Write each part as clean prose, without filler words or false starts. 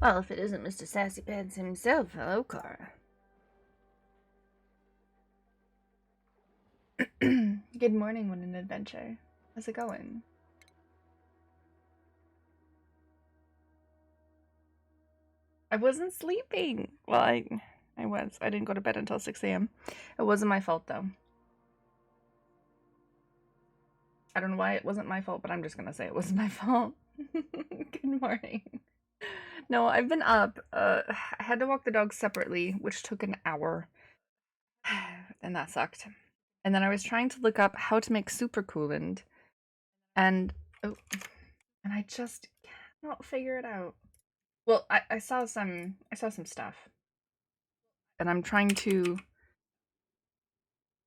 Well, if it isn't Mr. Sassy Pants himself, hello, Cara. Good morning, What an Adventure. How's it going? I wasn't sleeping. Well, I was. I didn't go to bed until 6 a.m. It wasn't my fault, though. I don't know why it wasn't my fault, but I'm just gonna say it wasn't my fault. Good morning. No, I've been up. I had to walk the dogs separately, which took an hour. And that sucked. And then I was trying to look up how to make super coolant. And I just cannot figure it out. Well, I saw some stuff. And I'm trying to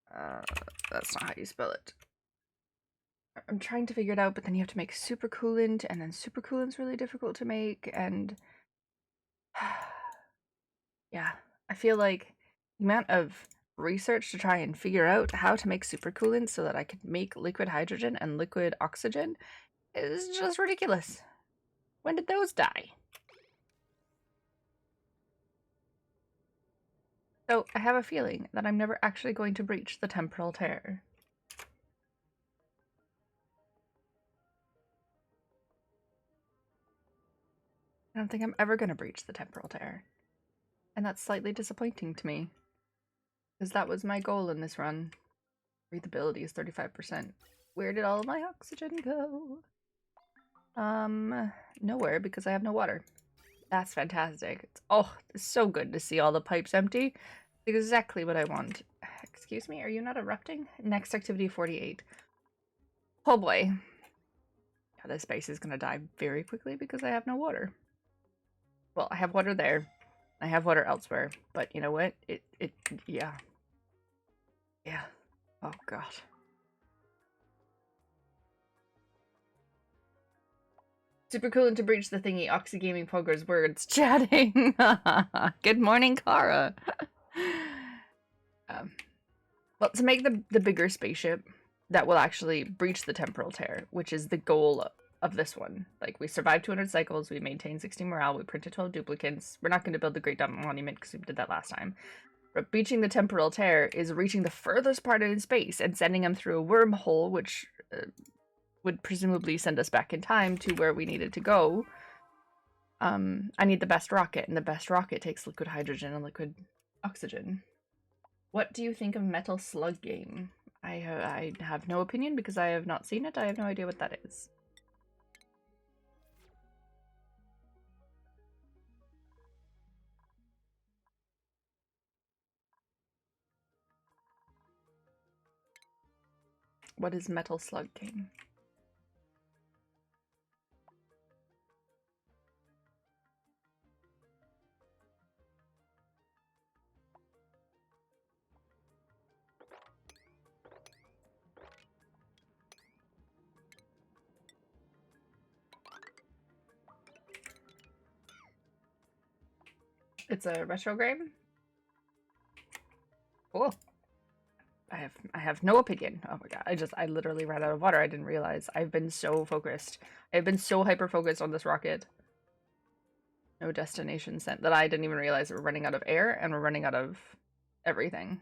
that's not how you spell it. I'm trying to figure it out, but then you have to make super coolant, and then super coolant's really difficult to make, and yeah, I feel like the amount of research to try and figure out how to make super coolant so that I could make liquid hydrogen and liquid oxygen is just ridiculous. When did those die? So I have a feeling that I'm never actually going to breach the temporal tear. I don't think I'm ever going to breach the temporal tear. And that's slightly disappointing to me. Because that was my goal in this run. Breathability is 35%. Where did all of my oxygen go? Nowhere, because I have no water. That's fantastic. It's so good to see all the pipes empty. Exactly what I want. Excuse me, are you not erupting? Next activity 48. Oh boy. Yeah, this base is gonna die very quickly because I have no water. Well, I have water there. I have water elsewhere. But you know what? Yeah. Yeah. Oh god. Super cool and to breach the thingy. Oxy Gaming Pogo's words. Chatting. Good morning, Cara. Well, to make the bigger spaceship that will actually breach the temporal tear, which is the goal of this one. Like, we survived 200 cycles, we maintained 60 morale, we printed 12 duplicates. We're not going to build the Great Monument because we did that last time. But breaching the temporal tear is reaching the furthest part in space and sending them through a wormhole, which would presumably send us back in time to where we needed to go. I need the best rocket, and the best rocket takes liquid hydrogen and liquid oxygen. What do you think of Metal Slug Game? I have no opinion because I have not seen it. I have no idea what that is. What is Metal Slug Game? It's a retro game? Cool. I have no opinion. Oh my god, I literally ran out of water. I didn't realize. I've been so focused. I've been so hyper-focused on this rocket. No destination sent that I didn't even realize we're running out of air and we're running out of everything.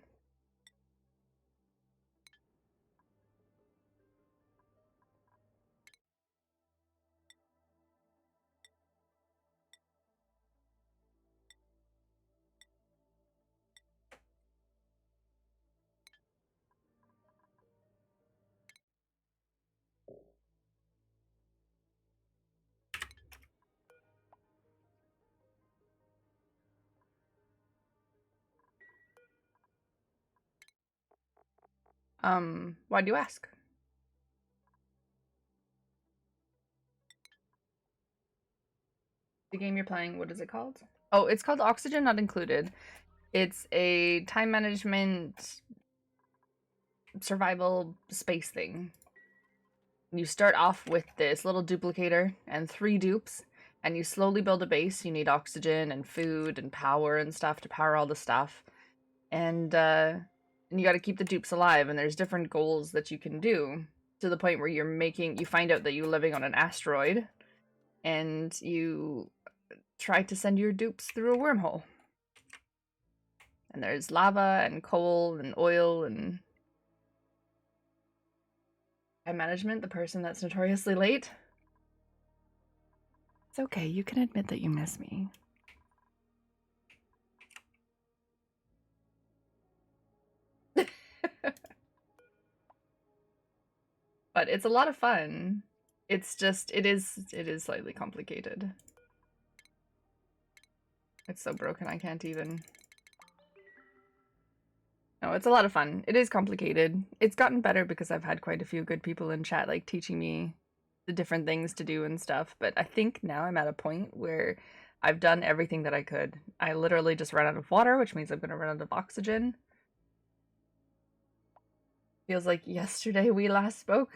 Why do you ask? The game you're playing, what is it called? Oh, it's called Oxygen Not Included. It's a time management survival space thing. You start off with this little duplicator and 3 dupes, and you slowly build a base. You need oxygen and food and power and stuff to power all the stuff. And you got to keep the dupes alive, and there's different goals that you can do to the point where you find out that you're living on an asteroid, and you try to send your dupes through a wormhole. And there's lava and coal and oil and time management, the person that's notoriously late. It's okay, you can admit that you miss me. But it's a lot of fun. It's just, it is slightly complicated. It's so broken I can't even. No, it's a lot of fun. It is complicated. It's gotten better because I've had quite a few good people in chat like teaching me the different things to do and stuff. But I think now I'm at a point where I've done everything that I could. I literally just ran out of water, which means I'm going to run out of oxygen. Feels like yesterday we last spoke.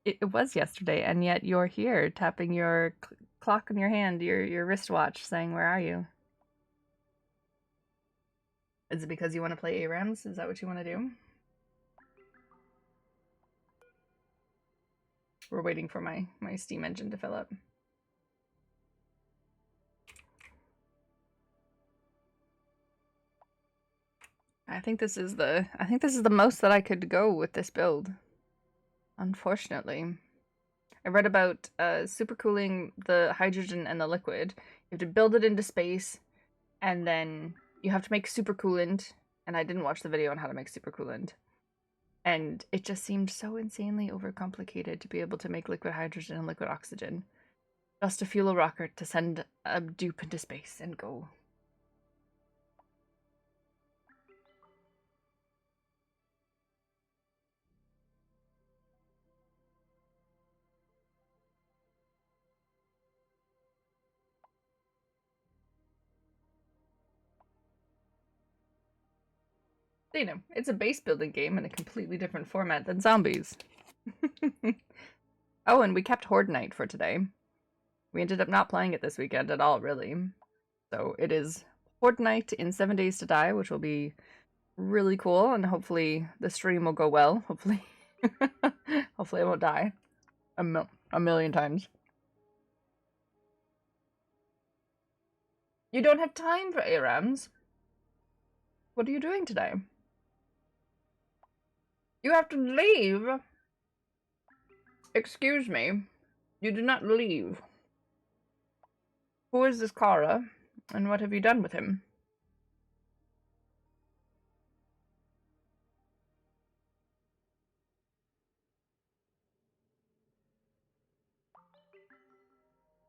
It was yesterday, and yet you're here tapping your clock on your hand, your wristwatch, saying, "Where are you?" Is it because you want to play ARAMs? Is that what you want to do? We're waiting for my Steam engine to fill up. I think this is the most that I could go with this build. Unfortunately. I read about supercooling the hydrogen and the liquid. You have to build it into space, and then you have to make supercoolant. And I didn't watch the video on how to make supercoolant. And it just seemed so insanely overcomplicated to be able to make liquid hydrogen and liquid oxygen. Just to fuel a rocket to send a dupe into space and go. You know, it's a base building game in a completely different format than zombies. Oh, and we kept Horde Night for today. We ended up not playing it this weekend at all, really. So it is Horde Night in 7 Days to Die, which will be really cool, and hopefully the stream will go well. Hopefully. Hopefully I won't die a million times. You don't have time for ARAMs? What are you doing today? You have to leave. Excuse me. You did not leave. Who is this Kara, and what have you done with him?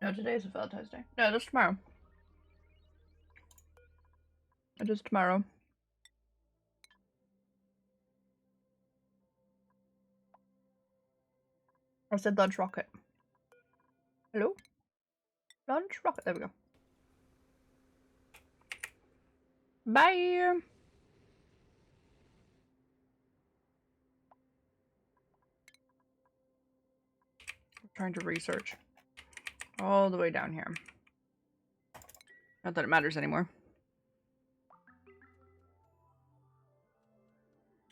No, today is Valentine's Day. No, that's tomorrow. It is tomorrow. I said lunch rocket. Hello? Lunch rocket. There we go. Bye! I'm trying to research. All the way down here. Not that it matters anymore.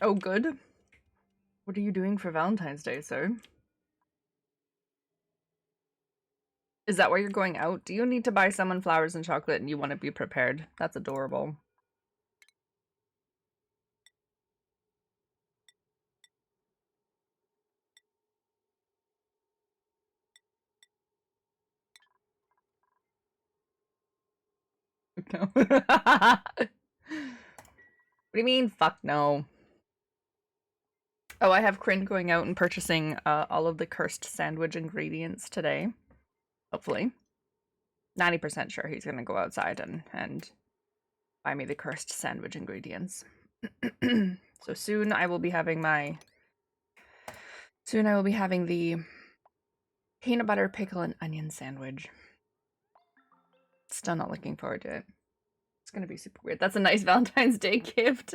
Oh, good. What are you doing for Valentine's Day, sir? Is that why you're going out? Do you need to buy someone flowers and chocolate and you want to be prepared? That's adorable. No. What do you mean, fuck no? Oh, I have Kryn going out and purchasing all of the cursed sandwich ingredients today. Hopefully. 90% sure he's going to go outside and buy me the cursed sandwich ingredients. So soon I will be having my... Soon I will be having the peanut butter, pickle, and onion sandwich. Still not looking forward to it. It's going to be super weird. That's a nice Valentine's Day gift.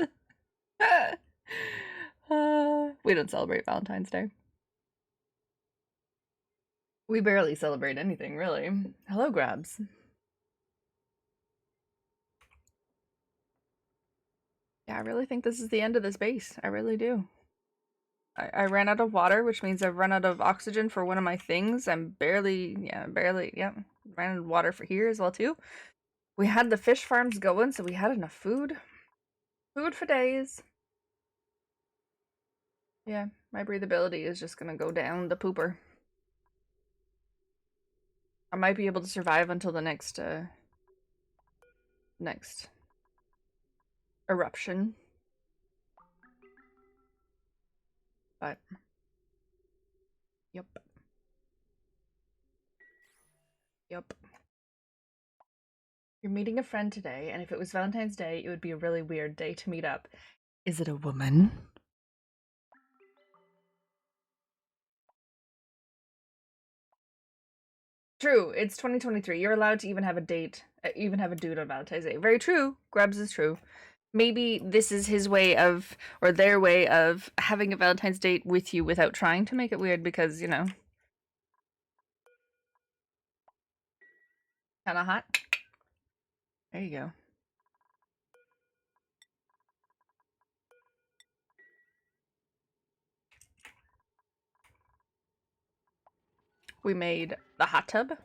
We don't celebrate Valentine's Day. We barely celebrate anything, really. Hello, Grabs. Yeah, I really think this is the end of this base. I really do. I ran out of water, which means I've run out of oxygen for one of my things. I'm barely, yeah, ran out of water for here as well too. We had the fish farms going, so we had enough food. Food for days. Yeah, my breathability is just gonna go down the pooper. I might be able to survive until the next next eruption. But yep. Yep. You're meeting a friend today, and if it was Valentine's Day, it would be a really weird day to meet up. Is it a woman? True, it's 2023. You're allowed to even have a date, even have a dude on Valentine's Day. Very true. Grubs is true. Maybe this is his way of, or their way of, having a Valentine's date with you without trying to make it weird because, you know. Kinda hot. There you go. We made the hot tub. I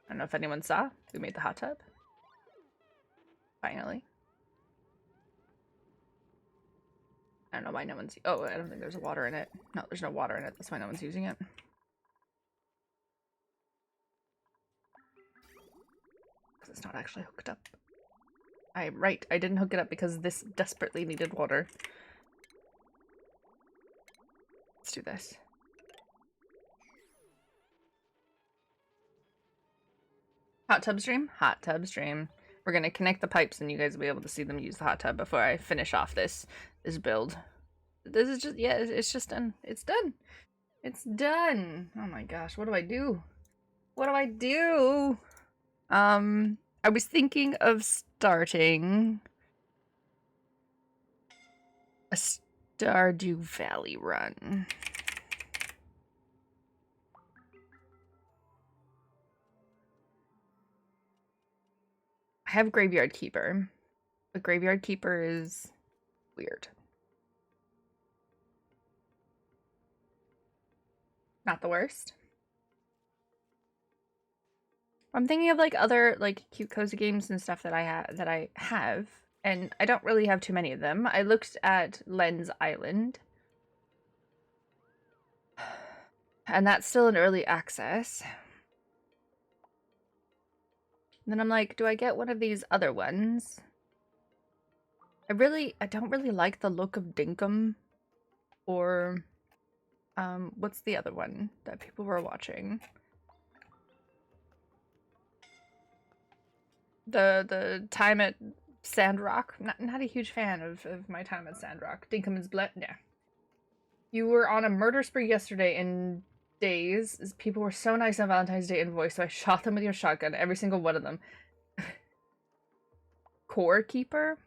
don't know if anyone saw. We made the hot tub. Finally. I don't know why no one's... Oh, I don't think there's water in it. No, there's no water in it. That's why no one's using it. Because it's not actually hooked up. I'm right. I didn't hook it up because this desperately needed water. Let's do this. Hot tub stream? Hot tub stream. We're gonna connect the pipes and you guys will be able to see them use the hot tub before I finish off this build. This is just, yeah, it's just done. It's done. It's done. Oh my gosh, what do I do? What do I do? I was thinking of starting a Stardew Valley run. I have Graveyard Keeper, but Graveyard Keeper is weird. Not the worst. I'm thinking of like other like cute cozy games and stuff that I have, and I don't really have too many of them. I looked at Lens Island, and that's still in early access. And then I'm like, do I get one of these other ones? I don't really like the look of Dinkum, or what's the other one that people were watching? The time at Sandrock. Not a huge fan of my time at Sandrock. Dinkum is blood. Yeah. You were on a murder spree yesterday in days. People were so nice on Valentine's Day invoice, so I shot them with your shotgun. Every single one of them. Core Keeper?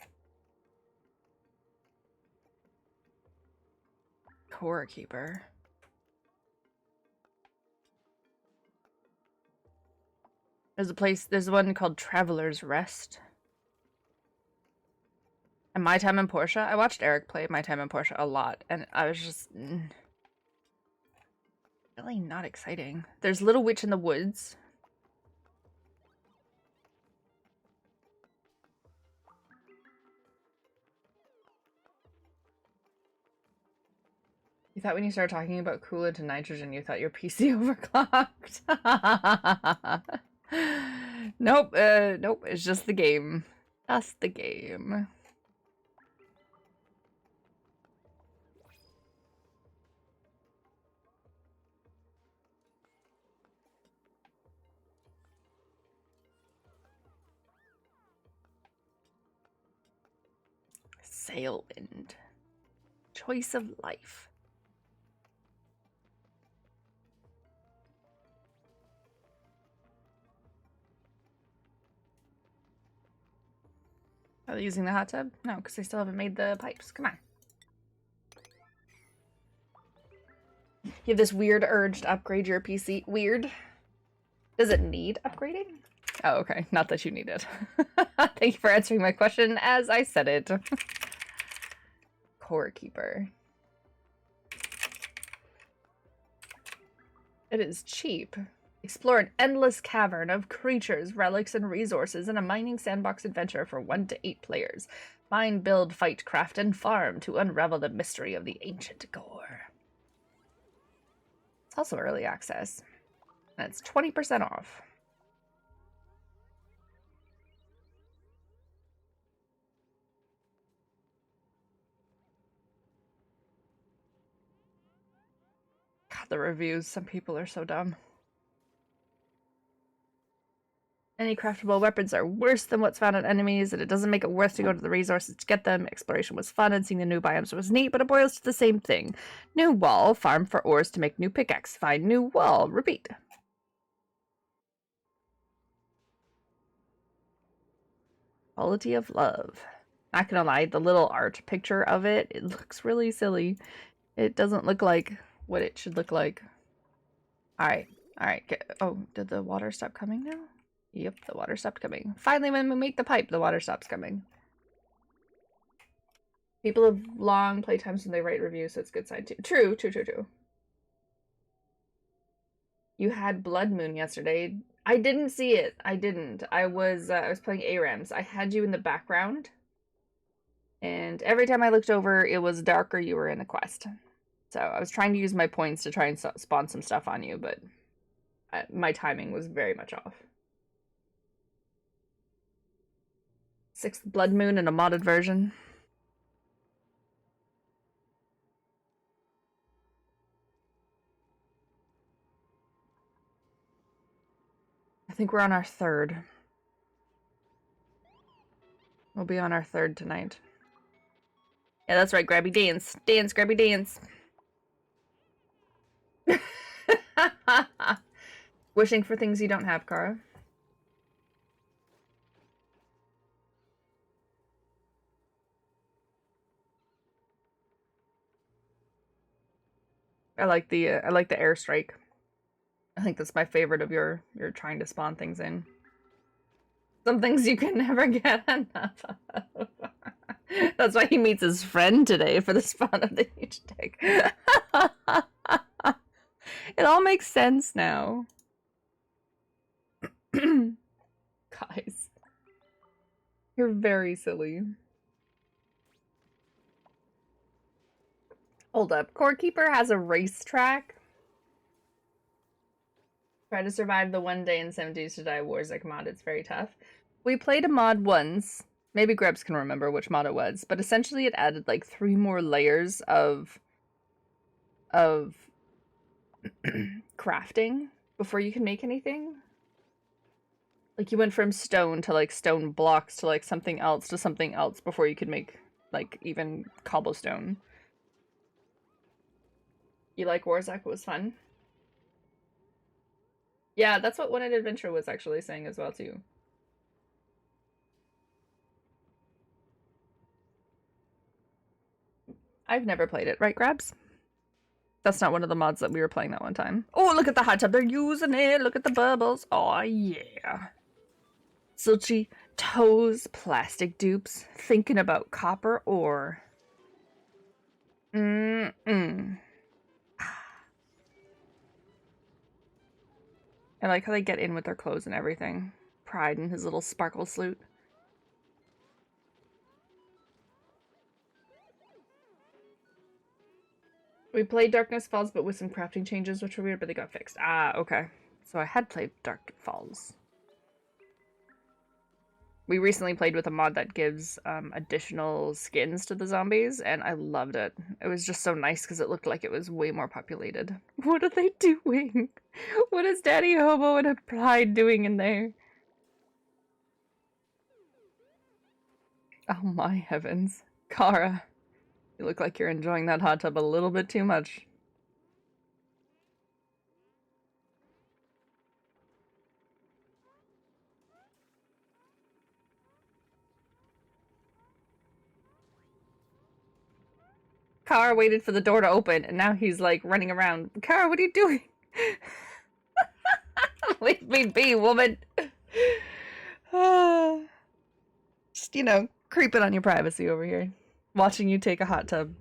Core Keeper. There's one called Traveler's Rest. And My Time in Portia. I watched Eric play My Time in Portia a lot, and I was just really not exciting. There's Little Witch in the Woods. You thought when you started talking about coolant to nitrogen, you thought your PC overclocked. Nope, nope, it's just the game. Just the game. Sailwind. Choice of life. Are they using the hot tub? No, because they still haven't made the pipes. Come on. You have this weird urge to upgrade your PC. Weird. Does it need upgrading? Oh, okay. Not that you need it. Thank you for answering my question as I said it. Core Keeper. It is cheap. Explore an endless cavern of creatures, relics, and resources in a mining sandbox adventure for 1 to 8 players. Mine, build, fight, craft, and farm to unravel the mystery of the ancient gore. It's also early access. And it's 20% off. God, the reviews. Some people are so dumb. Any craftable weapons are worse than what's found on enemies, and it doesn't make it worth to go to the resources to get them. Exploration was fun, and seeing the new biomes was neat, but it boils to the same thing. New wall, farm for ores to make new pickaxe, find new wall, repeat. Quality of love. Not gonna lie, the little art picture of it, it looks really silly. It doesn't look like what it should look like. Alright, alright. Oh, did the water stop coming now? Yep, the water stopped coming. Finally, when we make the pipe, the water stops coming. People have long playtimes when they write reviews, so it's a good sign too. True, true, true, true. You had Blood Moon yesterday. I didn't see it. I didn't. I was playing ARAMs. I had you in the background. And every time I looked over, it was dark or you were in a quest. So I was trying to use my points to try and spawn some stuff on you, but my timing was very much off. 6th Blood Moon in a modded version. I think we're on our 3rd. We'll be on our 3rd tonight. Yeah, that's right, Grabby Dance. Dance, Grabby Dance. Wishing for things you don't have, Kara. I like the airstrike. I think that's my favorite of your trying to spawn things in. Some things you can never get enough of. That's why he meets his friend today for the spawn of the huge dick. It all makes sense now. Guys. You're very silly. Hold up. Core Keeper has a racetrack. Try to survive the 1 day in 70s to die Warzek mod. It's very tough. We played a mod once. Maybe Grebs can remember which mod it was, but essentially it added like 3 more layers of crafting before you can make anything. Like you went from stone to like stone blocks to like something else before you could make like even cobblestone. You like Warzak? It was fun. Yeah, that's what One Night Adventure was actually saying as well too. I've never played it, right, Grabs? That's not one of the mods that we were playing that one time. Oh, look at the hot tub. They're using it. Look at the bubbles. Oh, yeah. Silchy toes, plastic dupes, thinking about copper ore. Mm-mm. I like how they get in with their clothes and everything. Pride in his little sparkle suit. We played Darkness Falls, but with some crafting changes, which were weird, but they got fixed. Ah, okay. So I had played Dark Falls. We recently played with a mod that gives additional skins to the zombies, and I loved it. It was just so nice because it looked like it was way more populated. What are they doing? What is Daddy Hobo and Pride doing in there? Oh my heavens. Kara, you look like you're enjoying that hot tub a little bit too much. Kara waited for the door to open, and now he's like running around. Kara, what are you doing? Leave me be, woman. Just, you know, creeping on your privacy over here. Watching you take a hot tub.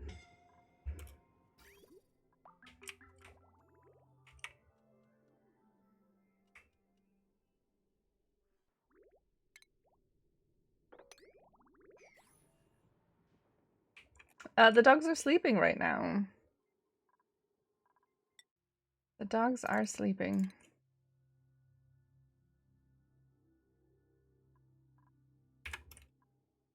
The dogs are sleeping right now. The dogs are sleeping.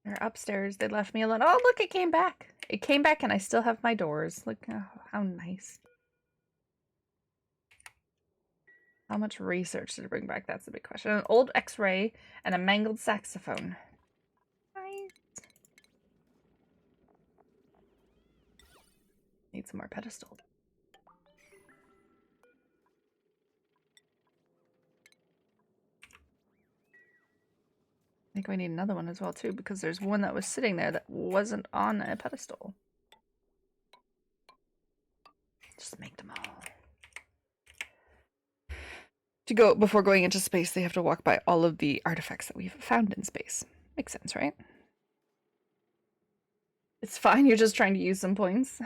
They're upstairs. They left me alone. Oh, look, it came back. It came back and I still have my doors. Look, oh, how nice. How much research did it bring back? That's the big question. An old x-ray and a mangled saxophone. Nice. Need some more pedestal. I think we need another one as well too, because there's one that was sitting there that wasn't on a pedestal. Just make them all. To go before going into space, they have to walk by all of the artifacts that we've found in space. Makes sense, right? It's fine, you're just trying to use some points.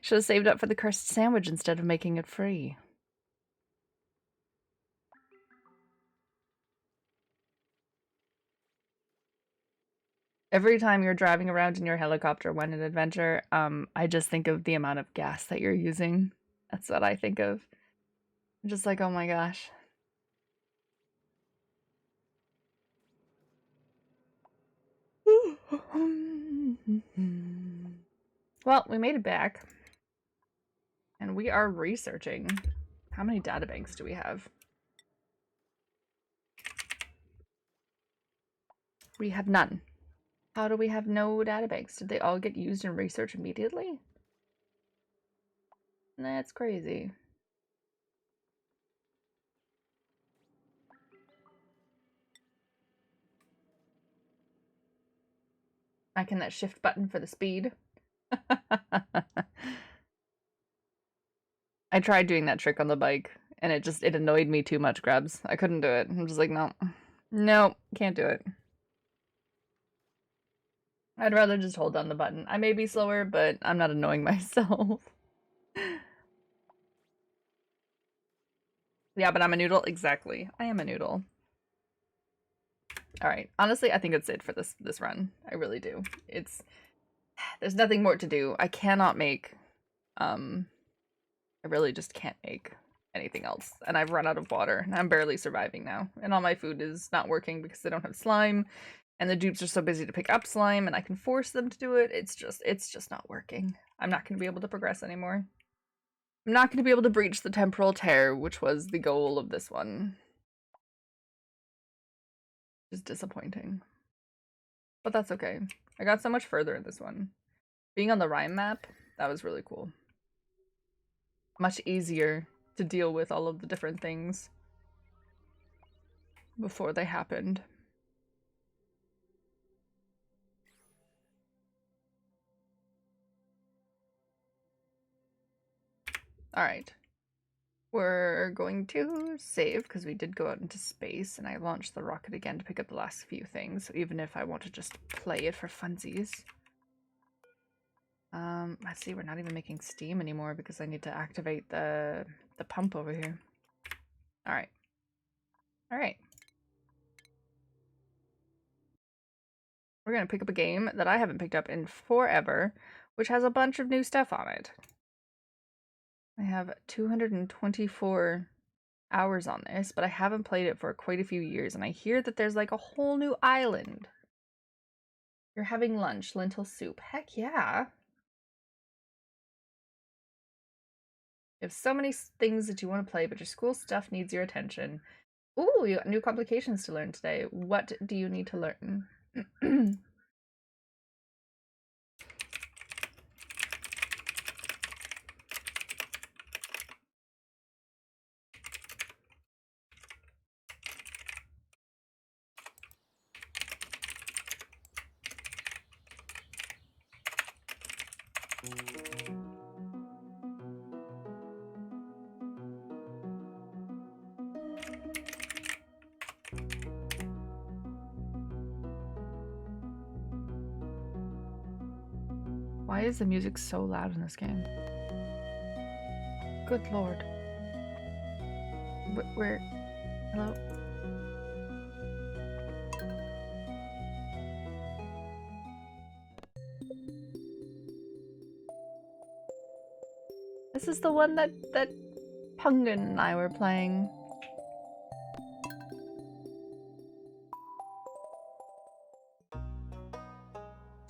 Should have saved up for the cursed sandwich instead of making it free. Every time you're driving around in your helicopter when an adventure, I just think of the amount of gas that you're using. That's what I think of. I'm just like, oh my gosh. Well, we made it back. And we are researching. How many databanks do we have? We have none. How do we have no databanks? Did they all get used in research immediately? That's crazy. I can that shift button for the speed. I tried doing that trick on the bike and it annoyed me too much, Grabs. I couldn't do it. I'm just like, no. No, can't do it. I'd rather just hold down the button. I may be slower, but I'm not annoying myself. Yeah, but I'm a noodle. Exactly. I am a noodle. All right. Honestly, I think it's it for this run. I really do. There's nothing more to do. I cannot make I really just can't make anything else. And I've run out of water and I'm barely surviving now. And all my food is not working because they don't have slime. And the dupes are so busy to pick up slime and I can force them to do it. It's just not working. I'm not going to be able to progress anymore. I'm not going to be able to breach the temporal tear, which was the goal of this one. Which is disappointing. But that's okay. I got so much further in this one. Being on the Rhyme map, that was really cool. Much easier to deal with all of the different things before they happened. Alright. We're going to save because we did go out into space and I launched the rocket again to pick up the last few things, even if I want to just play it for funsies. Let's see, we're not even making steam anymore because I need to activate the pump over here. Alright. Alright. We're gonna pick up a game that I haven't picked up in forever, which has a bunch of new stuff on it. I have 224 hours on this, but I haven't played it for quite a few years, and I hear that there's like a whole new island. You're having lunch, lentil soup. Heck yeah. You have so many things that you want to play, but your school stuff needs your attention. Ooh, you got new complications to learn today. What do you need to learn? Why is the music so loud in this game? Good lord. Where? Hello? This is the one that Pungan and I were playing.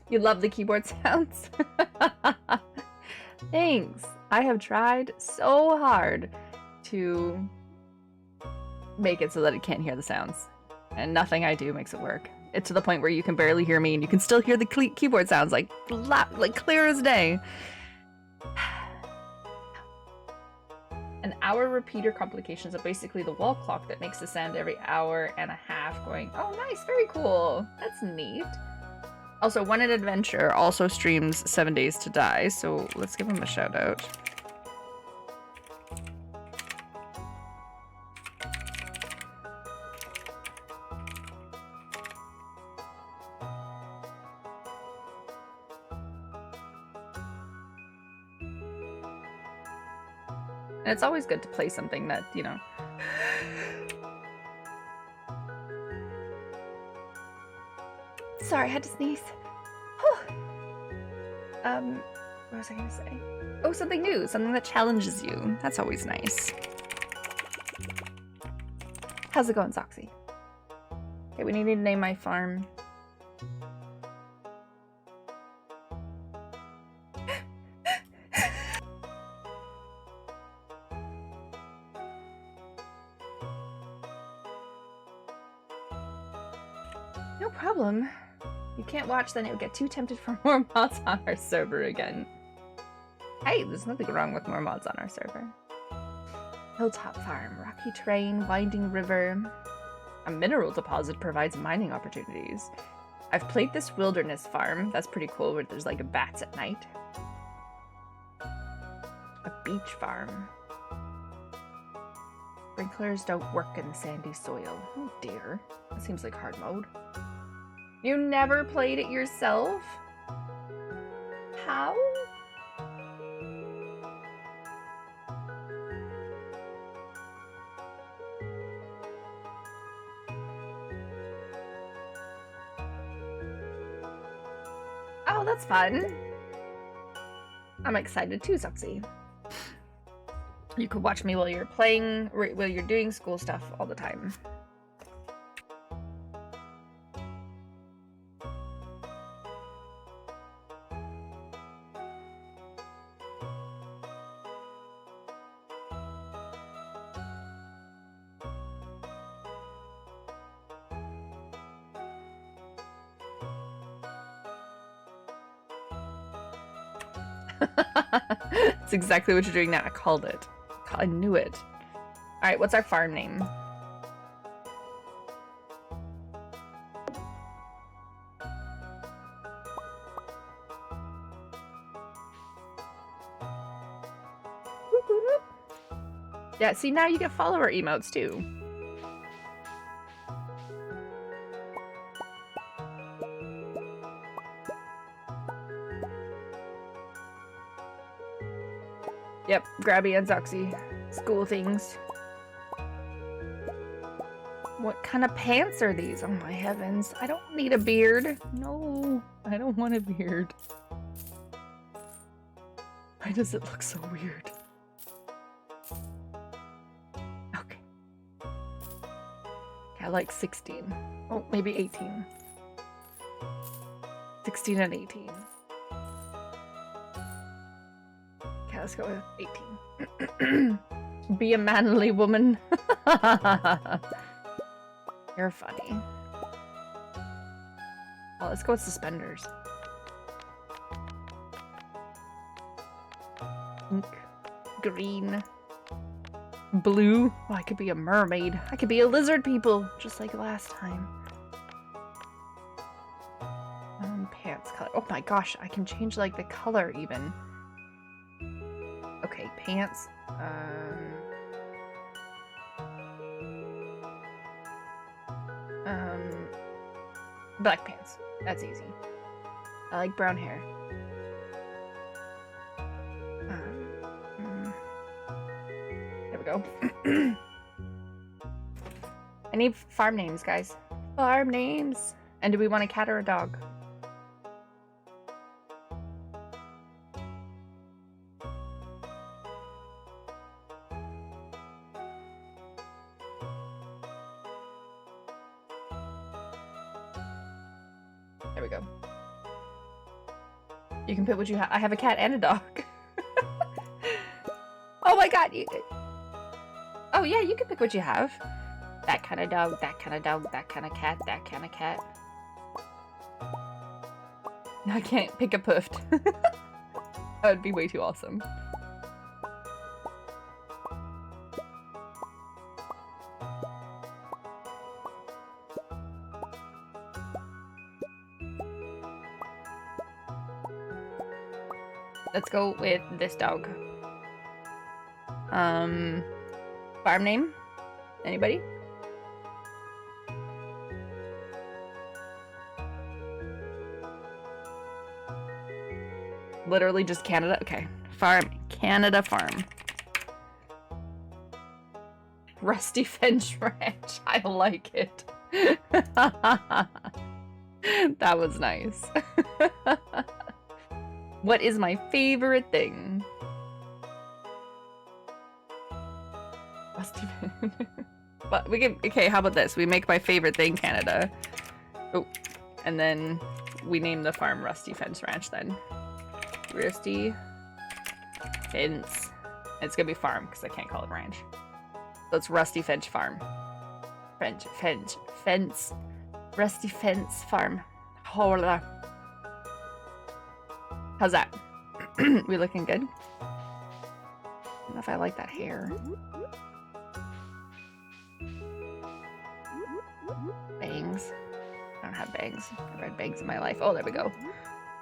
You love the keyboard sounds? Thanks. I have tried so hard to make it so that it can't hear the sounds. And nothing I do makes it work. It's to the point where you can barely hear me and you can still hear the keyboard sounds like clear as day. An hour repeater complications are basically the wall clock that makes the sound every hour and a half going, oh nice, very cool. That's neat. Also, One in Adventure also streams 7 Days to Die, so let's give him a shout out. And it's always good to play something that, you know... Sorry, I had to sneeze. What was I gonna say? Oh, something new, something that challenges you. That's always nice. How's it going, Soxy? Okay, we need to name my farm. No problem. You can't watch, then you'll get too tempted for more mods on our server again. Hey, there's nothing wrong with more mods on our server. Hilltop farm, rocky terrain, winding river. A mineral deposit provides mining opportunities. I've played this wilderness farm. That's pretty cool, where there's like bats at night. A beach farm. Sprinklers don't work in the sandy soil. Oh dear. That seems like hard mode. You never played it yourself? How? Oh, that's fun. I'm excited too, Soxy. You could watch me while you're playing, while you're doing school stuff all the time. That's exactly what you're doing now. I called it. I knew it. Alright, what's our farm name? Yeah, see, now you get follower emotes too. Yep, Grabby and Zoxy. School things. What kind of pants are these? Oh my heavens. I don't need a beard. No, I don't want a beard. Why does it look so weird? Okay. I like 16. Oh, maybe 18. 16 and 18. Okay, let's go with 18. Be a manly woman. You're funny. Well, let's go with suspenders. Pink, green, blue. Oh, I could be a mermaid. I could be a lizard people, just like last time. Pants color. Oh my gosh, I can change like the color even. Okay, pants. Black pants. That's easy. I like brown hair. There we go. I need farm names, guys. Farm names. And do we want a cat or a dog? There we go. You can pick what you have. I have a cat and a dog. Oh my god, you... Oh yeah, you can pick what you have. That kind of dog, that kind of dog, that kind of cat, that kind of cat. No, I can't pick a poofed. That would be way too awesome. Let's go with this dog. Farm name? Anybody? Literally just Canada? Okay. Farm. Canada Farm. Rusty Finch Ranch. I like it. That was nice. What is my favorite thing? Rusty Finch. But we can... Okay, how about this? We make my favorite thing Canada. Oh. And then we name the farm Rusty Finch Ranch then. Rusty Finch. It's gonna be farm because I can't call it ranch. So it's Rusty Finch Farm. Fence. Rusty Fence Farm. Hola. How's that? We looking good? I don't know if I like that hair. Bangs. I don't have bangs. I've had bangs in my life. Oh, there we go.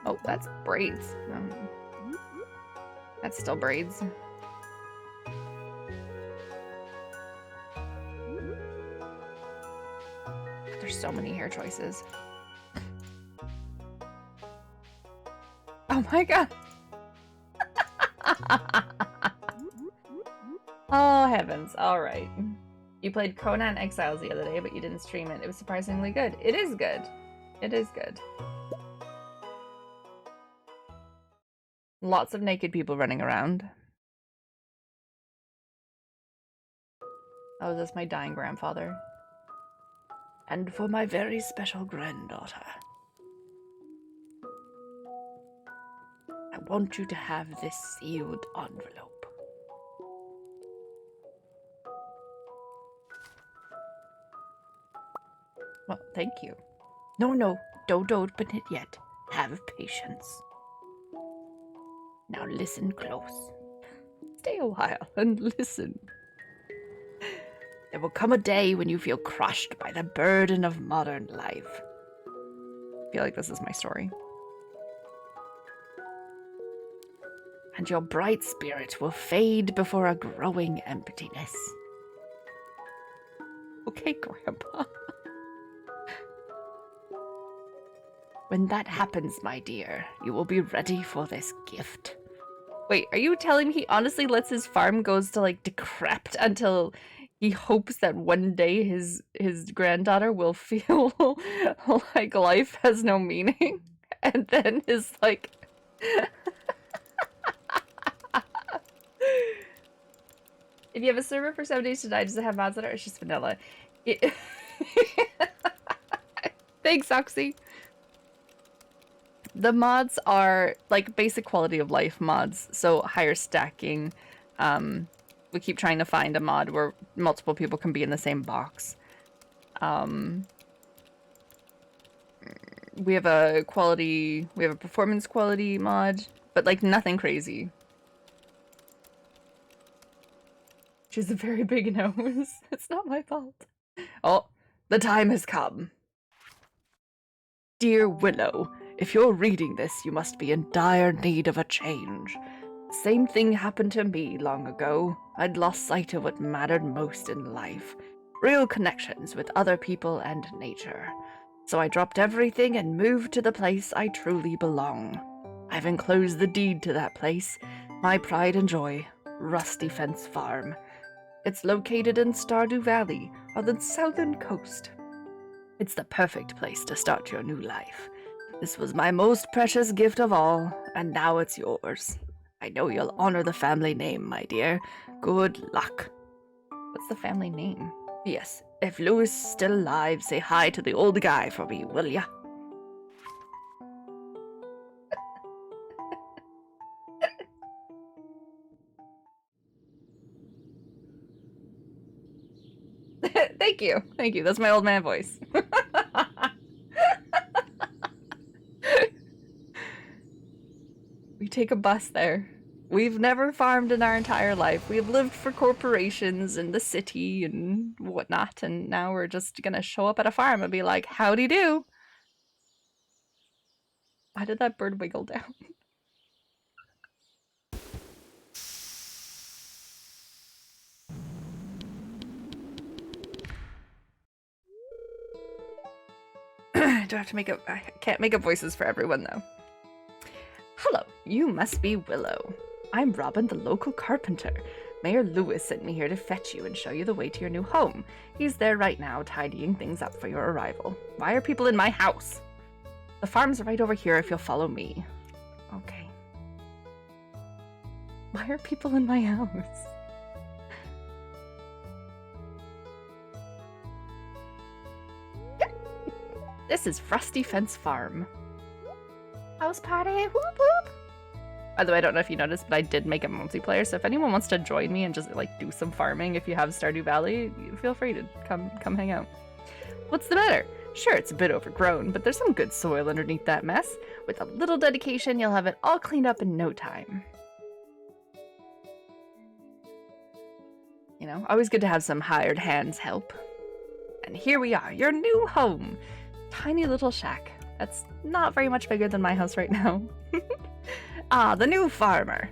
Oh, that's braids. That's still braids. There's so many hair choices. Oh my god. Oh heavens. Alright. You played Conan Exiles the other day, but you didn't stream it. It was surprisingly good. It is good. It is good. Lots of naked people running around. Oh, is this my dying grandfather? And for my very special granddaughter. I want you to have this sealed envelope. Well, thank you. No, don't open it yet. Have patience. Now listen close. Stay a while and listen. There will come a day when you feel crushed by the burden of modern life. I feel like this is my story. And your bright spirit will fade before a growing emptiness. Okay, Grandpa. When that happens, my dear, you will be ready for this gift. Wait, are you telling me he honestly lets his farm goes to like decrepit until he hopes that one day his granddaughter will feel like life has no meaning? And then his like if you have a server for 7 days to die, does it have mods on it or it's just vanilla? Thanks, Oxy. The mods are like basic quality of life mods, so higher stacking. We keep trying to find a mod where multiple people can be in the same box. We have a performance quality mod, but like nothing crazy. Which is a very big nose. It's not my fault. Oh, the time has come. Dear Willow, if you're reading this, you must be in dire need of a change. The same thing happened to me long ago. I'd lost sight of what mattered most in life. Real connections with other people and nature. So I dropped everything and moved to the place I truly belong. I've enclosed the deed to that place, my pride and joy, Rusty Fence Farm. It's located in Stardew Valley, on the southern coast. It's the perfect place to start your new life. This was my most precious gift of all, and now it's yours. I know you'll honor the family name, my dear. Good luck. What's the family name? Yes, if Louis is still alive, say hi to the old guy for me, will ya? Thank you. Thank you. That's my old man voice. We take a bus there. We've never farmed in our entire life. We've lived for corporations and the city and whatnot, and now we're just gonna show up at a farm and be like, howdy do. Why did that bird wiggle down? Do I have to make up? I can't make up voices for everyone though. Hello, you must be Willow. I'm Robin, the local carpenter. Mayor Lewis sent me here to fetch you and show you the way to your new home. He's there right now, tidying things up for your arrival. Why are people in my house? The farm's right over here if you'll follow me. Okay. Why are people in my house? This is Frosty Fence Farm. House party, whoop whoop! By the way, I don't know if you noticed, but I did make a multiplayer, so if anyone wants to join me and just like do some farming, if you have Stardew Valley, feel free to come hang out. What's the matter? Sure, it's a bit overgrown, but there's some good soil underneath that mess. With a little dedication, you'll have it all cleaned up in no time. You know, always good to have some hired hands help. And here we are, your new home. Tiny little shack. That's not very much bigger than my house right now. Ah, the new farmer.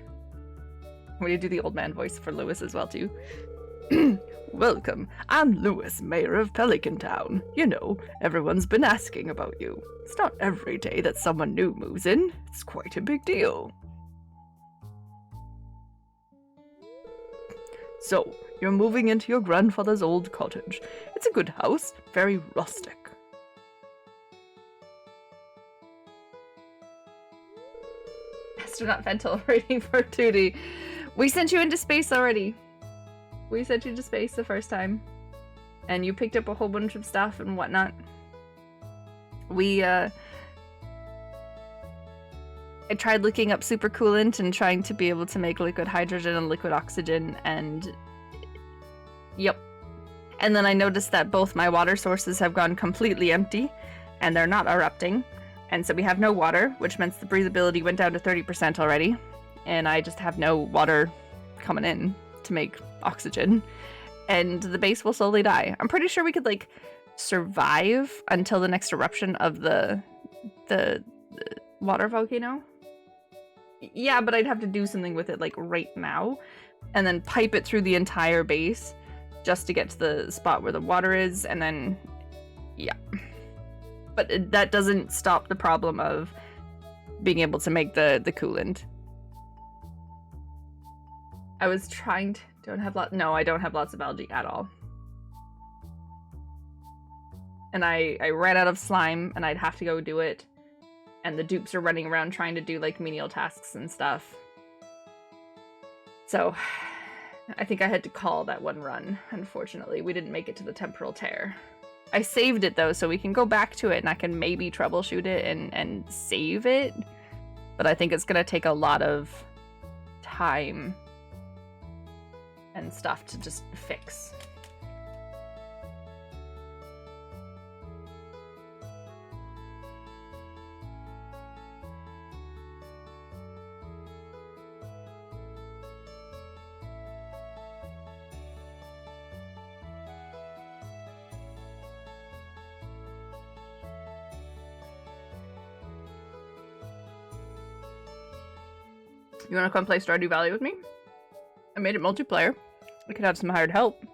I'm gonna do the old man voice for Lewis as well, too. Welcome. I'm Lewis, mayor of Pelican Town. You know, everyone's been asking about you. It's not every day that someone new moves in. It's quite a big deal. So, you're moving into your grandfather's old cottage. It's a good house, very rustic. Astronaut Fentel waiting for Tootie. We sent you into space already. We sent you to space the first time. And you picked up a whole bunch of stuff and whatnot. I tried looking up supercoolant and trying to be able to make liquid hydrogen and liquid oxygen, and yep. And then I noticed that both my water sources have gone completely empty, and they're not erupting. And so we have no water, which means the breathability went down to 30% already. And I just have no water coming in to make oxygen. And the base will slowly die. I'm pretty sure we could, like, survive until the next eruption of the water volcano. Yeah, but I'd have to do something with it, like, right now. And then pipe it through the entire base just to get to the spot where the water is. And then, yeah. But that doesn't stop the problem of being able to make the coolant. I was trying to... No, I don't have lots of algae at all. And I ran out of slime, and I'd have to go do it. And the dupes are running around trying to do, like, menial tasks and stuff. So, I think I had to call that one run, unfortunately. We didn't make it to the temporal tear. I saved it, though, so we can go back to it, and I can maybe troubleshoot it and save it. But I think it's going to take a lot of time and stuff to just fix. You want to come play Stardew Valley with me? I made it multiplayer. We could have some hired help.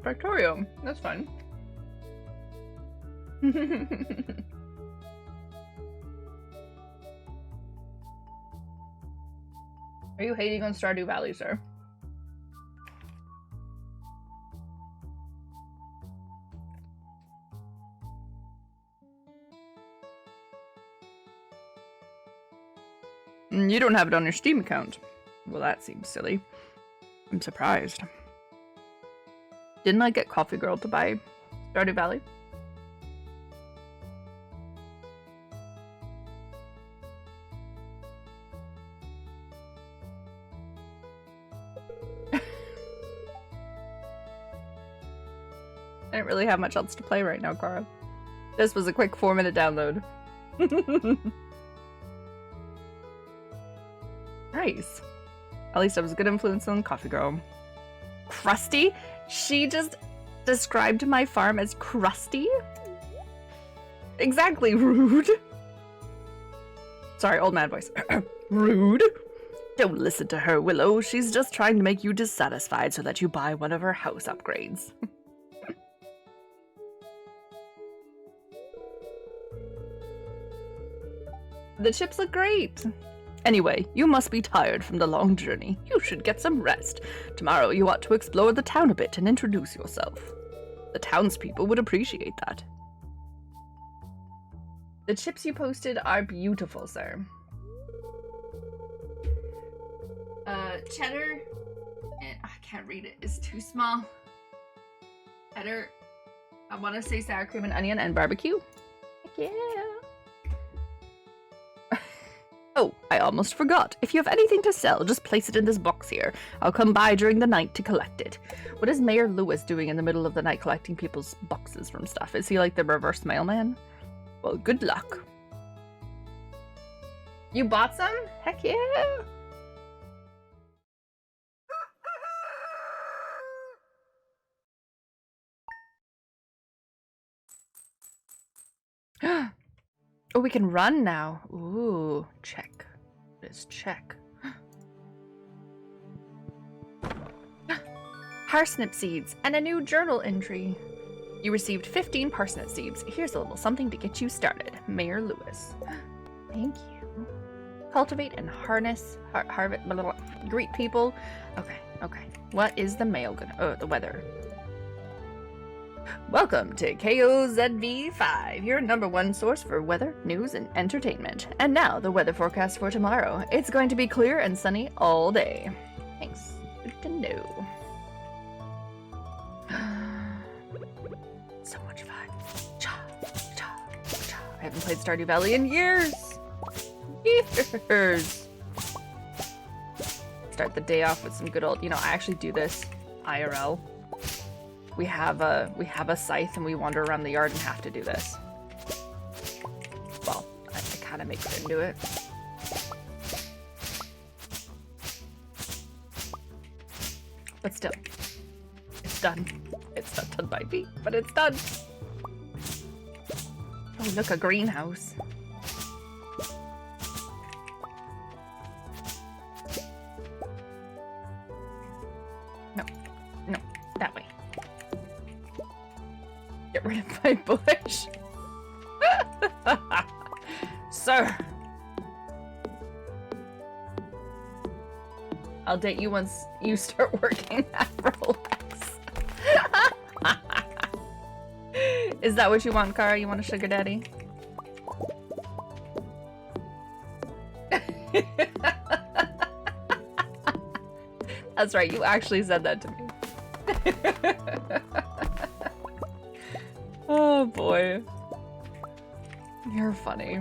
Factorio. That's fun. Are you hating on Stardew Valley, sir? You don't have it on your Steam account. Well, that seems silly. I'm surprised. Didn't I get Coffee Girl to buy Stardew Valley? I don't really have much else to play right now, Cara. This was a quick 4-minute download. Nice. At least I was a good influence on Coffee Girl. Crusty? She just described my farm as crusty? Exactly, rude. Sorry, old man voice. Rude. Don't listen to her, Willow. She's just trying to make you dissatisfied so that you buy one of her house upgrades. The chips look great. Anyway, you must be tired from the long journey. You should get some rest. Tomorrow you ought to explore the town a bit and introduce yourself. The townspeople would appreciate that. The chips you posted are beautiful, sir. Cheddar, and I can't read it, it's too small. Cheddar, I want to say sour cream and onion and barbecue. Heck yeah. Oh, I almost forgot. If you have anything to sell, just place it in this box here. I'll come by during the night to collect it. What is Mayor Lewis doing in the middle of the night collecting people's boxes from stuff? Is he like the reverse mailman? Well, good luck. You bought some? Heck yeah! Oh, we can run now. Ooh, check. Let's check. Parsnip seeds and a new journal entry. You received 15 parsnip seeds. Here's a little something to get you started. Mayor Lewis. Thank you. Cultivate and harness, harvest, blah, blah, blah. Greet people. Okay. What is the mail gonna? Oh, the weather. Welcome to KOZV5, your #1 source for weather, news, and entertainment. And now, the weather forecast for tomorrow. It's going to be clear and sunny all day. Thanks. Good to know. So much fun. I haven't played Stardew Valley in years. Start the day off with some good old, I actually do this IRL. We have a scythe and we wander around the yard and have to do this. Well, I kind of make Finn do it. But still, it's done. It's not done by me, but it's done. Oh, look, a greenhouse. No, that way. Get rid of my bush. Sir. I'll date you once you start working at Rolex. Is that what you want, Cara? You want a sugar daddy? That's right, you actually said that to me. Oh boy. You're funny.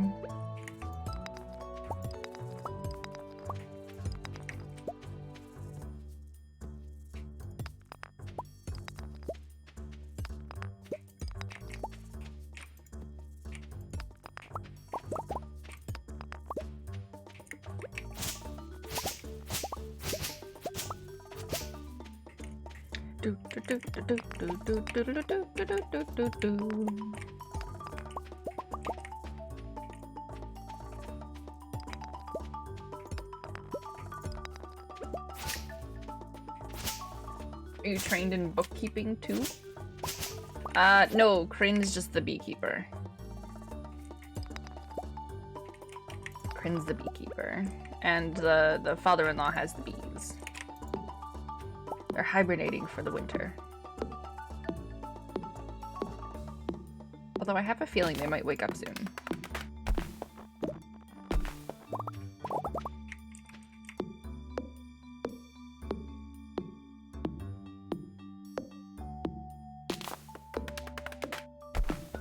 Are you trained in bookkeeping too? No, Crin's just the beekeeper. Crin's the beekeeper. And the father-in-law has the bees. They're hibernating for the winter. Although I have a feeling they might wake up soon.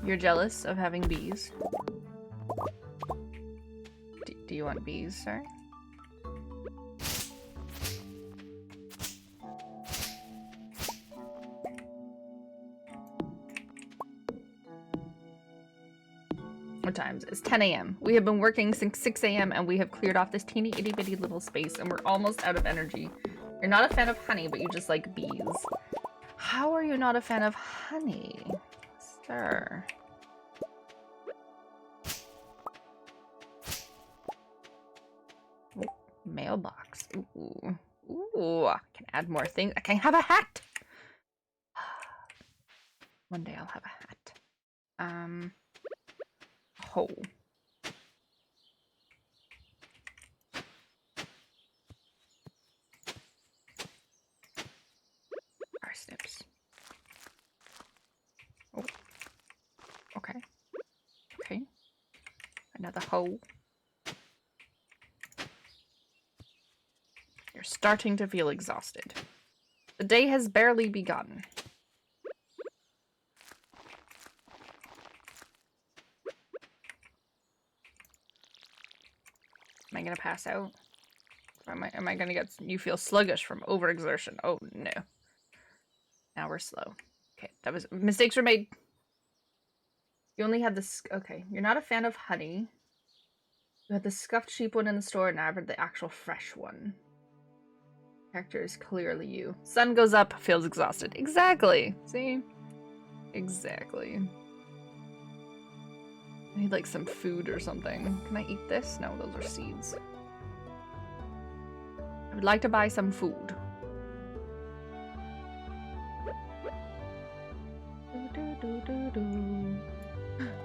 You're jealous of having bees? Do you want bees, sir? times. It's 10 a.m. We have been working since 6 a.m. and we have cleared off this teeny itty bitty little space and we're almost out of energy. You're not a fan of honey, but you just like bees. How are you not a fan of honey, sir? Ooh, mailbox. Ooh. Ooh, I can add more things. I can have a hat. One day I'll have a hat. Hole. Parsnips. Oh. Okay. Okay. Another hole. You're starting to feel exhausted. The day has barely begun. Am I gonna pass out? Or am I gonna get... You feel sluggish from overexertion. Oh, no. Now we're slow. Okay, that was... Mistakes were made. You only had this... Okay, you're not a fan of honey. You had the scuffed cheap one in the store, and now I've had the actual fresh one. Character is clearly you. Sun goes up, feels exhausted. Exactly. See? Exactly. I need like some food or something. Can I eat this? No, those are seeds. I would like to buy some food.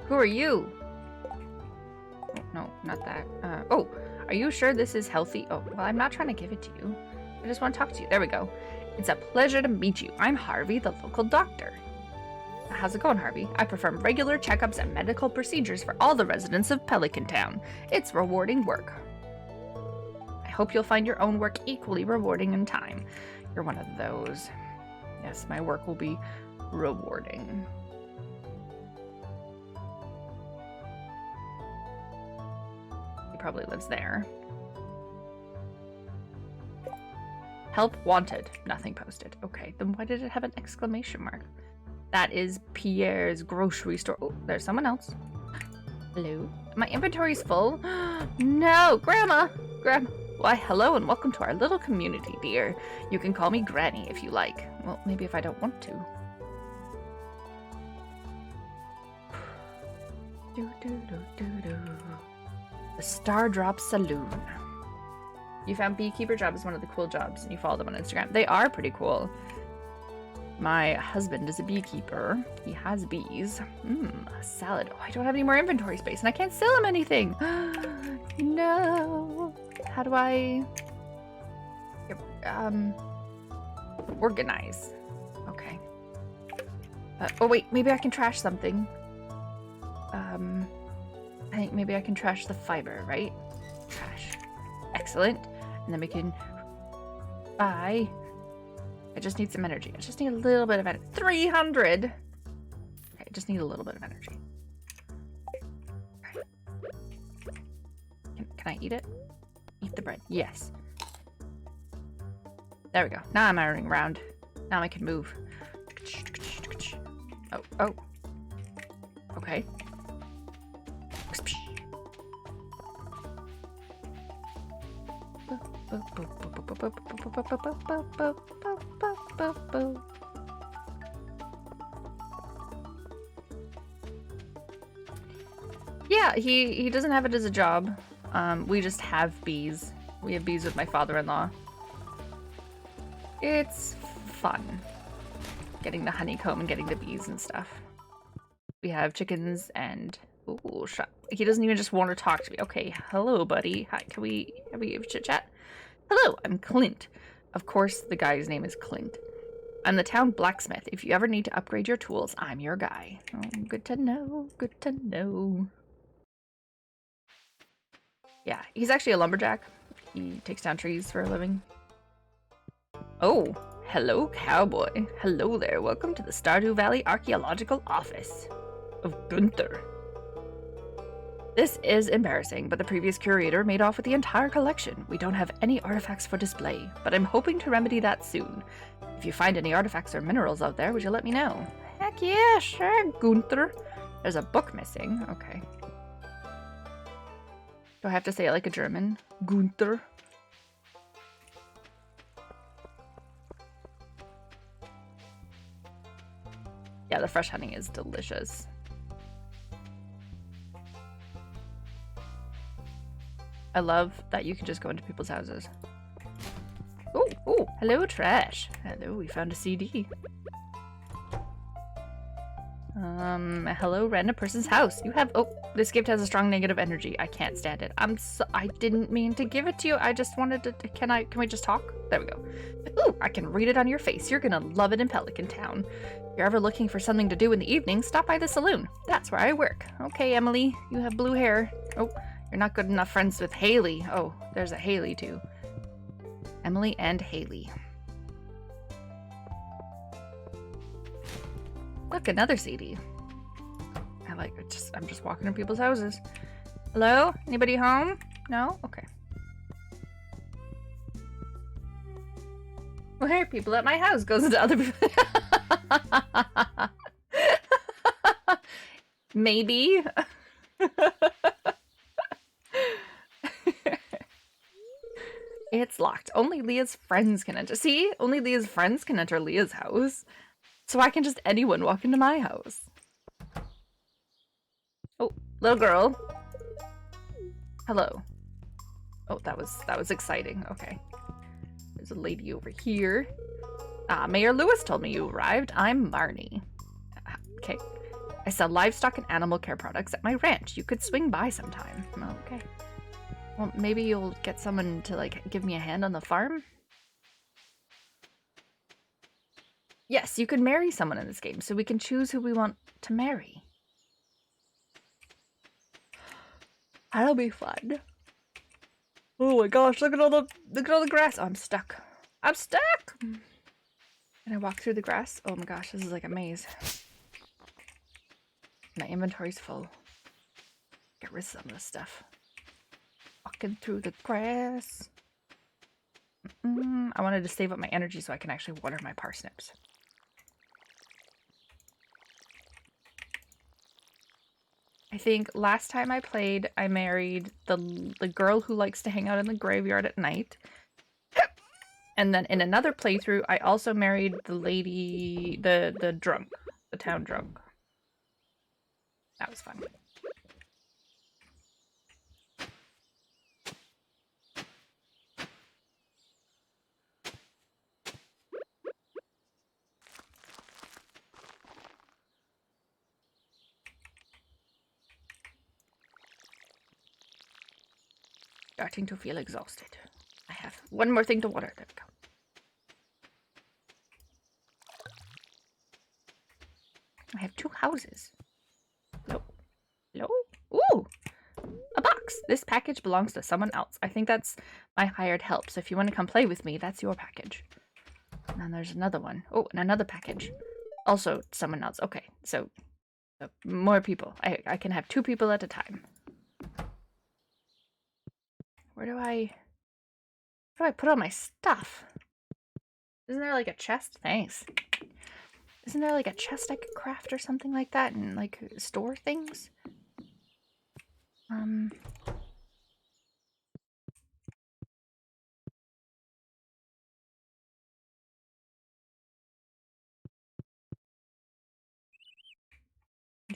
Who are you? Oh, no, not that. Oh, are you sure this is healthy? Oh, well, I'm not trying to give it to you. I just want to talk to you. There we go. It's a pleasure to meet you. I'm Harvey, the local doctor. How's it going, Harvey? I perform regular checkups and medical procedures for all the residents of Pelican Town. It's rewarding work. I hope you'll find your own work equally rewarding in time. You're one of those. Yes, my work will be rewarding. He probably lives there. Help wanted. Nothing posted. Okay, then why did it have an exclamation mark? That is Pierre's grocery store. Oh, there's someone else. Hello? My inventory's full. No, Grandma! Grandma. Why, hello and welcome to our little community, dear. You can call me Granny if you like. Well, maybe if I don't want to. The Stardrop Saloon. You found beekeeper job as one of the cool jobs and you follow them on Instagram. They are pretty cool. My husband is a beekeeper. He has bees. A salad. Oh, I don't have any more inventory space and I can't sell him anything. No. How do I... organize. Okay. Oh wait, maybe I can trash something. I think maybe I can trash the fiber, right? Trash. Excellent. And then we can buy... I just need some energy. I just need a little bit of energy. 300! Okay, I just need a little bit of energy. Okay. Can I eat it? Eat the bread. Yes. There we go. Now I'm ironing around. Now I can move. Oh. Okay. Yeah, he doesn't have it as a job. We just have bees. We have bees with my father-in-law. It's fun. Getting the honeycomb and getting the bees and stuff. We have chickens and... Ooh, he doesn't even just want to talk to me. Okay, hello, buddy. Hi, can we chit-chat? Hello, I'm Clint. Of course, the guy's name is Clint. I'm the town blacksmith. If you ever need to upgrade your tools, I'm your guy. Oh, good to know. Good to know. Yeah, he's actually a lumberjack. He takes down trees for a living. Oh, hello, cowboy. Hello there. Welcome to the Stardew Valley Archaeological Office of Gunther. This is embarrassing, but the previous curator made off with the entire collection. We don't have any artifacts for display, but I'm hoping to remedy that soon. If you find any artifacts or minerals out there, would you let me know? Heck yeah, sure, Gunther. There's a book missing. Okay. Do I have to say it like a German? Gunther. Yeah, the fresh honey is delicious. I love that you can just go into people's houses. Oh, oh, hello, trash. Hello, we found a CD. Hello, random person's house. You have, oh, this gift has a strong negative energy. I can't stand it. I didn't mean to give it to you. I just wanted to, can we just talk? There we go. Ooh, I can read it on your face. You're gonna love it in Pelican Town. If you're ever looking for something to do in the evening, stop by the saloon. That's where I work. Okay, Emily, you have blue hair. Oh, you're not good enough friends with Haley. Oh, there's a Haley too. Emily and Haley. Look, another CD. I'm just walking in people's houses. Hello? Anybody home? No? Okay. Well, hey, people at my house goes into other people. Maybe. It's locked. Only Leah's friends can enter. See? Only Leah's friends can enter Leah's house. So why can just anyone walk into my house? Oh, little girl. Hello. Oh, that was exciting. Okay. There's a lady over here. Mayor Lewis told me you arrived. I'm Marnie. Okay. I sell livestock and animal care products at my ranch. You could swing by sometime. Okay. Well, maybe you'll get someone to, like, give me a hand on the farm? Yes, you can marry someone in this game, so we can choose who we want to marry. That'll be fun. Oh my gosh, look at all the grass. Oh, I'm stuck. I'm stuck! Can I walk through the grass? Oh my gosh, this is like a maze. My inventory's full. Get rid of some of this stuff. Walking through the grass. I wanted to save up my energy so I can actually water my parsnips. I think last time I played, I married the girl who likes to hang out in the graveyard at night. And then in another playthrough, I also married the lady, the drunk, the town drunk. That was fun. Starting to feel exhausted. I have one more thing to water. There we go. I have 2 houses. Hello? Hello? Ooh! A box! This package belongs to someone else. I think that's my hired help, so if you want to come play with me, that's your package. And then there's another one. Oh, and another package. Also someone else. Okay, so more people. I can have 2 people at a time. Where do I put all my stuff? Isn't there like a chest? Thanks. Isn't there like a chest I could craft or something like that and like store things? I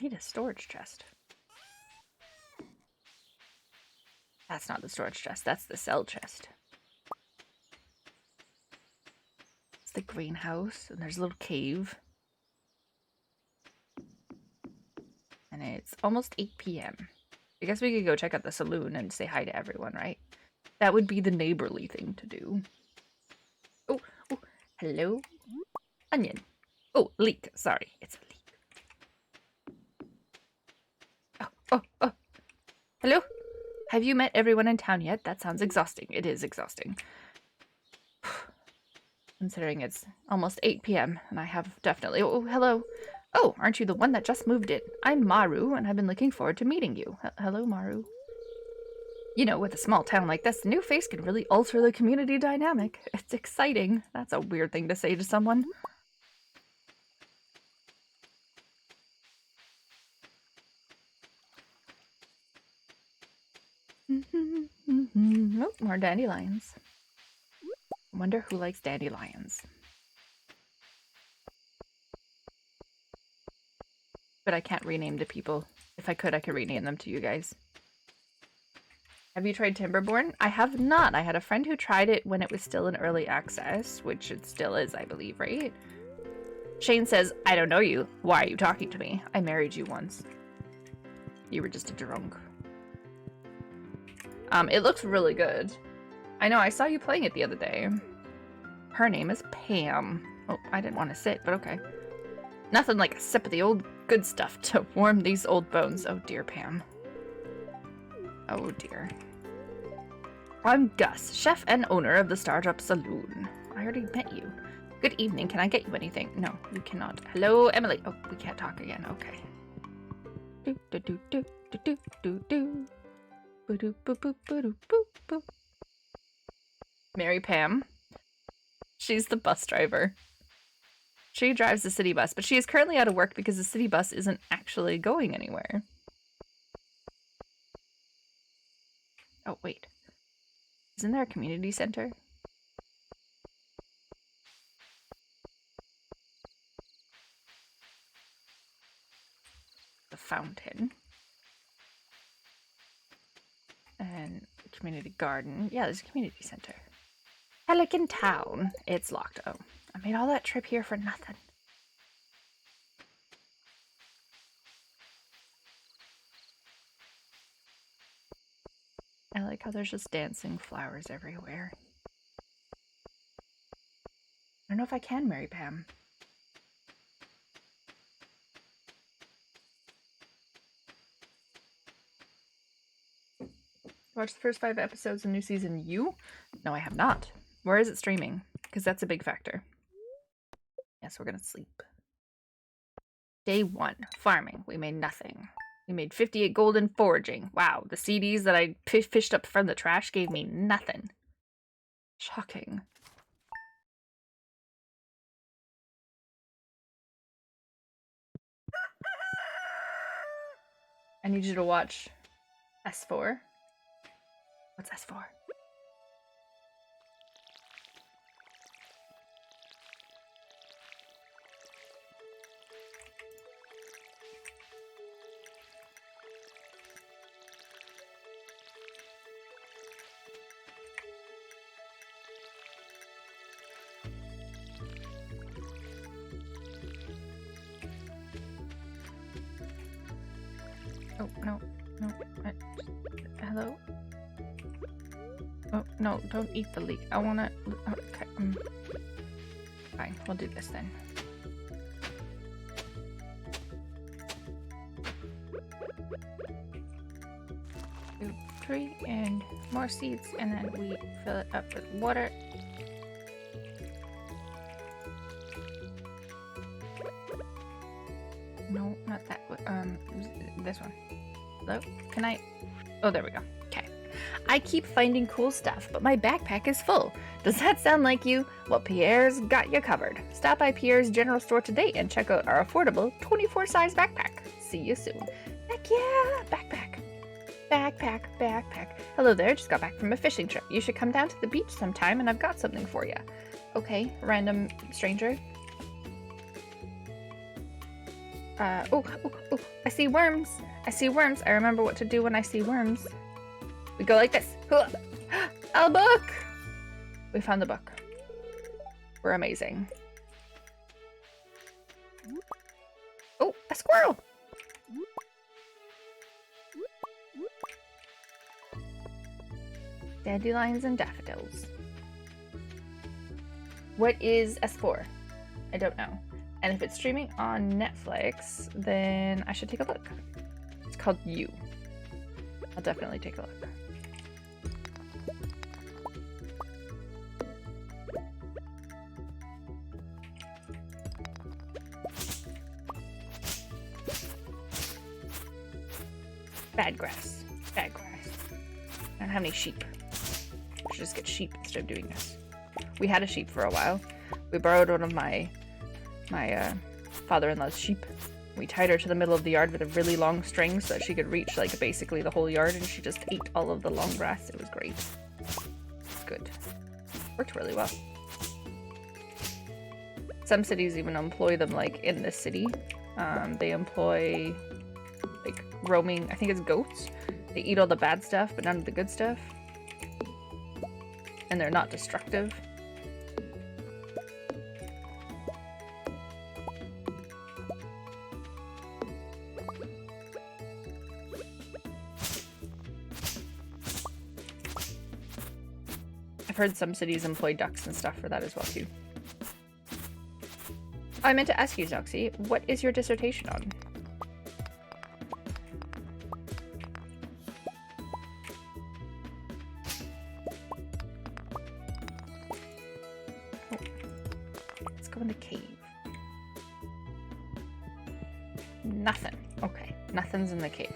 need a storage chest. That's not the storage chest, that's the cell chest. It's the greenhouse, and there's a little cave. And it's almost 8 p.m. I guess we could go check out the saloon and say hi to everyone, right? That would be the neighborly thing to do. Oh, oh, hello? Onion. Oh, leek. Sorry, it's a leek. Oh. Hello? Have you met everyone in town yet? That sounds exhausting. It is exhausting. Considering it's almost 8 p.m. and I have definitely... Oh, hello. Oh, aren't you the one that just moved in? I'm Maru, and I've been looking forward to meeting you. Hello, Maru. You know, with a small town like this, a new face can really alter the community dynamic. It's exciting. That's a weird thing to say to someone. Oh, more dandelions. I wonder who likes dandelions. But I can't rename the people. If I could rename them to you guys. Have you tried Timberborn? I have not. I had a friend who tried it when it was still in early access, which it still is, I believe, right? Shane says, I don't know you. Why are you talking to me? I married you once. You were just a drunk. It looks really good. I know, I saw you playing it the other day. Her name is Pam. Oh, I didn't want to sit, but okay. Nothing like a sip of the old good stuff to warm these old bones. Oh dear, Pam. Oh dear. I'm Gus, chef and owner of the Stardew Saloon. I already met you. Good evening, can I get you anything? No, you cannot. Hello, Emily. Oh, we can't talk again, okay. Do do do do do do do do. Boo doo boo boo boo doo boo boo. Mary Pam. She's the bus driver. She drives the city bus, but she is currently out of work because the city bus isn't actually going anywhere. Oh, wait. Isn't there a community center? The fountain. And the community garden. Yeah, there's a community center. Pelican Town. It's locked. Oh, I made all that trip here for nothing. I like how there's just dancing flowers everywhere. I don't know if I can marry Pam. Watch the first 5 episodes of new season You? No, I have not. Where is it streaming? Because that's a big factor. Yes, we're gonna sleep. Day 1. Farming. We made nothing. We made 58 gold in foraging. Wow, the CDs that I fished up from the trash gave me nothing. Shocking. I need you to watch S4. What's S4? Oh, no, no. Hello? Oh, no, don't eat the leek. I wanna... Okay, fine, we'll do this then. 2, 3, and more seeds, and then we fill it up with water. No, not that one. This one. Hello? Can I... Oh, there we go. Okay. I keep finding cool stuff, but my backpack is full. Does that sound like you? Well, Pierre's got you covered. Stop by Pierre's general store today and check out our affordable 24-size backpack. See you soon. Heck yeah! Backpack. Backpack, backpack. Hello there, just got back from a fishing trip. You should come down to the beach sometime and I've got something for you. Okay, random stranger. Oh, I see worms. I see worms. I remember what to do when I see worms. We go like this. A book! We found the book. We're amazing. Oh, a squirrel! Dandelions and daffodils. What is S4? I don't know. And if it's streaming on Netflix, then I should take a look. It's called You. I'll definitely take a look. Bad grass. Bad grass. I don't have any sheep. I should just get sheep instead of doing this. We had a sheep for a while. We borrowed one of my father-in-law's sheep, We tied her to the middle of the yard with a really long string so that she could reach, like, basically the whole yard, and she just ate all of the long grass. It was great. Good. Worked really well. Some cities even employ them, like, in this city. They employ, like, roaming, I think it's goats. They eat all the bad stuff, but none of the good stuff. And they're not destructive. I've heard some cities employ ducks and stuff for that as well, too. I meant to ask you, Zoxy, what is your dissertation on? Oh. Let's go in the cave. Nothing. Okay, nothing's in the cave.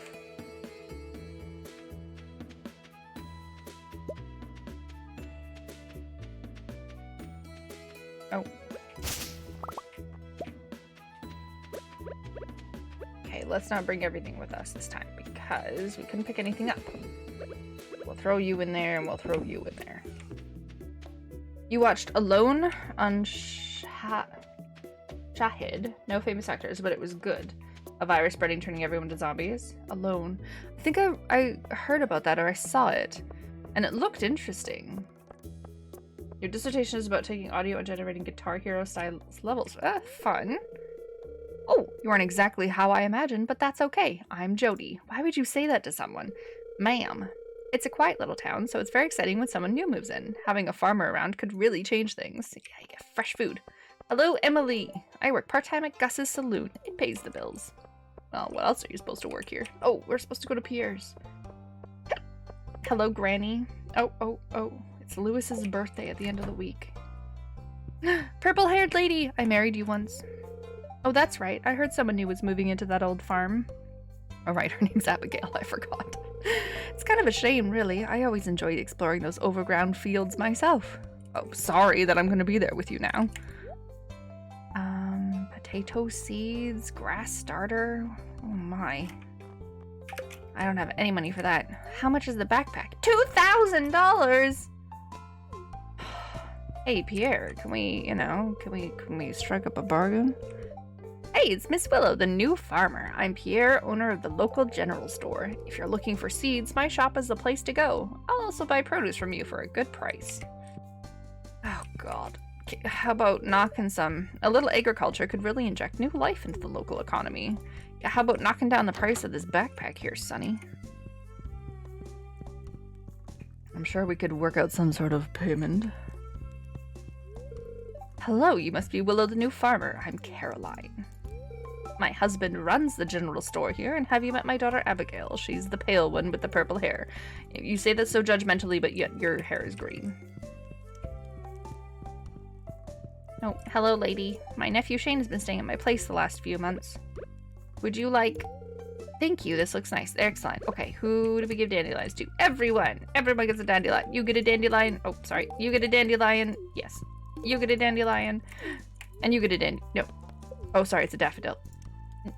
Oh. Okay, let's not bring everything with us this time because we couldn't pick anything up. We'll throw you in there and we'll throw you in there. You watched Alone on Shahid. No famous actors, but it was good. A virus spreading, turning everyone to zombies. Alone. I think I heard about that, or I saw it. And it looked interesting. Your dissertation is about taking audio and generating Guitar Hero style levels. Fun. Oh, you aren't exactly how I imagined, but that's okay. I'm Jody. Why would you say that to someone? Ma'am. It's a quiet little town, so it's very exciting when someone new moves in. Having a farmer around could really change things. Yeah, you get fresh food. Hello, Emily. I work part-time at Gus's saloon. It pays the bills. Well, what else are you supposed to work here? Oh, we're supposed to go to Pierre's. Hello, Granny. Oh. It's Lewis's birthday at the end of the week. Purple-haired lady! I married you once. Oh, that's right. I heard someone new was moving into that old farm. Oh, right. Her name's Abigail. I forgot. It's kind of a shame, really. I always enjoyed exploring those overground fields myself. Oh, sorry that I'm going to be there with you now. Potato seeds, grass starter. Oh, my. I don't have any money for that. How much is the backpack? $2,000! Hey, Pierre, can we strike up a bargain? Hey, it's Miss Willow, the new farmer. I'm Pierre, owner of the local general store. If you're looking for seeds, my shop is the place to go. I'll also buy produce from you for a good price. Oh, God. How about knocking some? A little agriculture could really inject new life into the local economy. Yeah, how about knocking down the price of this backpack here, Sonny? I'm sure we could work out some sort of payment. Hello, you must be Willow the new farmer. I'm Caroline. My husband runs the general store here, and have you met my daughter Abigail? She's the pale one with the purple hair. You say that so judgmentally, but yet your hair is green. Oh, hello, lady. My nephew Shane has been staying at my place the last few months. Would you like... Thank you, this looks nice. Excellent. Okay, who do we give dandelions to? Everyone! Everyone gets a dandelion. You get a dandelion. Oh, sorry. You get a dandelion. Yes. You get a dandelion. And you get a dandelion. No. Oh, sorry, it's a daffodil.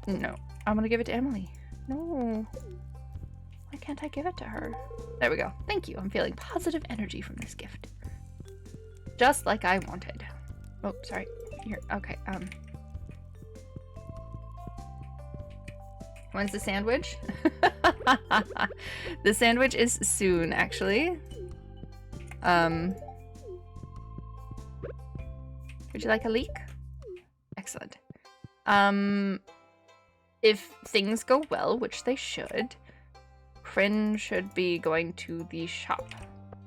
No. I'm gonna give it to Emily. No. Why can't I give it to her? There we go. Thank you. I'm feeling positive energy from this gift. Just like I wanted. Oh, sorry. Here. Okay, When's the sandwich? The sandwich is soon, actually. Would you like a leek? Excellent. If things go well, which they should, Kryn should be going to the shop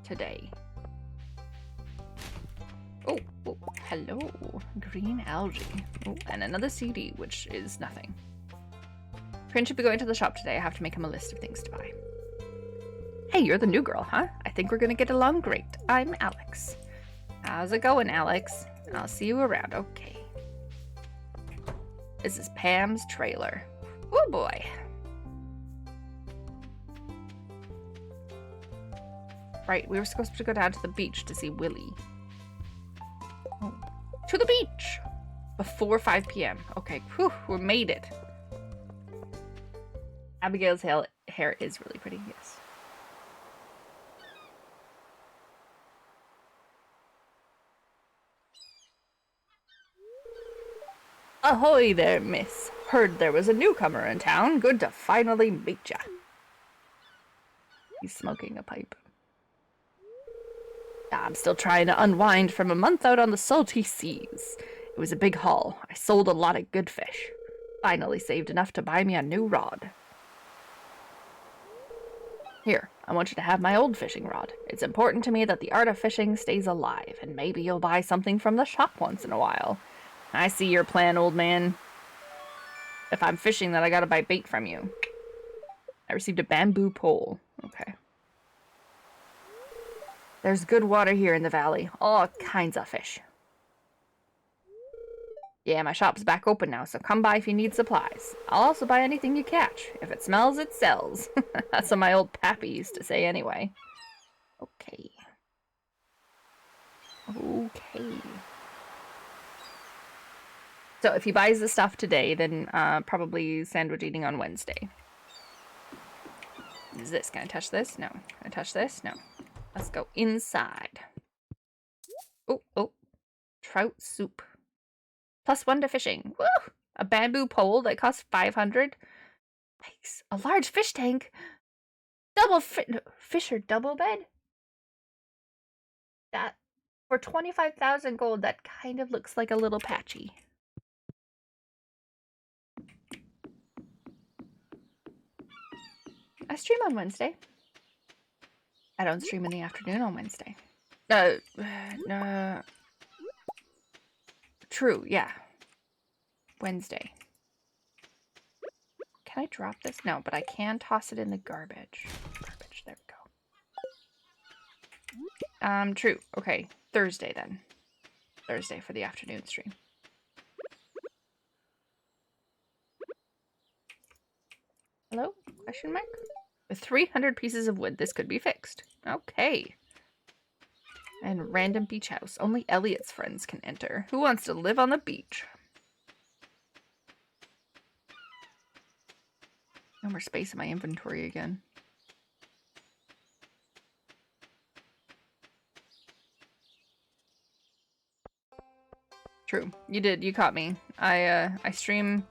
today. Oh, hello. Green algae. Oh, and another CD, which is nothing. Kryn should be going to the shop today. I have to make him a list of things to buy. Hey, you're the new girl, huh? I think we're gonna get along great. I'm Alex. How's it going, Alex? I'll see you around. Okay. This is Pam's trailer. Oh boy. Right, we were supposed to go down to the beach to see Willie. Oh. To the beach! Before 5 p.m. Okay, whew, we made it. Abigail's hair is really pretty, yes. Ahoy there, miss. Heard there was a newcomer in town. Good to finally meet ya. He's smoking a pipe. I'm still trying to unwind from a month out on the salty seas. It was a big haul. I sold a lot of good fish. Finally saved enough to buy me a new rod. Here, I want you to have my old fishing rod. It's important to me that the art of fishing stays alive, and maybe you'll buy something from the shop once in a while. I see your plan, old man. If I'm fishing, then I gotta buy bait from you. I received a bamboo pole. Okay. There's good water here in the valley. All kinds of fish. Yeah, my shop's back open now, so come by if you need supplies. I'll also buy anything you catch. If it smells, it sells. That's what my old pappy used to say anyway. Okay. Okay. So if he buys the stuff today, then probably sandwich eating on Wednesday. Is this? Can I touch this? No. Can I touch this? No. Let's go inside. Oh, oh. Trout soup. +1 to fishing. Woo! A bamboo pole that costs 500. Nice. A large fish tank. Double fisher double bed. That for 25,000 gold. That kind of looks like a little patchy. I stream on Wednesday. I don't stream in the afternoon on Wednesday. True, yeah. Wednesday. Can I drop this? No, but I can toss it in the garbage. Garbage, there we go. True. Okay, Thursday then. Thursday for the afternoon stream. Hello? Question mark? With 300 pieces of wood, this could be fixed. Okay. And random beach house. Only Elliot's friends can enter. Who wants to live on the beach? No more space in my inventory again. True. You did. You caught me. I stream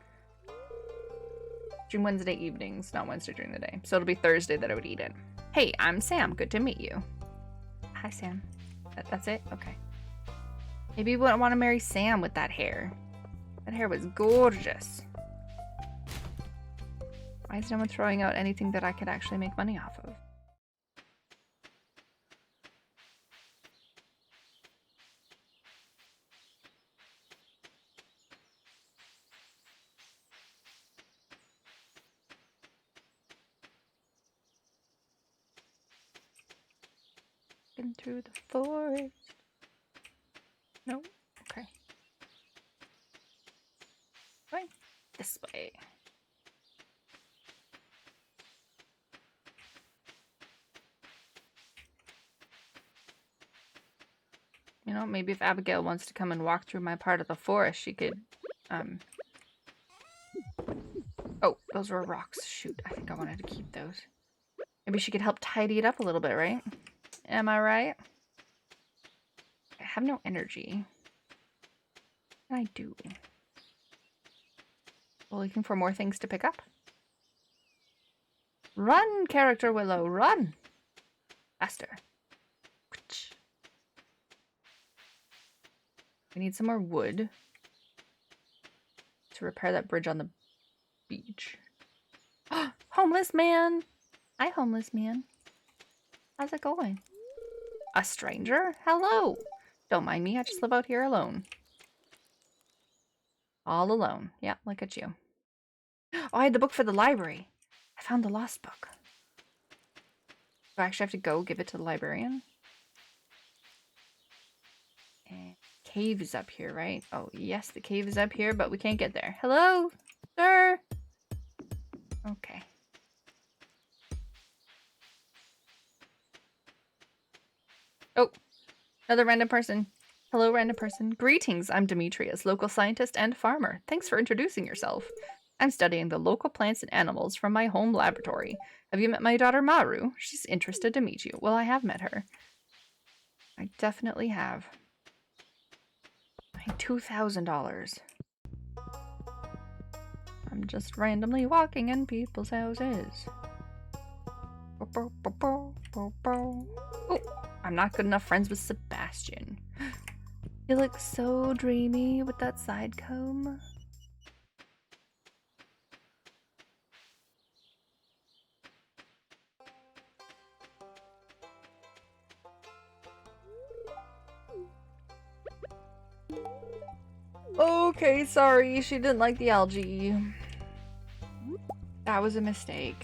Wednesday evenings, not Wednesday during the day. So it'll be Thursday that I would eat it. Hey, I'm Sam. Good to meet you. Hi, Sam. That's it? Okay. Maybe you wouldn't want to marry Sam with that hair. That hair was gorgeous. Why is no one throwing out anything that I could actually make money off of? Through the forest. No? Okay. Going this way. You know, maybe if Abigail wants to come and walk through my part of the forest, she could, Oh, those were rocks. Shoot, I think I wanted to keep those. Maybe she could help tidy it up a little bit, right? Am I right? I have no energy. What can I do? Well, looking for more things to pick up. Run, character Willow, run! Faster. We need some more wood to repair that bridge on the beach. Homeless man! Hi, homeless man. How's it going? A stranger? Hello! Don't mind me, I just live out here alone. All alone. Yeah, look at you. Oh, I had the book for the library. I found the lost book. Do I actually have to go give it to the librarian? And cave is up here, right? Oh, yes, the cave is up here, but we can't get there. Hello, sir? Okay. Oh, another random person. Hello, random person. Greetings, I'm Demetrius, local scientist and farmer. Thanks for introducing yourself. I'm studying the local plants and animals from my home laboratory. Have you met my daughter Maru? She's interested to meet you. Well, I have met her. I definitely have. $2,000. I'm just randomly walking in people's houses. Oh, I'm not good enough friends with Sebastian. You look so dreamy with that side comb. Okay, sorry, she didn't like the algae. That was a mistake.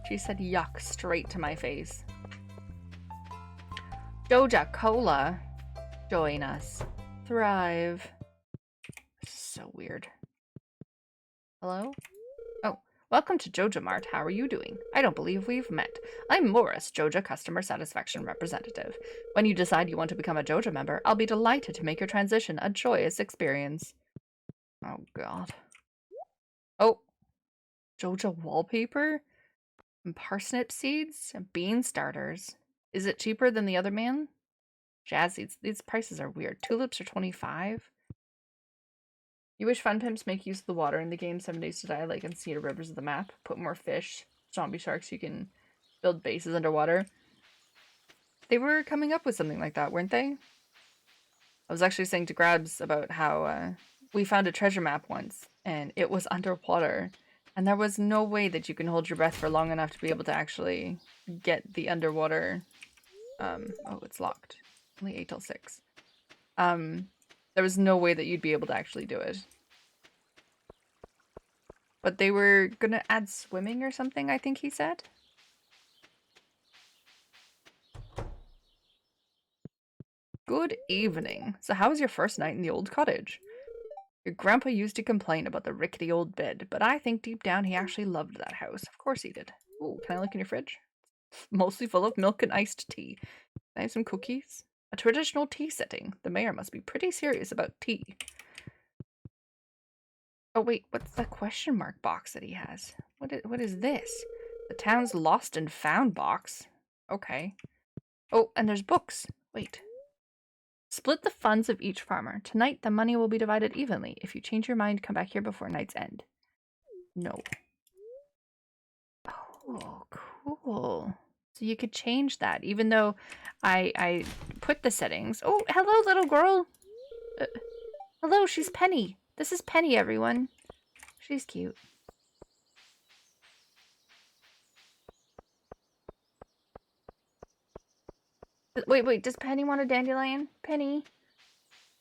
She said yuck straight to my face. Joja Cola, join us. Thrive. This is so weird. Hello? Oh, welcome to Joja Mart. How are you doing? I don't believe we've met. I'm Morris, Joja Customer Satisfaction Representative. When you decide you want to become a Joja member, I'll be delighted to make your transition a joyous experience. Oh, God. Oh. Joja wallpaper? And parsnip seeds? And bean starters. Is it cheaper than the other man? Jazz seeds. These prices are weird. Tulips are 25. You wish fun pimps make use of the water in the game 7 Days to Die, like in Cedar Rivers of the map. Put more fish, zombie sharks, you can build bases underwater. They were coming up with something like that, weren't they? I was actually saying to Grabs about how we found a treasure map once, and it was underwater. And there was no way that you can hold your breath for long enough to be able to actually get the underwater... oh, it's locked. Only 8 till 6. There was no way that you'd be able to actually do it. But they were gonna add swimming or something, I think he said. Good evening. So how was your first night in the old cottage? Your grandpa used to complain about the rickety old bed, but I think deep down he actually loved that house. Of course he did. Ooh, can I look in your fridge? Mostly full of milk and iced tea. Can I have some cookies? A traditional tea setting. The mayor must be pretty serious about tea. Oh wait, what's the question mark box that he has? What is this? The town's lost and found box. Okay. Oh, and there's books. Wait. Split the funds of each farmer. Tonight, the money will be divided evenly. If you change your mind, come back here before night's end. No. Oh, cool. So you could change that, even though I put the settings. Oh, hello, little girl. Hello, she's Penny. This is Penny, everyone. She's cute. Wait, does Penny want a dandelion? Penny?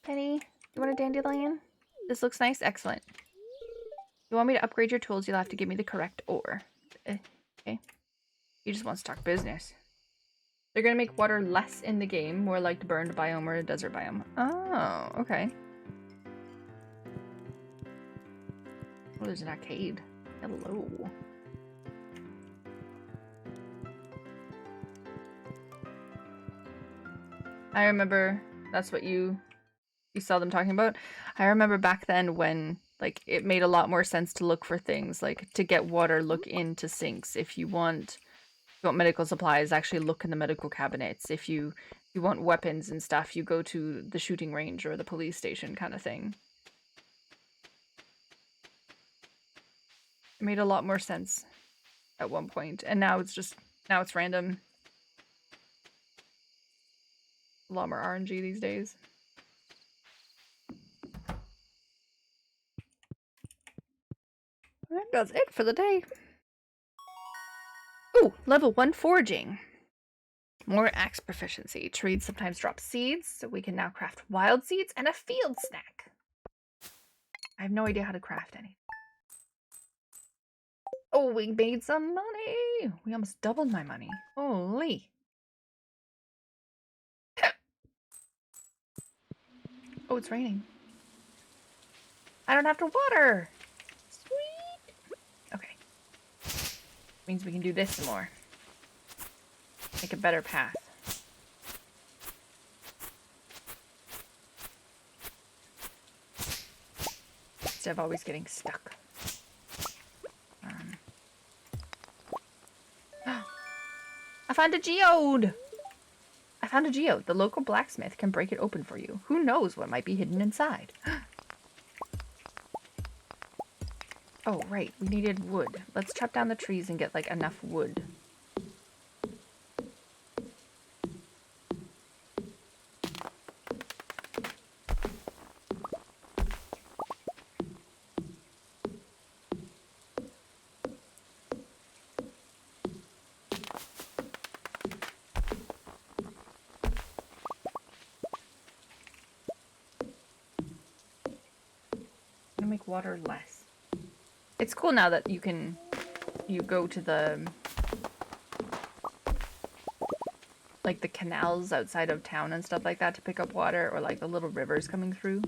Penny, you want a dandelion? This looks nice? Excellent. You want me to upgrade your tools, you'll have to give me the correct ore. Okay. He just wants to talk business. They're gonna make water less in the game, more like the burned biome or a desert biome. Oh, okay. Oh, there's an arcade. Hello. I remember that's what you saw them talking about. I remember back then when like it made a lot more sense to look for things like to get water, look into sinks. If you want medical supplies, actually look in the medical cabinets. If you want weapons and stuff, you go to the shooting range or the police station kind of thing. It made a lot more sense at one point, and now it's random. A lot more RNG these days. And that's it for the day. Ooh, level 1 foraging. More axe proficiency. Trees sometimes drop seeds, so we can now craft wild seeds and a field snack. I have no idea how to craft any. Oh, we made some money! We almost doubled my money. Holy. Oh, it's raining. I don't have to water! Sweet! Okay. Means we can do this some more. Make a better path. instead of always getting stuck. I found a geode! I found a geode. The local blacksmith can break it open for you. Who knows what might be hidden inside? Oh, right. We needed wood. Let's chop down the trees and get, like, enough wood. Make water less. It's cool now that you go to the like the canals outside of town and stuff like that to pick up water, or like the little rivers coming through.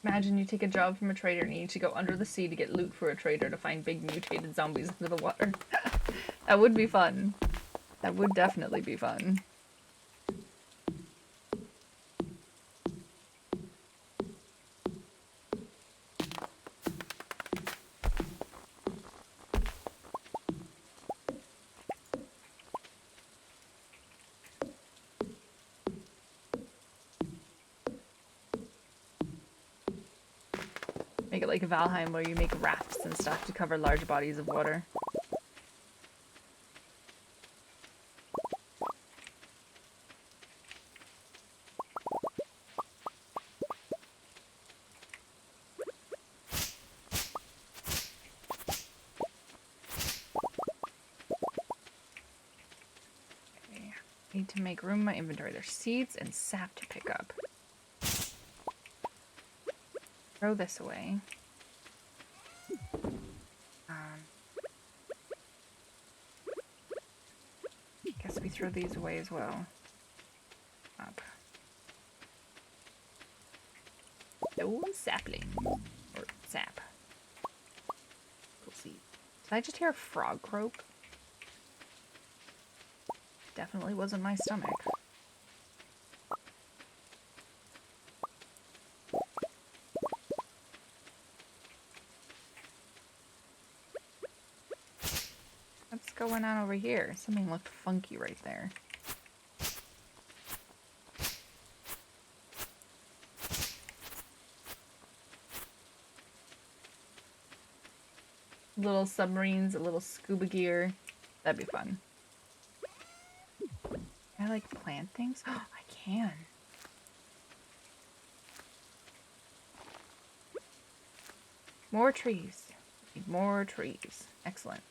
Imagine you take a job from a trader and you need to go under the sea to get loot for a trader to find big mutated zombies under the water. That would be fun. That would definitely be fun. Make it like a Valheim where you make rafts and stuff to cover large bodies of water. Okay. Need to make room in my inventory. There's seeds and sap to pick up. Throw this away. Guess we throw these away as well. Up. No sapling. Or sap. We'll see. Did I just hear a frog croak? Definitely wasn't my stomach. What's going on over here? Something looked funky right there. Little submarines, a little scuba gear. That'd be fun. Can I like plant things? Oh, I can. More trees. Need more trees. Excellent.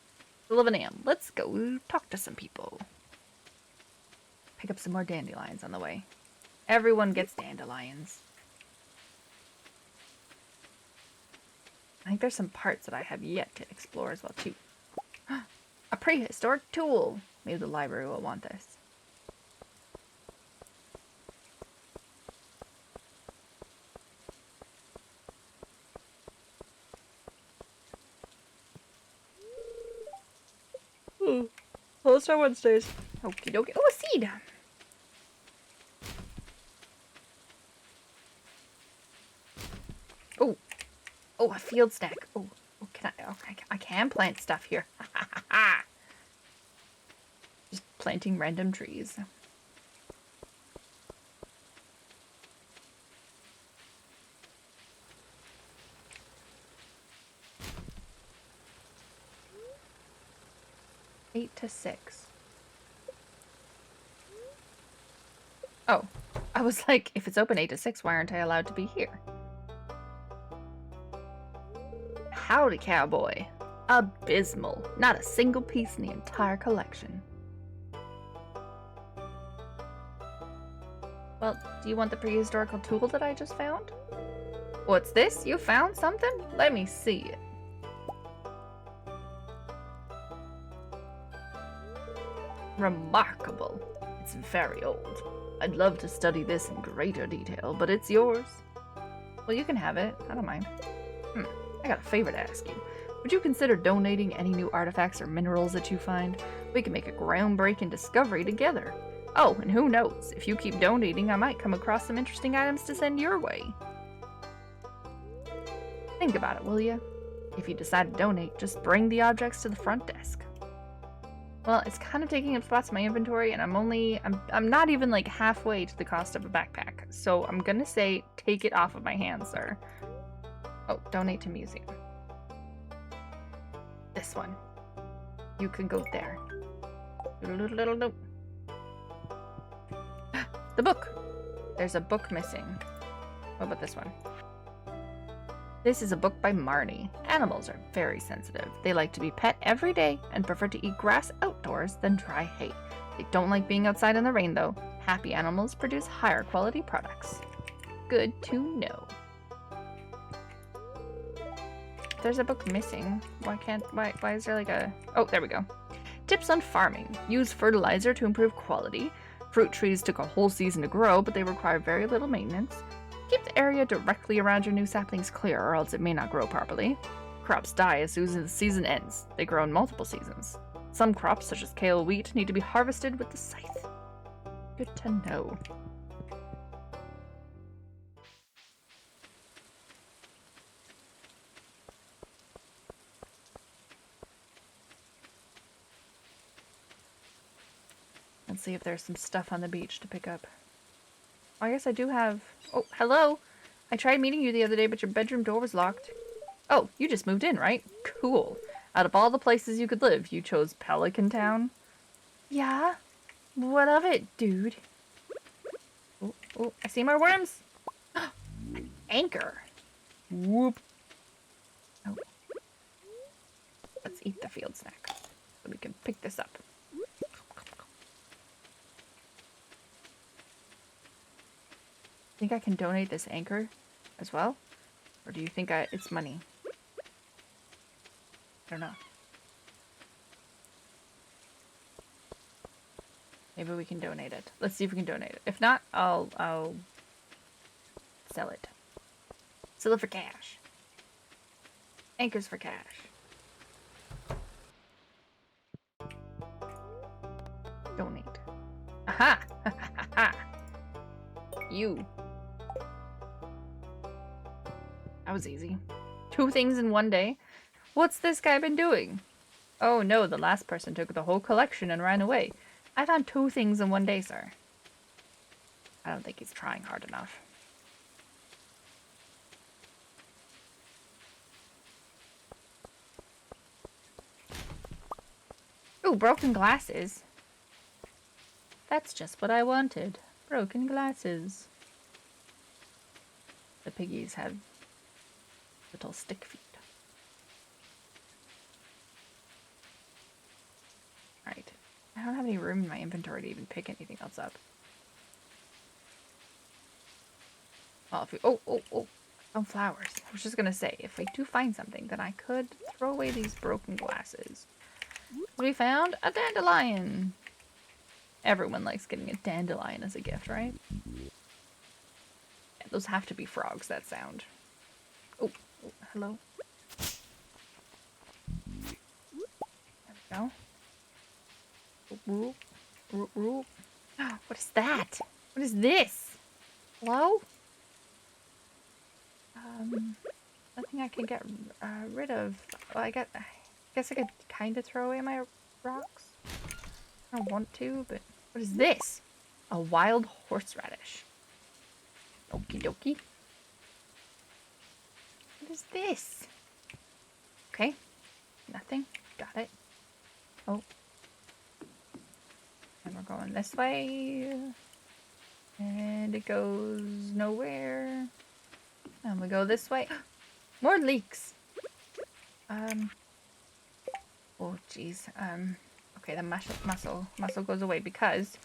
11 a.m. Let's go talk to some people. Pick up some more dandelions on the way. Everyone gets dandelions. I think there's some parts that I have yet to explore as well, too. A prehistoric tool. Maybe the library will want this. Well, let's start Wednesdays. Okie dokie. Oh, a seed! Oh. Oh, a field snack. Oh, can I? Okay, I can plant stuff here. Just planting random trees. Eight to 6. Oh, I was like, if it's open 8 to 6, why aren't I allowed to be here? Howdy, cowboy. Abysmal. Not a single piece in the entire collection. Well, do you want the prehistorical tool that I just found? What's this? You found something? Let me see it. Remarkable. It's very old. I'd love to study this in greater detail, but it's yours. Well, you can have it. I don't mind. I got a favor to ask you. Would you consider donating any new artifacts or minerals that you find? We can make a groundbreaking discovery together. Oh, and who knows? If you keep donating, I might come across some interesting items to send your way. Think about it, will you? If you decide to donate, just bring the objects to the front desk. Well, it's kind of taking up spots in my inventory, and I'm not even like halfway to the cost of a backpack. So I'm gonna say, take it off of my hands, sir. Oh, donate to museum. This one. You can go there. The book. There's a book missing. What about this one? This is a book by Marnie. Animals are very sensitive. They like to be pet every day and prefer to eat grass outdoors than dry hay. They don't like being outside in the rain though. Happy animals produce higher quality products. Good to know. There's a book missing. Why is there like a... Oh, there we go. Tips on farming. Use fertilizer to improve quality. Fruit trees took a whole season to grow, but they require very little maintenance. Keep the area directly around your new saplings clear, or else it may not grow properly. Crops die as soon as the season ends. They grow in multiple seasons. Some crops, such as kale wheat, need to be harvested with the scythe. Good to know. Let's see if there's some stuff on the beach to pick up. Oh, I guess I do have... Oh, hello! I tried meeting you the other day, but your bedroom door was locked. Oh, you just moved in, right? Cool. Out of all the places you could live, you chose Pelican Town? Yeah? What of it, dude? Oh, oh, I see more worms! An anchor! Whoop! Oh. Let's eat the field snack, so we can pick this up. Think I can donate this anchor as well? Or do you think it's money? I don't know. Maybe we can donate it. Let's see if we can donate it. If not, I'll sell it. Sell it for cash. Anchors for cash. Donate. Aha! Ha ha ha! You. That was easy. 2 things in one day? What's this guy been doing? Oh no, the last person took the whole collection and ran away. I found 2 things in one day, sir. I don't think he's trying hard enough. Ooh, broken glasses. That's just what I wanted. Broken glasses. The piggies have little stick feet. Right. I don't have any room in my inventory to even pick anything else up. Well, if we... Oh, found flowers. I was just gonna say, if we do find something, then I could throw away these broken glasses. We found a dandelion. Everyone likes getting a dandelion as a gift, right? Yeah, those have to be frogs, that sound. Oh, hello. There we go. What is that? What is this? Hello? Nothing I can get rid of. Well, I guess I could kind of throw away my rocks. I don't want to, but what is this? A wild horseradish. Okie dokie. What is this? Okay. Nothing. Got it. Oh. And we're going this way. And it goes nowhere. And we go this way. More leeks. Oh, jeez. Okay, the muscle goes away because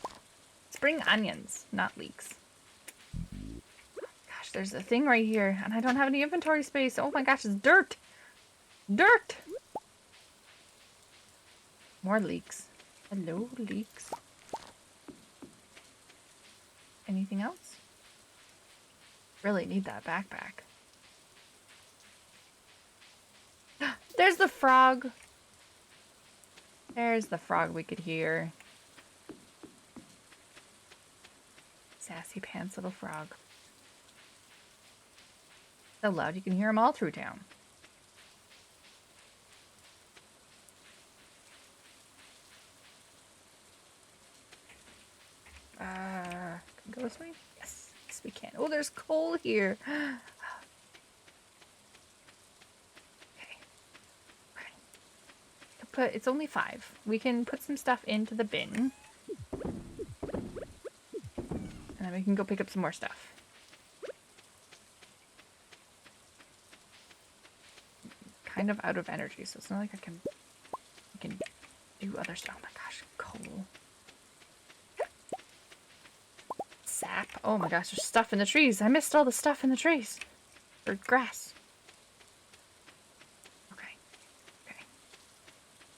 spring onions, not leeks. Gosh, there's a thing right here, and I don't have any inventory space. Oh my gosh, it's dirt! Dirt! More leeks. Hello, leeks. Anything else? Really need that backpack. There's the frog. There's the frog we could hear. Sassy pants little frog. So loud you can hear them all through town. Can we go this way? Yes. Yes, we can. Oh, there's coal here. It's only 5. We can put some stuff into the bin. And then we can go pick up some more stuff. Kind of out of energy, so it's not like I can do other stuff. Oh my gosh, coal. Sap. Oh my gosh, there's stuff in the trees. I missed all the stuff in the trees. Or grass.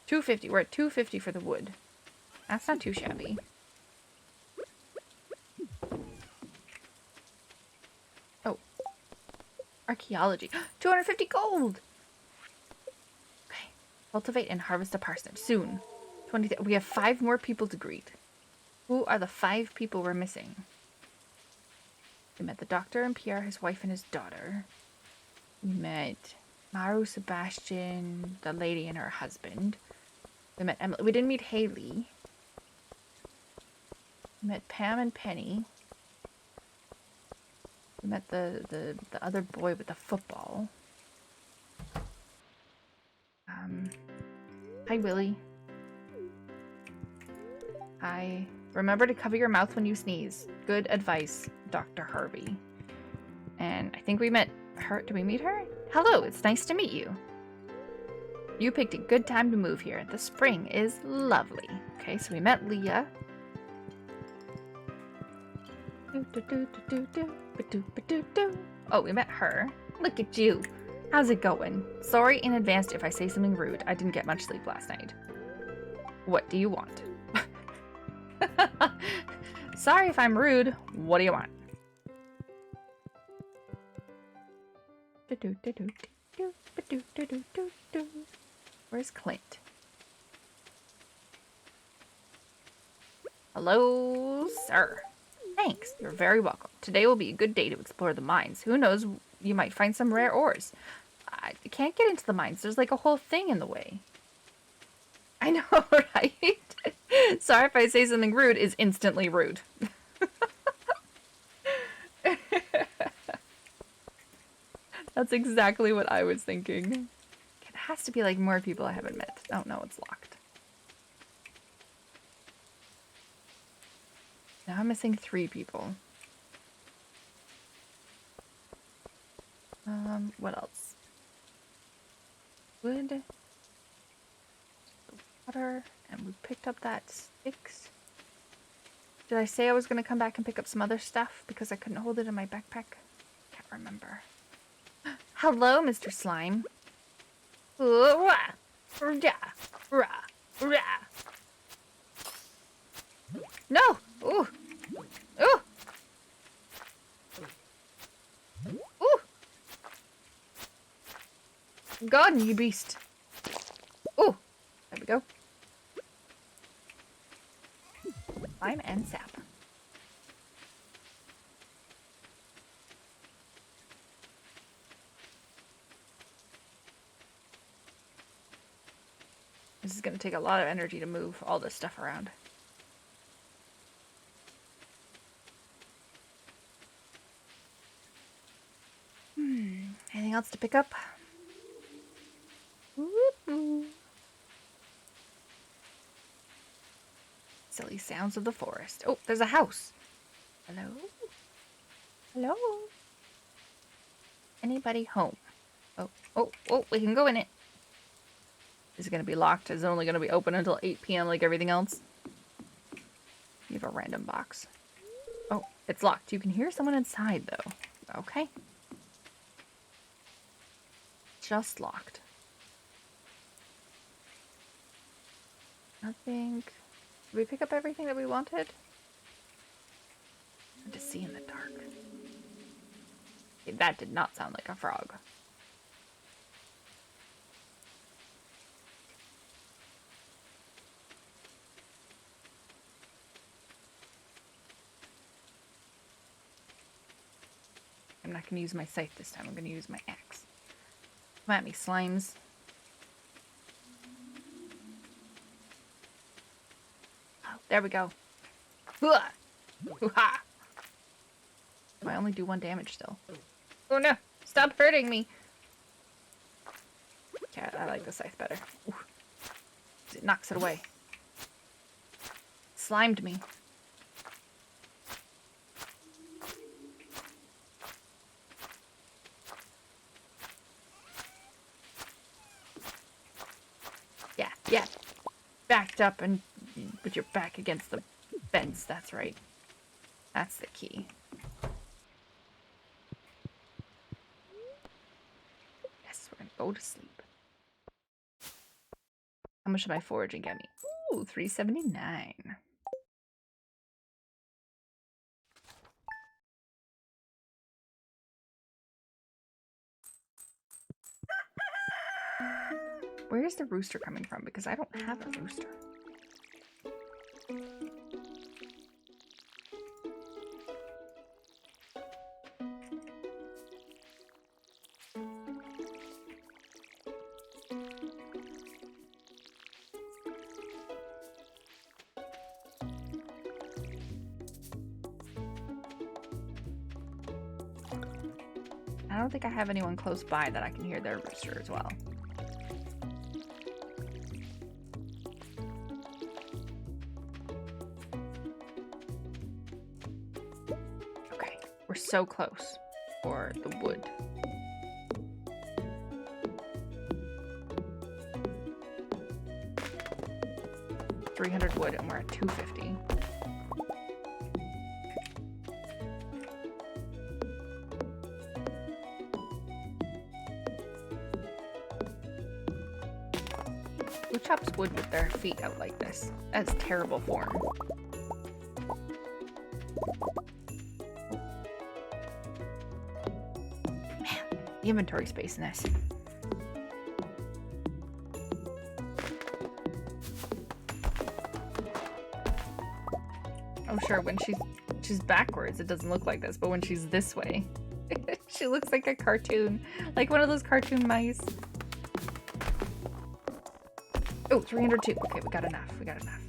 250. We're at 250 for the wood. That's not too shabby. Oh. Archaeology. 250 gold! Okay. Cultivate and harvest a parsnip. Soon. 20. We have 5 more people to greet. Who are the 5 people we're missing? We met the doctor and Pierre, his wife, and his daughter. We met Maru, Sebastian, the lady and her husband. We met Emily. We didn't meet Haley. We met Pam and Penny. We met the other boy with the football. Hi, Willie. Hi. Remember to cover your mouth when you sneeze. Good advice, Dr. Harvey. And I think we met her. Did we meet her? Hello, it's nice to meet you. You picked a good time to move here. The spring is lovely. Okay, so we met Leah. Oh, we met her. Look at you. How's it going? Sorry in advance if I say something rude. I didn't get much sleep last night. What do you want? Sorry if I'm rude. What do you want? Where's Clint? Hello, sir. Thanks. You're very welcome. Today will be a good day to explore the mines. Who knows, you might find some rare ores. I can't get into the mines. There's like a whole thing in the way. I know, right? Sorry if I say something rude is instantly rude. That's exactly what I was thinking. It has to be like more people I haven't met. Oh no, it's locked. Now I'm missing 3 people. What else? Wood. Water. And we picked up that sticks. Did I say I was going to come back and pick up some other stuff because I couldn't hold it in my backpack? Can't remember. Hello, Mr. Slime. No! Ooh! Ooh! Ooh! Gone, you beast. Ooh! There we go. Slime and sap. This is going to take a lot of energy to move all this stuff around. Anything else to pick up? Woo-hoo. Silly sounds of the forest. Oh, there's a house. Hello? Hello? Anybody home? Oh, we can go in it. Is it going to be locked? Is it only going to be open until 8 p.m. like everything else? You have a random box. Oh, it's locked. You can hear someone inside, though. Okay. Just locked. Nothing. Did we pick up everything that we wanted? Hard to see in the dark. Okay, that did not sound like a frog. I'm not going to use my scythe this time. I'm going to use my axe. Come at me, slimes. Oh, there we go. Hoo-ha! I only do 1 damage still. Oh no! Stop hurting me! Yeah, I like the scythe better. Ooh. It knocks it away. Slimed me. Yeah. Backed up and with your back against the fence. That's right. That's the key. Yes, we're gonna go to sleep. How much of my foraging get me? Ooh, 379. Where is the rooster coming from? Because I don't have a rooster. I don't think I have anyone close by that I can hear their rooster as well. Okay, we're so close for the wood. $300 wood and we're at 250. Who chops wood with their feet out like this? That's terrible form. Man, the inventory space in this. Oh sure, when she's backwards, it doesn't look like this, but when she's this way, she looks like a cartoon. Like one of those cartoon mice. Oh, 302. Okay, we got enough. We got enough.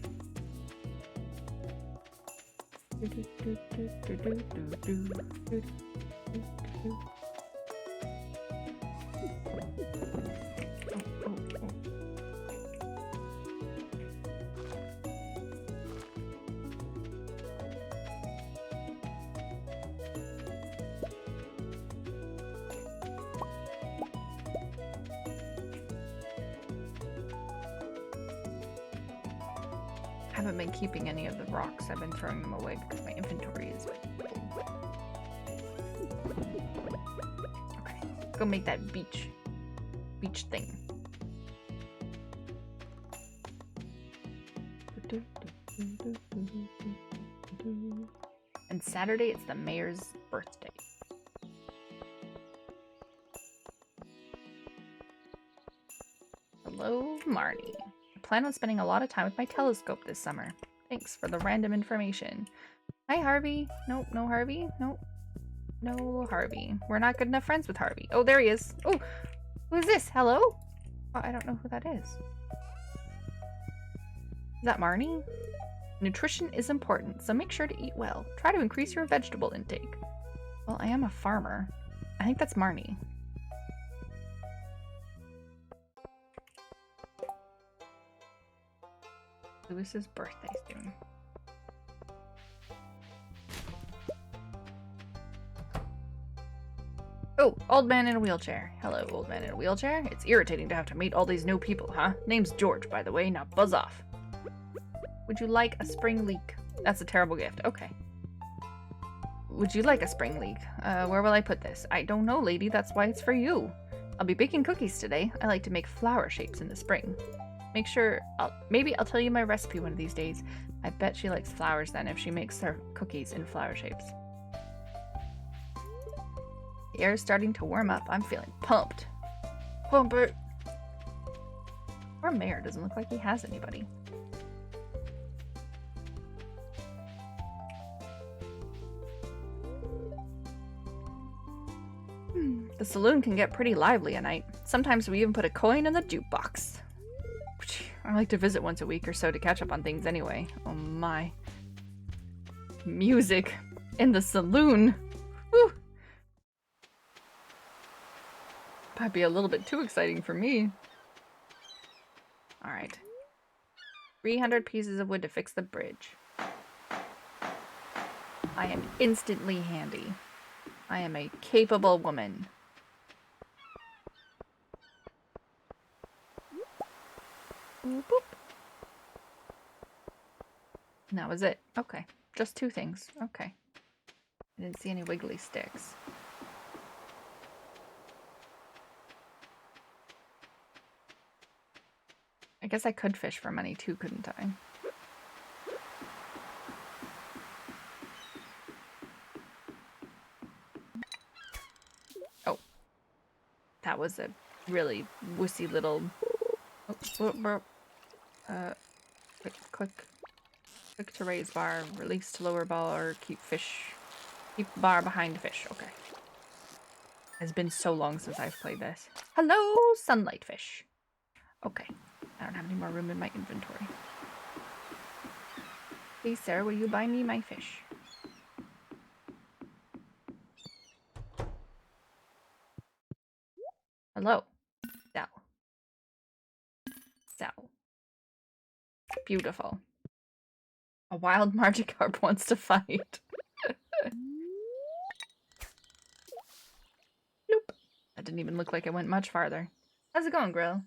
I haven't been keeping any of the rocks. I've been throwing them away because my inventory is full. Okay, let's go make that beach thing. And Saturday, it's the mayor's birthday. Hello, Marnie. I plan on spending a lot of time with my telescope this summer. Thanks for the random information. Hi, Harvey. Nope, no Harvey. Nope. No Harvey. We're not good enough friends with Harvey. Oh, there he is. Oh, who is this? Hello? Oh, I don't know who that is. Is that Marnie? Nutrition is important, so make sure to eat well. Try to increase your vegetable intake. Well, I am a farmer. I think that's Marnie. Lewis's birthday soon. Oh, old man in a wheelchair. Hello, old man in a wheelchair. It's irritating to have to meet all these new people, huh? Name's George, by the way. Now buzz off. Would you like a spring leek? That's a terrible gift. Okay. Would you like a spring leek? Where will I put this? I don't know, lady. That's why it's for you. I'll be baking cookies today. I like to make flower shapes in the spring. Make sure, maybe I'll tell you my recipe one of these days. I bet she likes flowers then if she makes her cookies in flower shapes. The air is starting to warm up. I'm feeling pumped. Pump it. Poor Mayor doesn't look like he has anybody. The saloon can get pretty lively at night. Sometimes we even put a coin in the jukebox. I like to visit once a week or so to catch up on things anyway. Oh my. Music in the saloon. Whew. Might be a little bit too exciting for me. Alright. 300 pieces of wood to fix the bridge. I am instantly handy. I am a capable woman. Boop, boop. And that was it. Okay. Just 2 things. Okay. I didn't see any wiggly sticks. I guess I could fish for money too, couldn't I? Oh. That was a really wussy little... Click to raise bar, release to lower bar, keep bar behind fish. Okay. It's been so long since I've played this. Hello, sunlight fish. Okay. I don't have any more room in my inventory. Please, sir, will you buy me my fish? Hello. Sell. Sell. Beautiful. A wild Magikarp wants to fight. Nope. That didn't even look like it went much farther. How's it going, Grill?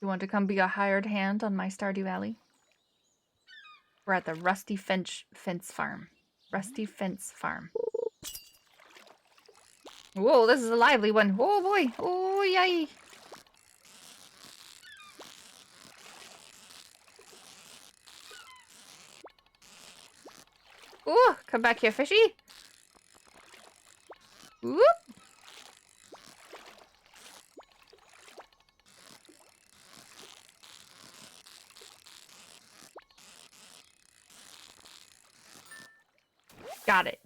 You want to come be a hired hand on my Stardew Valley? We're at the Rusty Fence Farm. Rusty Fence Farm. Whoa, this is a lively one. Oh boy. Oh yay. Ooh, come back here, fishy. Whoop. Got it.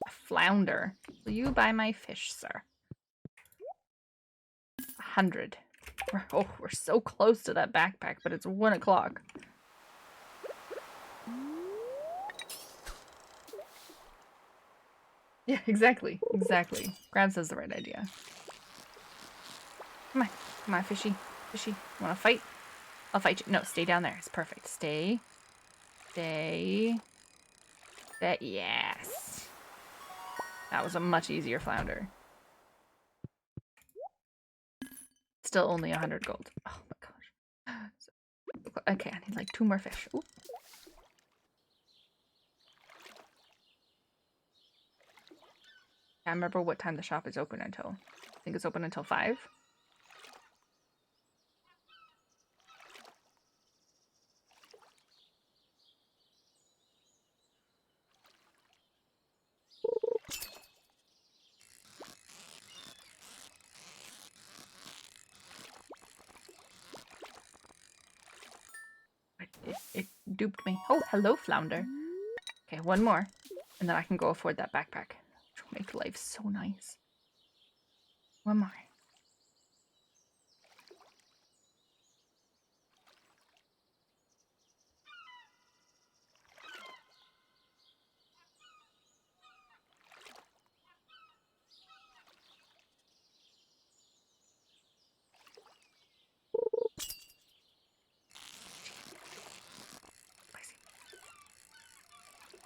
A flounder. Will you buy my fish, sir? 100. We're so close to that backpack, but it's 1 o'clock. Yeah, exactly. Exactly. Grab says the right idea. Come on. Come on, fishy. Fishy. Wanna fight? I'll fight you. No, stay down there. It's perfect. Stay. Stay. Stay. Yes. That was a much easier flounder. Still only 100 gold. Oh my gosh. Okay, I need like 2 more fish. Ooh. I remember what time the shop is open until. I think it's open until 5. It duped me. Oh, hello, flounder. Okay, 1 more. And then I can go afford that backpack. Which will make life so nice. 1 more.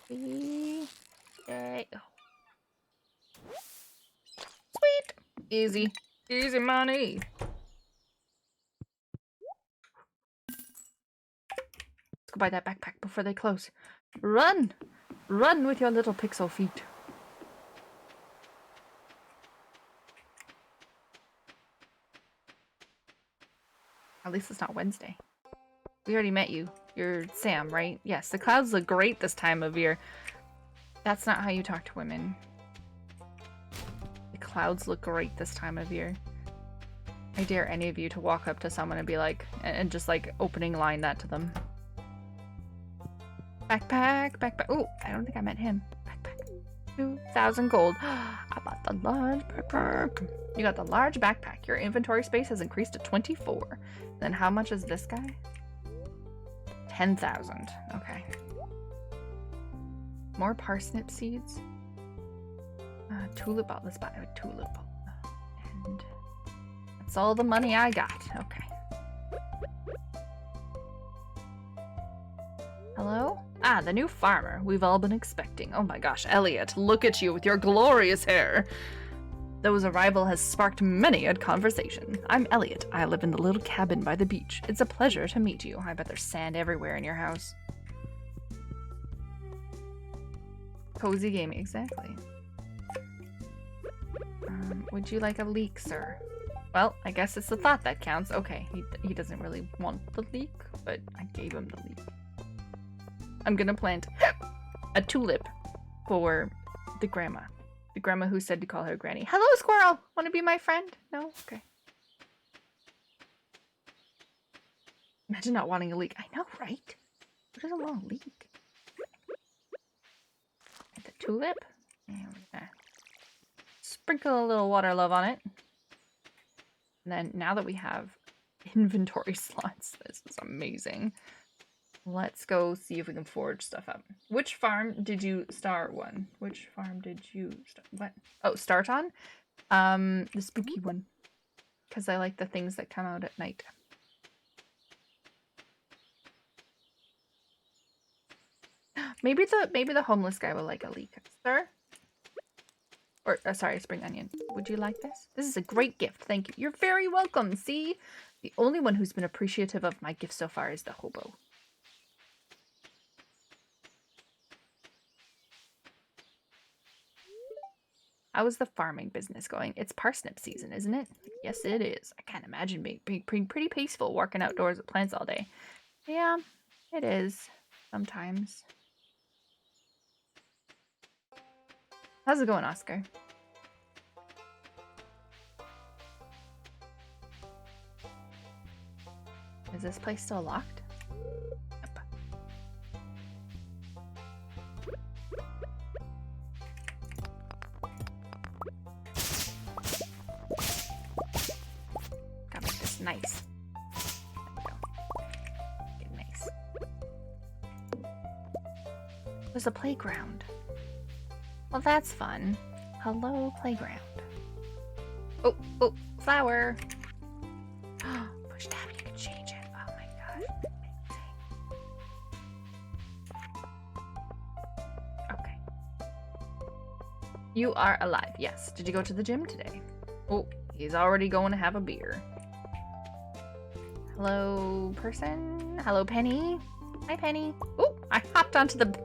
Yay. Oh. Sweet. Easy. Easy money. Let's go buy that backpack before they close. Run! Run with your little pixel feet. At least it's not Wednesday. We already met you. You're Sam, right? Yes, the clouds look great this time of year. That's not how you talk to women. The clouds look great this time of year. I dare any of you to walk up to someone and be like, and just like opening line that to them. Backpack, backpack. Oh, I don't think I met him. Backpack. 2,000 gold. I bought the large backpack. You got the large backpack. Your inventory space has increased to 24. Then how much is this guy? 10,000. Okay. More parsnip seeds. Tulip. Let's buy a tulip. And that's all the money I got. Okay. Hello? Ah, the new farmer we've all been expecting. Oh my gosh, Elliot, look at you with your glorious hair. Those arrival has sparked many a conversation. I'm Elliot. I live in the little cabin by the beach. It's a pleasure to meet you. I bet there's sand everywhere in your house. Cozy gaming, exactly. Would you like a leek, sir? Well, I guess it's the thought that counts. Okay, he doesn't really want the leek, but I gave him the leek. I'm gonna plant a tulip for the grandma. The grandma who said to call her granny. Hello, squirrel! Wanna be my friend? No? Okay. Imagine not wanting a leek. I know, right? Who doesn't want a leek? And the tulip. And we're gonna sprinkle a little water love on it. And then now that we have inventory slots, this is amazing. Let's go see if we can forge stuff up. Which farm did you start one? Which farm did you start? What? Oh, start on? The spooky one. Because I like the things that come out at night. Maybe the homeless guy will like a leek. Sir? Or, sorry, spring onion. Would you like this? This is a great gift. Thank you. You're very welcome. See? The only one who's been appreciative of my gift so far is the hobo. How is the farming business going? It's parsnip season, isn't it? Yes, it is. I can't imagine being pretty peaceful working outdoors with plants all day. Yeah, it is. Sometimes. How's it going, Oscar? Is this place still locked? Yep. Gotta make this nice. There we go. Get nice. There's a playground. Well, that's fun. Hello, playground. Oh, flower. Push tab, you can change it. Oh my god. Okay. You are alive. Yes. Did you go to the gym today? Oh, he's already going to have a beer. Hello, person. Hello, Penny. Hi, Penny. Oh, I hopped onto the...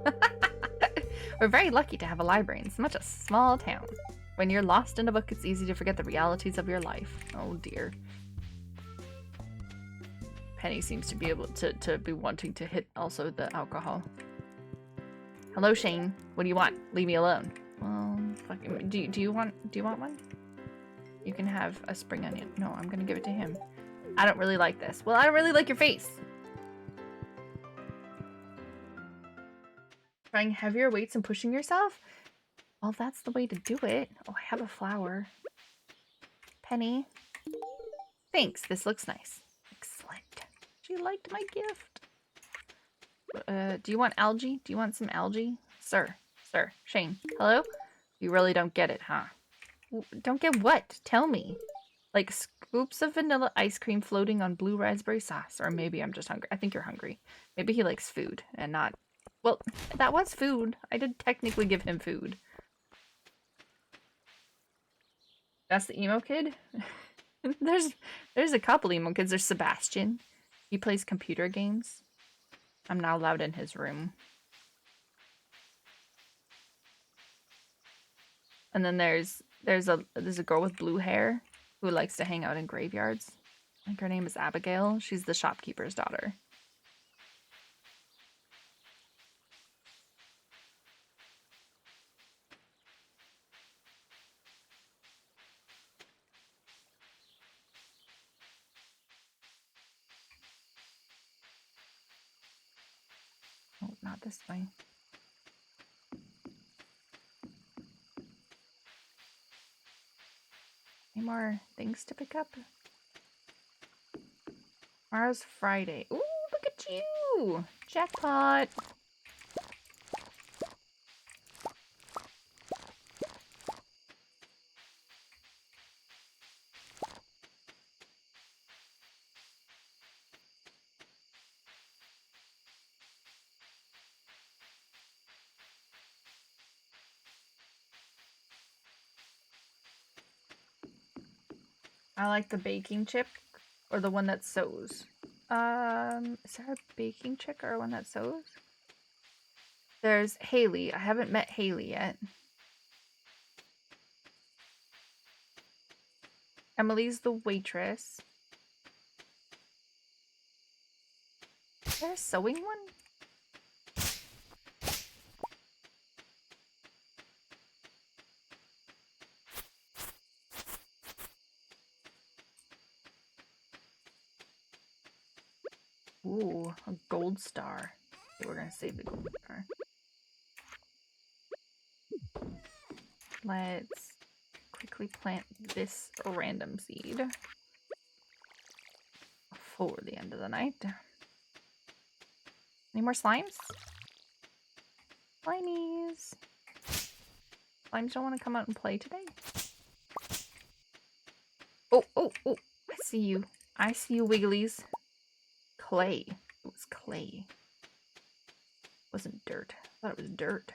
We're very lucky to have a library in such a small town. When you're lost in a book, it's easy to forget the realities of your life. Oh dear. Penny seems to be able to be wanting to hit also the alcohol. Hello, Shane. What do you want? Leave me alone. Well, fucking, do you want one? You can have a spring onion. No, I'm gonna give it to him. I don't really like this. Well, I don't really like your face. Trying heavier weights and pushing yourself? Well, that's the way to do it. Oh, I have a flower. Penny. Thanks, this looks nice. Excellent. She liked my gift. Do you want algae? Do you want some algae? Sir, Shane, hello? You really don't get it, huh? Don't get what? Tell me. Like scoops of vanilla ice cream floating on blue raspberry sauce. Or maybe I'm just hungry. I think you're hungry. Maybe he likes food and not... Well, that was food. I did technically give him food. That's the emo kid? There's a couple emo kids. There's Sebastian. He plays computer games. I'm not allowed in his room. And then there's a girl with blue hair who likes to hang out in graveyards. I think her name is Abigail. She's the shopkeeper's daughter. Oh, not this way. Any more things to pick up? Tomorrow's Friday. Ooh, look at you! Jackpot! I like the baking chip or the one that sews. Is there a baking chick or one that sews? There's Haley. I haven't met Haley yet. Emily's the waitress. Is there a sewing one? Ooh, a gold star. Okay, we're gonna save the gold star. Let's quickly plant this random seed before the end of the night. Any more slimes? Slimies. Slimes don't want to come out and play today. Oh, oh, oh. I see you. I see you, Wigglies. Clay. It was clay. It wasn't dirt. I thought it was dirt.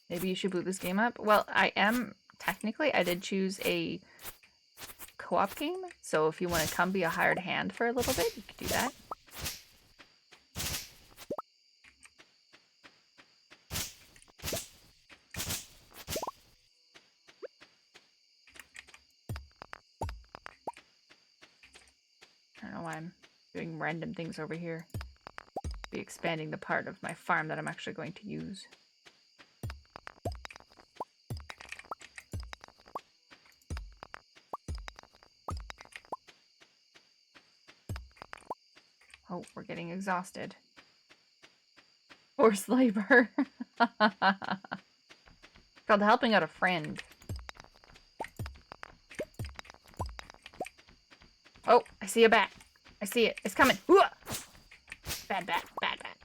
Maybe you should boot this game up. Well, technically, I did choose a co-op game. So if you want to come be a hired hand for a little bit, you could do that. I don't know why I'm doing random things over here. Be expanding the part of my farm that I'm actually going to use. Oh, we're getting exhausted. Forced labor. Called helping out a friend. Oh, I see a bat. I see it. It's coming. Ooh! Bad bat. Bad bat.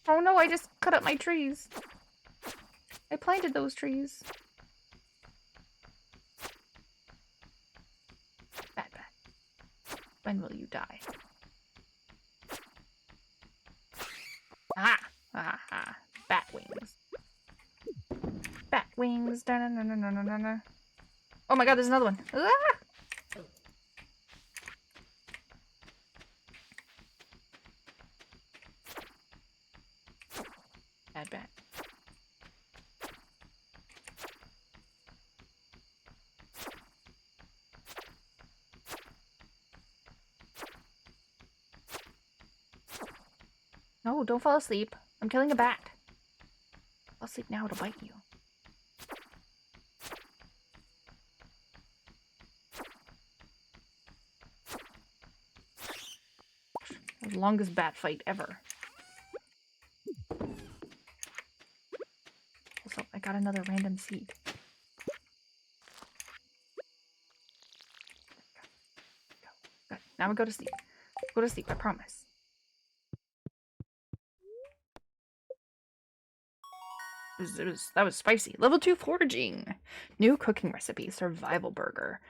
Oh no, I just cut up my trees. I planted those trees. Bad bat. When will you die? Ah! Ah! Ah! Bat wings. Bat wings. Da, da, da, da, da, da, da. Oh my god, there's another one. Ah! Bad bat. No, don't fall asleep. I'm killing a bat. Fall asleep now to bite you. The longest bat fight ever. Also, I got another random seed. Good. Now we go to sleep. Go to sleep, I promise. That was spicy. Level 2 foraging. New cooking recipe. Survival burger.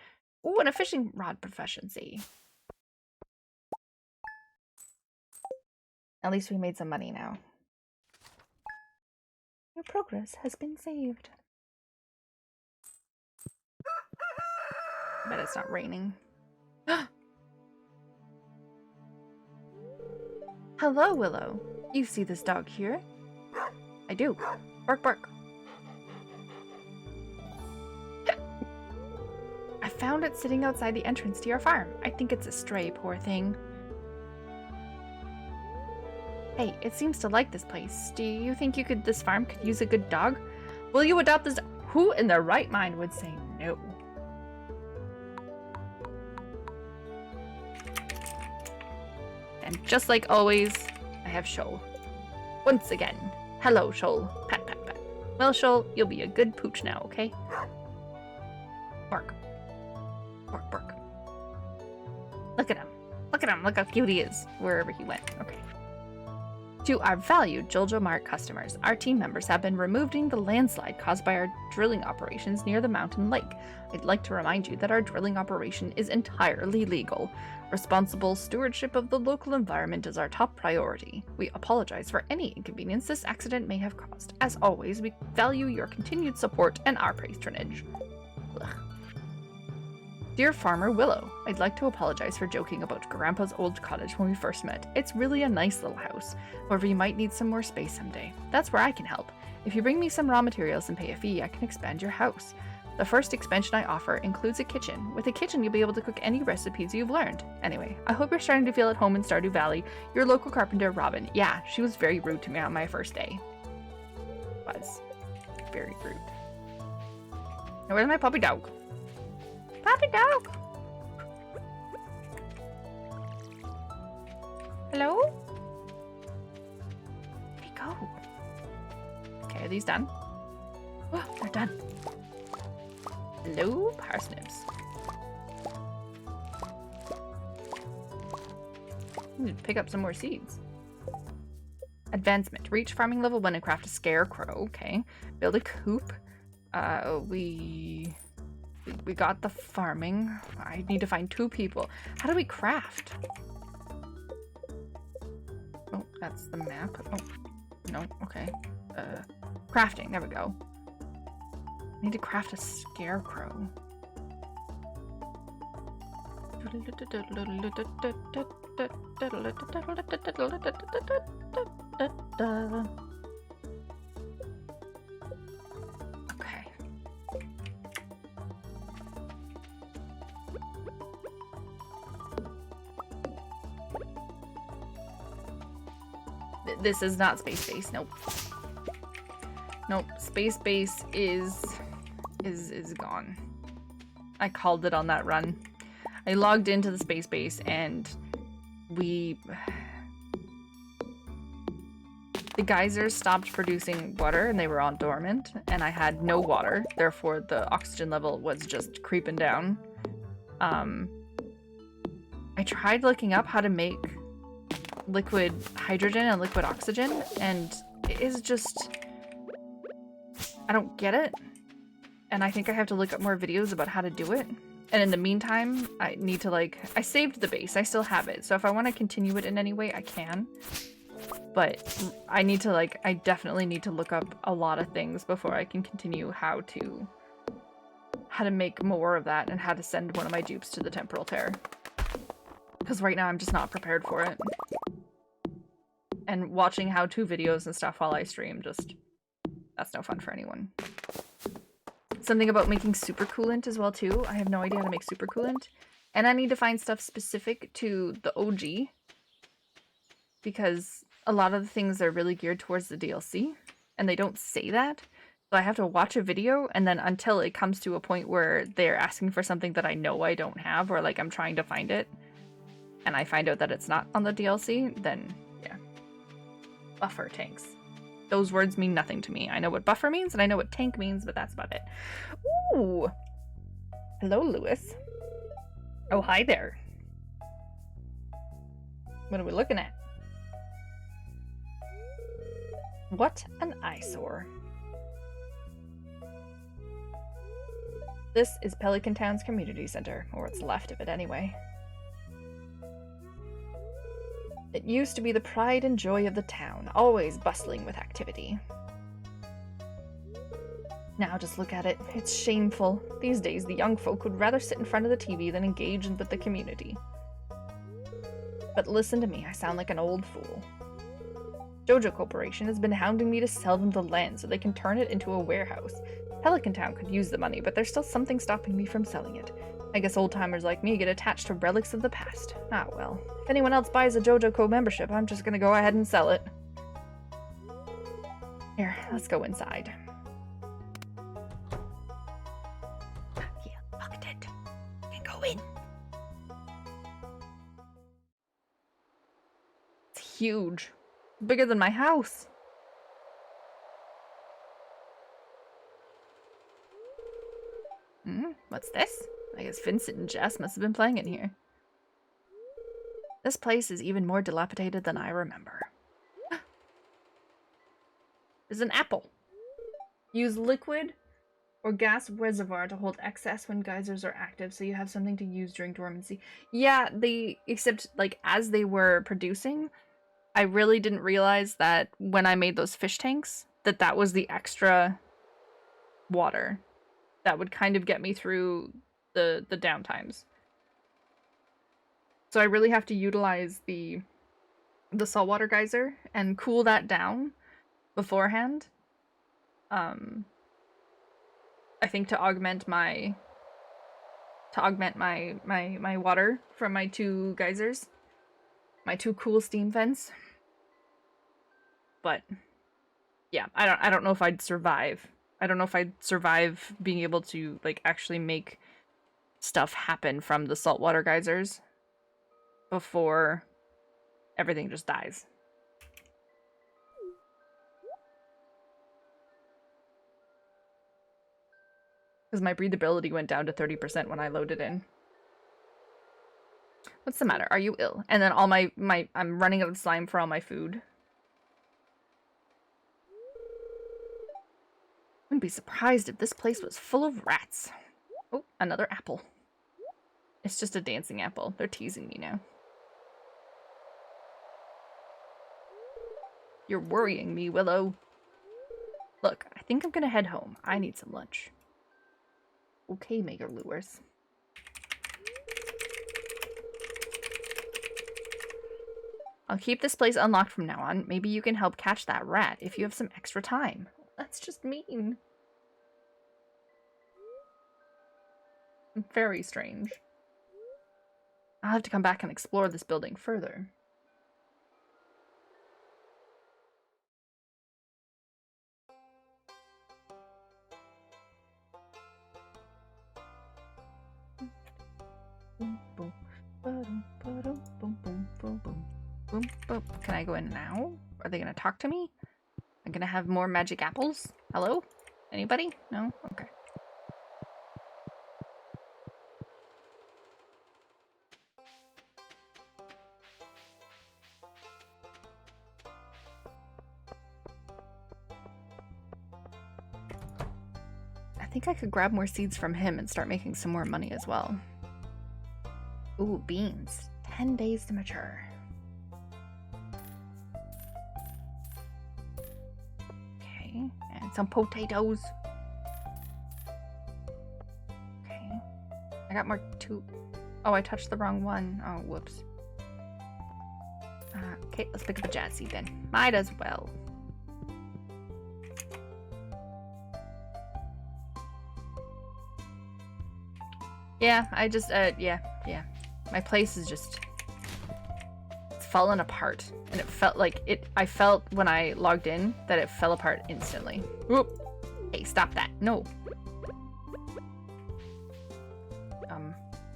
Ooh, and a fishing rod proficiency. At least we made some money now. Your progress has been saved. I bet it's not raining. Hello, Willow. You see this dog here? I do. Bark, bark. I found it sitting outside the entrance to your farm. I think it's a stray, poor thing. Hey, it seems to like this place. Do you think this farm could use a good dog? Will you adopt this? Who in their right mind would say no? And just like always, I have Shoal. Once again. Hello, Shoal. Pat, pat, pat. Well, Shoal, you'll be a good pooch now, okay? Bark. Bark, bark. Look at him. Look at him. Look how cute he is. Wherever he went. Okay. To our valued Jojo Mart customers, our team members have been removing the landslide caused by our drilling operations near the mountain lake. I'd like to remind you that our drilling operation is entirely legal. Responsible stewardship of the local environment is our top priority. We apologize for any inconvenience this accident may have caused. As always, we value your continued support and our patronage. Ugh. Dear Farmer Willow, I'd like to apologize for joking about Grandpa's old cottage when we first met. It's really a nice little house. However, you might need some more space someday. That's where I can help. If you bring me some raw materials and pay a fee, I can expand your house. The first expansion I offer includes a kitchen. With a kitchen, you'll be able to cook any recipes you've learned. Anyway, I hope you're starting to feel at home in Stardew Valley. Your local carpenter, Robin. Yeah, she was very rude to me on my first day. Was. Very rude. Now, where's my puppy dog? Puppy dog! Hello? Where'd he go? Okay, are these done? Oh, they're done. Hello, parsnips. I need to pick up some more seeds. Advancement. Reach farming level 1 and craft a scarecrow. Okay. Build a coop. We got the farming. I need to find 2 people. How do we craft? Oh, that's the map. Oh, no, okay. Crafting, there we go. I need to craft a scarecrow. Okay. This is not space base. Nope. Nope. Space base is gone. I called it on that run. I logged into the space base and the geysers stopped producing water and they were on dormant and I had no water. Therefore the oxygen level was just creeping down. I tried looking up how to make liquid hydrogen and liquid oxygen and it is just, I don't get it. And I think I have to look up more videos about how to do it. And in the meantime, I need to I saved the base. I still have it. So if I want to continue it in any way, I can. But I need to I definitely need to look up a lot of things before I can continue how to make more of that and how to send one of my dupes to the temporal tear. Because right now I'm just not prepared for it. And watching how-to videos and stuff while I stream that's no fun for anyone. Something about making super coolant as well too. I have no idea how to make super coolant. And I need to find stuff specific to the OG. Because a lot of the things are really geared towards the DLC. And they don't say that. So I have to watch a video and then until it comes to a point where they're asking for something that I know I don't have or I'm trying to find it. And I find out that it's not on the DLC, then yeah. Buffer tanks. Those words mean nothing to me. I know what buffer means and I know what tank means, but that's about it. Ooh! Hello, Lewis. Oh, hi there. What are we looking at? What an eyesore. This is Pelican Town's community center, or what's left of it anyway. It used to be the pride and joy of the town, always bustling with activity. Now just look at it. It's shameful. These days, the young folk would rather sit in front of the TV than engage with the community. But listen to me, I sound like an old fool. Jojo Corporation has been hounding me to sell them the land so they can turn it into a warehouse. Pelican Town could use the money, but there's still something stopping me from selling it. I guess old-timers like me get attached to relics of the past. Ah, well. If anyone else buys a Jojo Co membership, I'm just gonna go ahead and sell it. Here, let's go inside. Yeah, locked it. Can go in. It's huge. Bigger than my house. What's this? I guess Vincent and Jess must have been playing in here. This place is even more dilapidated than I remember. There's an apple. Use liquid or gas reservoir to hold excess when geysers are active, so you have something to use during dormancy. Yeah, except like as they were producing, I really didn't realize that when I made those fish tanks, that was the extra water that would kind of get me through the downtimes. So I really have to utilize the saltwater geyser and cool that down beforehand. I think to augment my water from my 2 geysers, my 2 cool steam vents. But yeah, I don't know if I'd survive. I don't know if I'd survive being able to like actually make stuff happen from the saltwater geysers before everything just dies. Because my breathability went down to 30% when I loaded in. What's the matter? Are you ill? And then all I'm running out of slime for all my food. Wouldn't be surprised if this place was full of rats. Oh, another apple. It's just a dancing apple. They're teasing me now. You're worrying me, Willow. Look, I think I'm gonna head home. I need some lunch. Okay, Maker Lures. I'll keep this place unlocked from now on. Maybe you can help catch that rat if you have some extra time. That's just mean. Very strange. I'll have to come back and explore this building further. Can I go in now? Are they gonna talk to me? I'm gonna have more magic apples? Hello? Anybody? No? Okay. I think I could grab more seeds from him and start making some more money as well. Ooh, beans. 10 days to mature. Okay, and some potatoes. Okay. I got more too. Oh, I touched the wrong one. Oh, whoops. Okay, let's pick up a jazz seed then. Might as well. Yeah, I just, yeah. My place is just, it's fallen apart. And it felt like I felt when I logged in that it fell apart instantly. Whoop. Hey, stop that. No.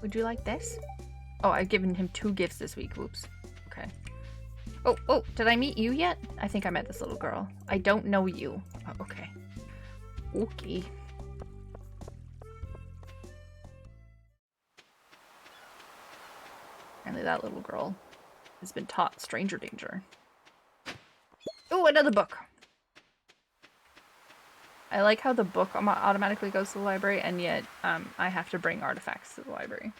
Would you like this? Oh, I've given him 2 gifts this week. Whoops. Okay. Oh, did I meet you yet? I think I met this little girl. I don't know you. Oh, okay. Okay. Apparently that little girl has been taught stranger danger. Oh, another book! I like how the book automatically goes to the library, and yet I have to bring artifacts to the library.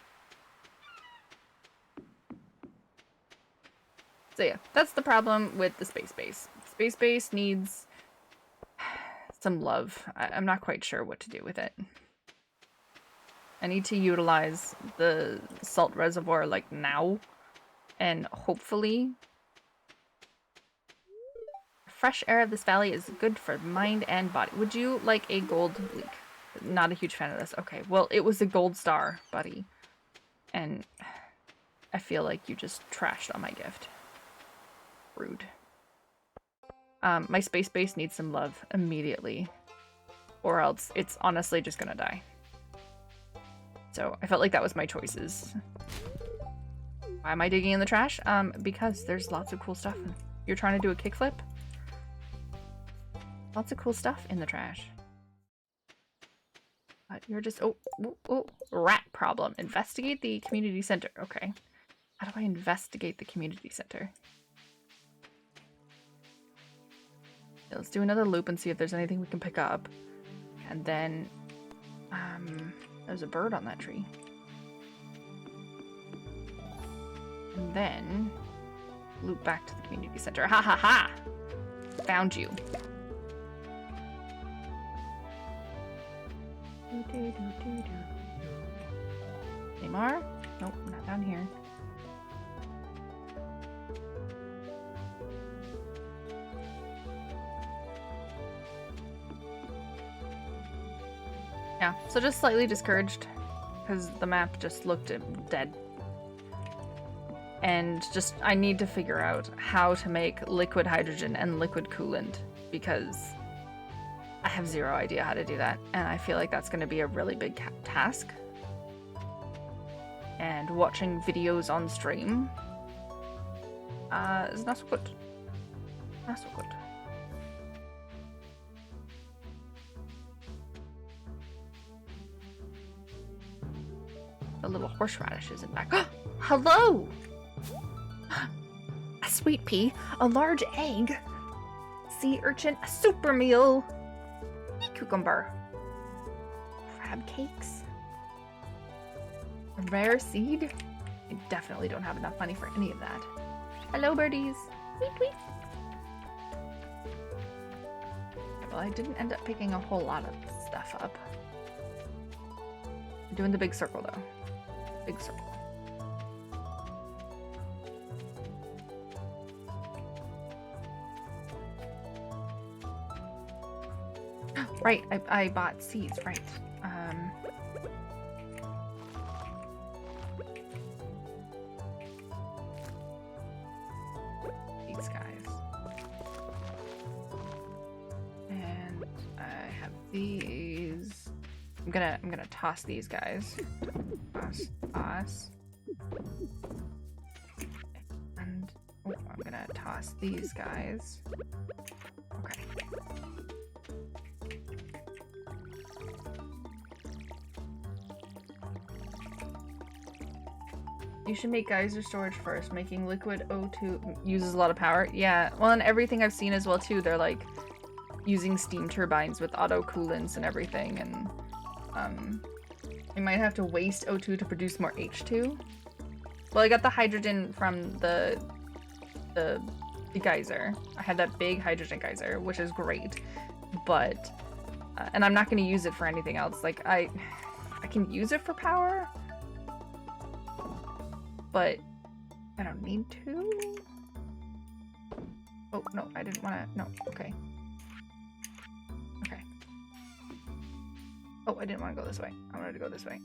So yeah, that's the problem with the space base. Space base needs some love. I'm not quite sure what to do with it. I need to utilize the salt reservoir like now And hopefully fresh air of this valley is good for mind and body. Would you like a gold leek? Not a huge fan of this. Okay, well, it was a gold star, buddy. And I feel like you just trashed on my gift. Rude. My space base needs some love immediately. Or else it's honestly just gonna die. So I felt like that was my choices. Why am I digging in the trash? Because there's lots of cool stuff. You're trying to do a kickflip? Lots of cool stuff in the trash. But you're just... Oh, rat problem. Investigate the community center. Okay. How do I investigate the community center? Yeah, let's do another loop and see if there's anything we can pick up. And then... there's a bird on that tree. And then... loop back to the community center. Ha ha ha! Found you. Neymar? Nope, not down here. Yeah, so just slightly discouraged because the map just looked dead. And just, I need to figure out how to make liquid hydrogen and liquid coolant because I have zero idea how to do that. And I feel like that's going to be a really big task. And watching videos on stream is not so good. Not so good. The little horseradish is in back. Hello! A sweet pea, a large egg, sea urchin, a super meal, a cucumber, crab cakes, a rare seed. I definitely don't have enough money for any of that. Hello, birdies. Tweet, tweet. Well, I didn't end up picking a whole lot of stuff up. I'm doing the big circle, though. Big circle. Right, I bought seeds, right. These guys. And I have these. I'm gonna toss these guys. Toss. And oh, I'm gonna toss these guys. Okay. You should make geyser storage first. Making liquid O2 uses a lot of power. Yeah, well, and everything I've seen as well too, they're like using steam turbines with auto coolants and everything, and you might have to waste O2 to produce more H2. Well, I got the hydrogen from the geyser. I had that big hydrogen geyser, which is great, but and I'm not going to use it for anything else. Like I can use it for power, but I don't need to. Oh, no, I didn't want to. No, okay. Okay. Oh, I didn't want to go this way. I wanted to go this way.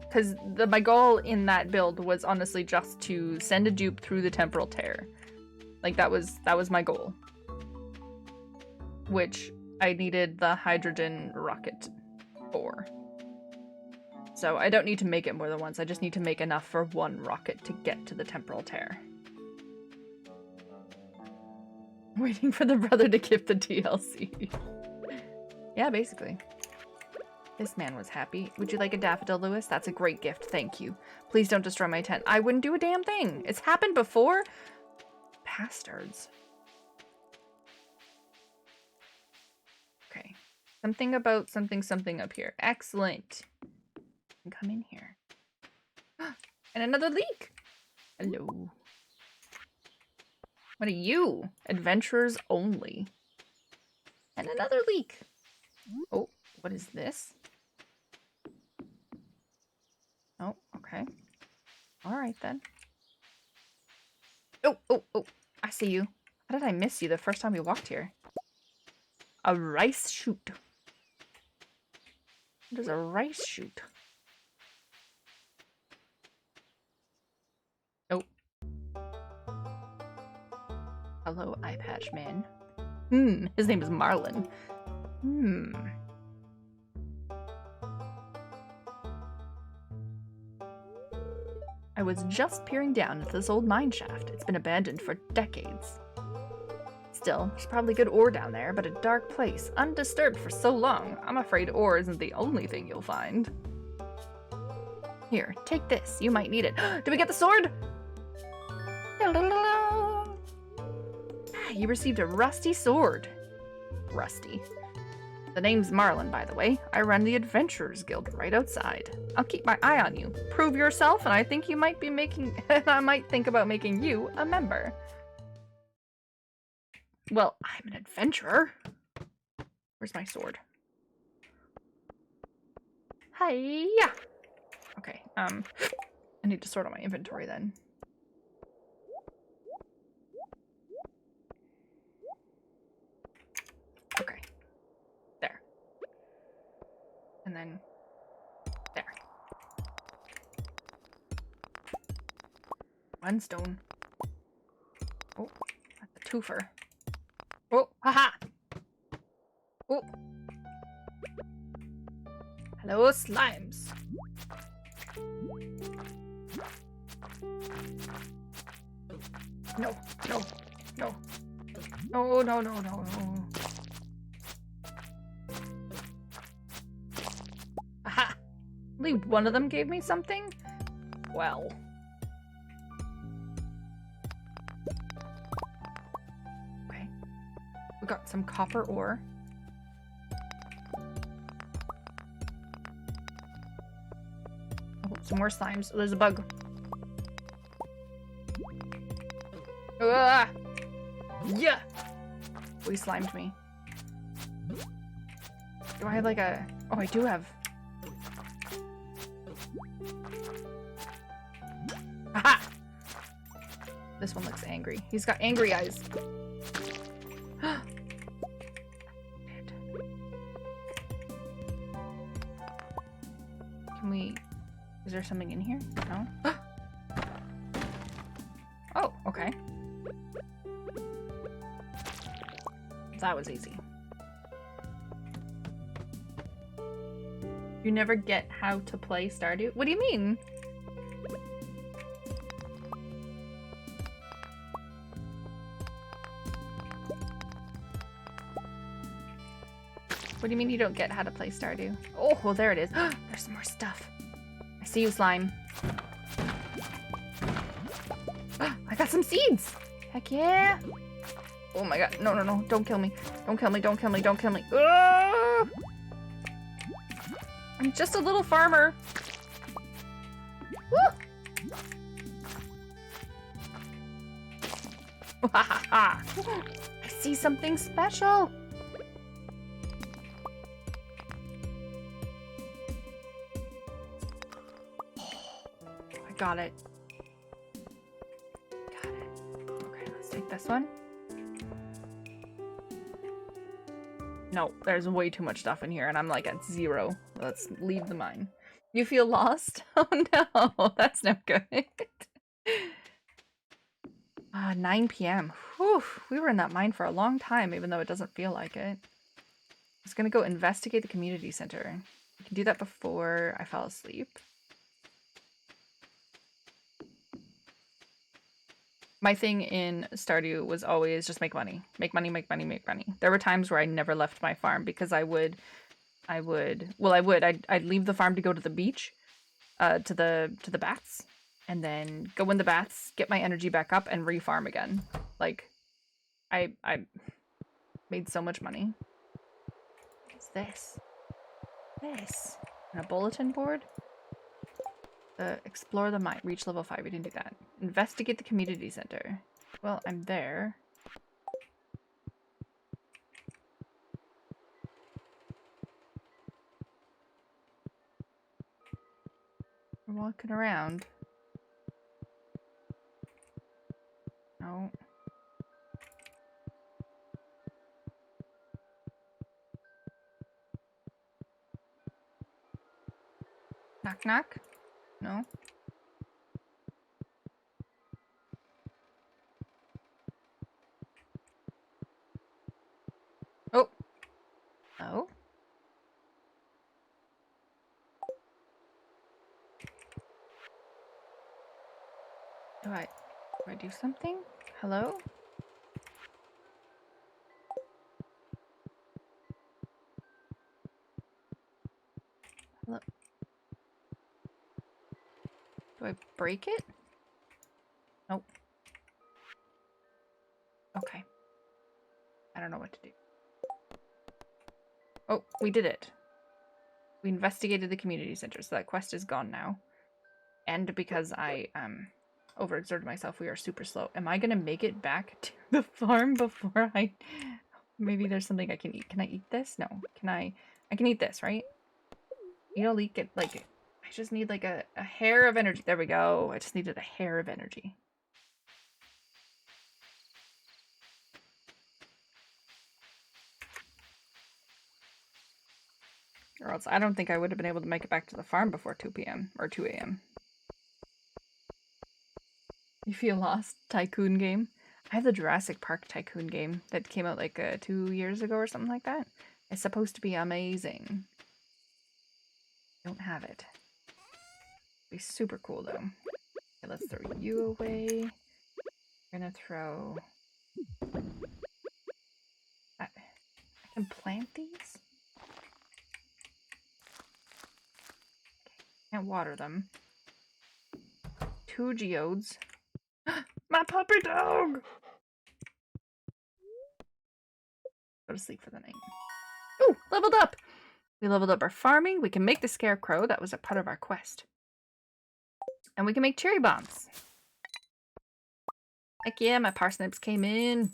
Because my goal in that build was honestly just to send a dupe through the temporal tear. Like, that was my goal. Which I needed the hydrogen rocket for. So I don't need to make it more than once. I just need to make enough for one rocket to get to the temporal tear. Waiting for the brother to give the DLC. Yeah, basically. This man was happy. Would you like a daffodil, Lewis? That's a great gift. Thank you. Please don't destroy my tent. I wouldn't do a damn thing. It's happened before. Bastards. Okay. Something about something up here. Excellent. Come in here. And another leak. Hello. What are you? Adventurers only. And another leak. Oh, what is this? Oh, okay. Alright then. Oh, oh, oh. I see you. How did I miss you the first time we walked here? A rice shoot. What is a rice shoot? Oh. Hello, eye patch man. His name is Marlin. I was just peering down at this old mine shaft. It's been abandoned for decades. Still, there's probably good ore down there, but a dark place, undisturbed for so long. I'm afraid ore isn't the only thing you'll find. Here, take this. You might need it. Did we get the sword? You received a rusty sword. Rusty. The name's Marlin, by the way. I run the Adventurers Guild right outside. I'll keep my eye on you. Prove yourself, and I think you might be making... I might think about making you a member. Well, I'm an adventurer. Where's my sword? Hi-ya! Okay, I need to sort out my inventory then. Okay. There. And then there. One stone. Oh, that's a twofer. Oh, haha! Oh. Hello, slimes. No, no, no. No, no, no, no, no. Aha! Only one of them gave me something? Well. Okay. We got some copper ore. Oh, some more slimes. Oh, there's a bug. Ah! Yeah! Oh, he slimed me. Do I have like a... Oh, I do have... Aha! This one looks angry. He's got angry eyes. Can we... Is there something in here? No? Oh, okay. That was easy. You never get how to play Stardew? What do you mean? What do you mean you don't get how to play Stardew? Oh, well, there it is. There's some more stuff. I see you, slime. I got some seeds! Heck yeah! Oh my god. No, no, no. Don't kill me. Don't kill me. Don't kill me. Don't kill me. Ah! I'm just a little farmer. Woo! I see something special. I got it. Got it. Okay, let's take this one. No, there's way too much stuff in here, and I'm like at 0. Let's leave the mine. You feel lost? Oh no, that's no good. 9 p.m. Whew, we were in that mine for a long time, even though it doesn't feel like it. I was gonna go investigate the community center. I can do that before I fall asleep. My thing in Stardew was always just make money. Make money, make money, make money. There were times where I never left my farm because I'd leave the farm to go to the beach, to the bats, and then go in the bats, get my energy back up, and re-farm again. Like, I made so much money. What's this? This. And a bulletin board? Explore the mine. Reach level 5. We didn't do that. Investigate the community center. Well, I'm there. We're walking around. No. Knock, knock. No. Oh. Oh. Do I do something? Hello? Hello? Do I break it? Nope. Okay. I don't know what to do. Oh, we did it. We investigated the community center, so that quest is gone now. And because I overexerted myself, we are super slow. Am I gonna make it back to the farm before I... Maybe there's something I can eat. Can I eat this? No. Can I can eat this, right? You don't leak it, like... I just need like a hair of energy. There we go. I just needed a hair of energy. Or else I don't think I would have been able to make it back to the farm before 2 p.m. or 2 a.m. You feel lost? Tycoon game? I have the Jurassic Park Tycoon game that came out like 2 years ago or something like that. It's supposed to be amazing. Don't have it. Be super cool though. Okay, let's throw you away. We're gonna throw... I can plant these? Can't water them. 2 geodes. My puppy dog! Go to sleep for the night. Ooh, leveled up! We leveled up our farming. We can make the scarecrow. That was a part of our quest. And we can make cherry bombs. Heck yeah, my parsnips came in.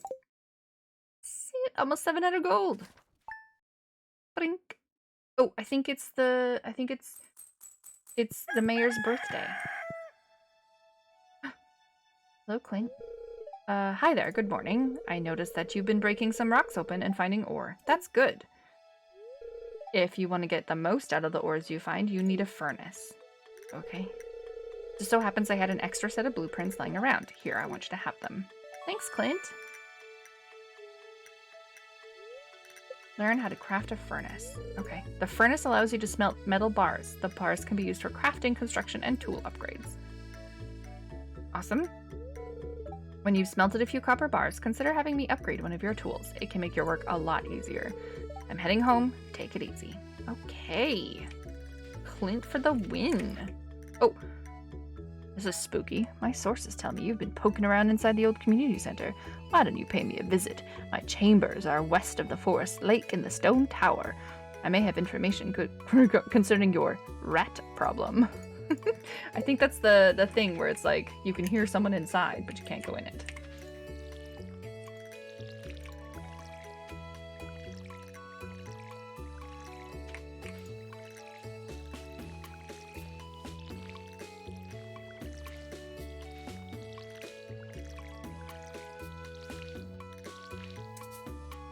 See it? Almost 700 gold. Brink. Oh, I think it's the mayor's birthday. Hello, Clint. Hi there, good morning. I noticed that you've been breaking some rocks open and finding ore. That's good. If you want to get the most out of the ores you find, you need a furnace. Okay. Just so happens I had an extra set of blueprints lying around. Here, I want you to have them. Thanks, Clint. Learn how to craft a furnace. Okay. The furnace allows you to smelt metal bars. The bars can be used for crafting, construction, and tool upgrades. Awesome. When you've smelted a few copper bars, consider having me upgrade one of your tools. It can make your work a lot easier. I'm heading home. Take it easy. Okay. Clint for the win. Oh. This is spooky. My sources tell me you've been poking around inside the old community center. Why don't you pay me a visit? My chambers are west of the forest lake in the stone tower. I may have information concerning your rat problem. I think that's the thing where it's like you can hear someone inside, but you can't go in it.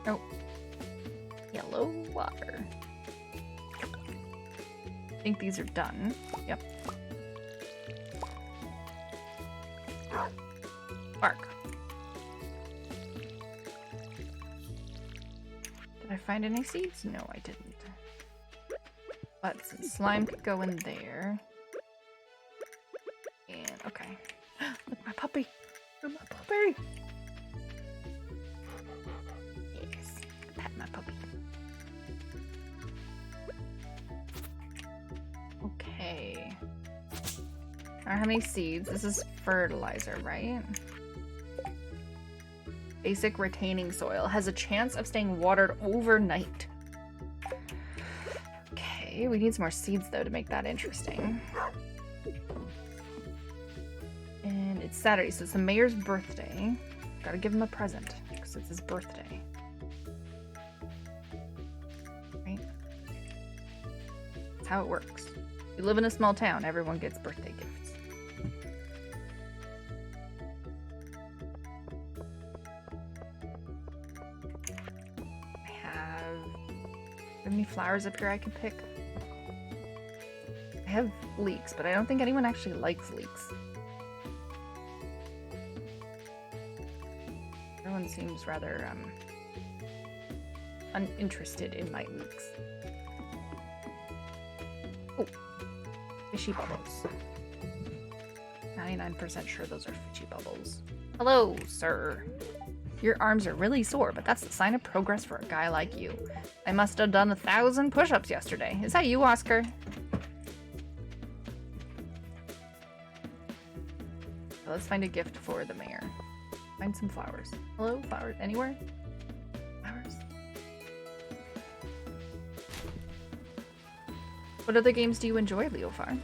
Oh. Yellow water. I think these are done. Yep. Bark. Did I find any seeds? No, I didn't. But some slime could go in there. And, okay. Look, my puppy! Look, my puppy! Yes. Pat my puppy. Okay. I don't have any seeds. This is fertilizer, right? Basic retaining soil. Has a chance of staying watered overnight. Okay, we need some more seeds, though, to make that interesting. And it's Saturday, so it's the mayor's birthday. Gotta give him a present, because it's his birthday. Right? That's how it works. You live in a small town, everyone gets birthday gifts. have any flowers up here I can pick? I have leeks, but I don't think anyone actually likes leeks. Everyone seems rather uninterested in my leeks. Oh, fishy bubbles. 99% sure those are fishy bubbles. Hello, sir. Your arms are really sore, but that's the sign of progress for a guy like you. I must have done 1,000 push-ups yesterday. Is that you, Oscar? Let's find a gift for the mayor. Find some flowers. Hello, flowers? Anywhere? Flowers? What other games do you enjoy, Leofar?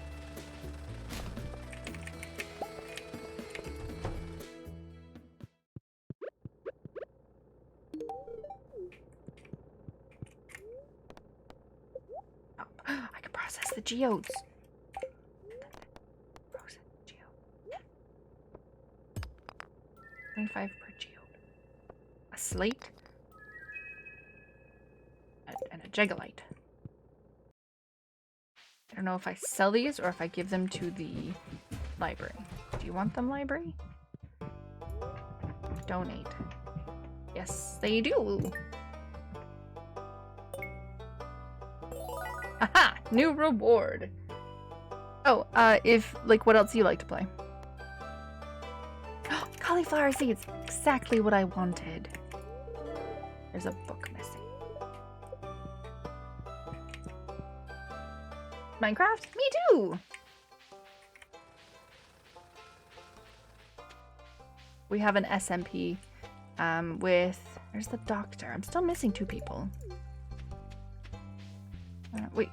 I can process the geodes. 25 per geode. A slate. And a jagalite. I don't know if I sell these or if I give them to the library. Do you want them, library? Donate. Yes, they do. Aha! New reward. Oh, what else do you like to play? Cauliflower seeds! Exactly what I wanted. There's a book missing. Minecraft? Me too! We have an SMP with... There's the doctor. I'm still missing 2 people. Wait.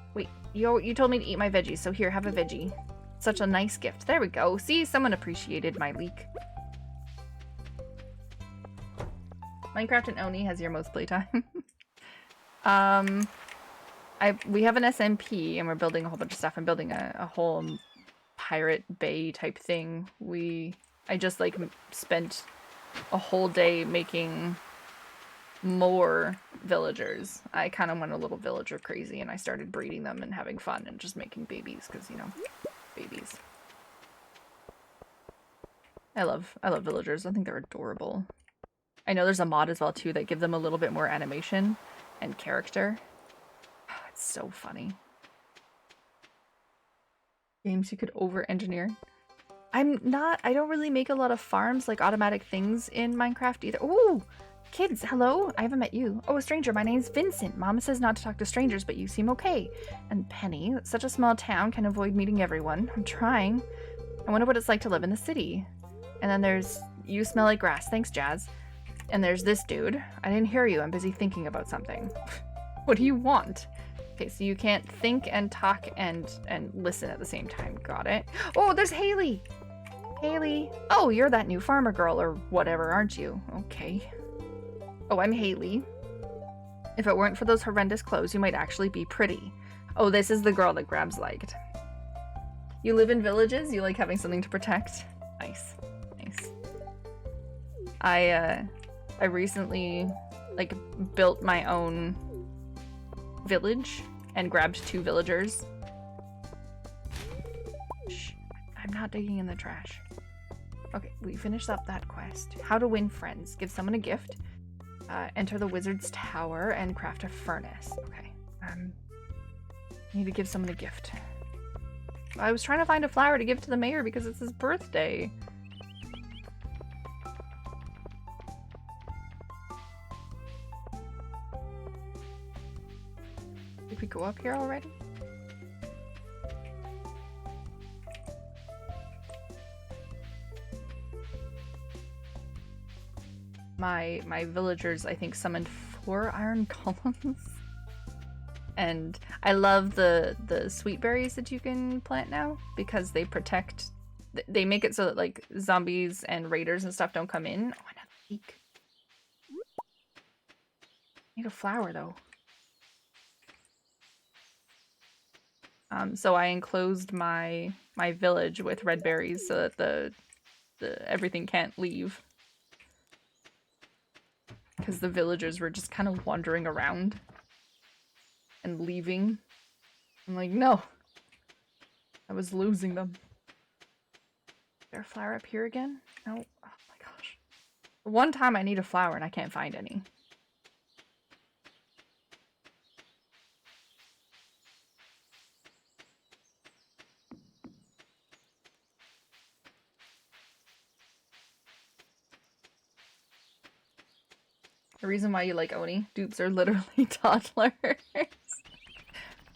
You told me to eat my veggies, so here, have a veggie. Such a nice gift. There we go. See, someone appreciated my leek. Minecraft and Oni has your most playtime. We have an SMP and we're building a whole bunch of stuff. I'm building a whole pirate bay type thing. I just like spent a whole day making more villagers. I kind of went a little villager crazy and I started breeding them and having fun and just making babies because, you know, babies. I love villagers. I think they're adorable. I know there's a mod as well too that give them a little bit more animation and character. Oh, it's so funny. Games you could over-engineer. I don't really make a lot of farms, like automatic things in Minecraft either. Ooh! Kids, hello? I haven't met you. Oh, a stranger. My name's Vincent. Mama says not to talk to strangers, but you seem okay. And Penny, such a small town, can avoid meeting everyone. I'm trying. I wonder what it's like to live in the city. And then there's, you smell like grass. Thanks, Jazz. And there's this dude. I didn't hear you. I'm busy thinking about something. What do you want? Okay, so you can't think and talk and listen at the same time. Got it. Oh, there's Haley. Haley. Oh, you're that new farmer girl or whatever, aren't you? Okay. Oh, I'm Haley. If it weren't for those horrendous clothes, you might actually be pretty. Oh, this is the girl that Grabs liked. You live in villages? You like having something to protect? Nice. Nice. I recently, like, built my own village and grabbed 2 villagers. Shh. I'm not digging in the trash. Okay, we finished up that quest. How to win friends. Give someone a gift. Enter the wizard's tower and craft a furnace. Okay. Need to give someone a gift. I was trying to find a flower to give to the mayor because it's his birthday. Did we go up here already? My villagers, I think, summoned 4 iron columns. And I love the sweet berries that you can plant now because they protect, they make it so that like zombies and raiders and stuff don't come in. Oh, another leek. Need a flower though. So I enclosed my village with red berries so that the everything can't leave. Because the villagers were just kind of wandering around. and leaving. I'm like, no. I was losing them. Is there a flower up here again? No. Oh my gosh. One time I need a flower and I can't find any. The reason why you like Oni, dupes are literally toddlers.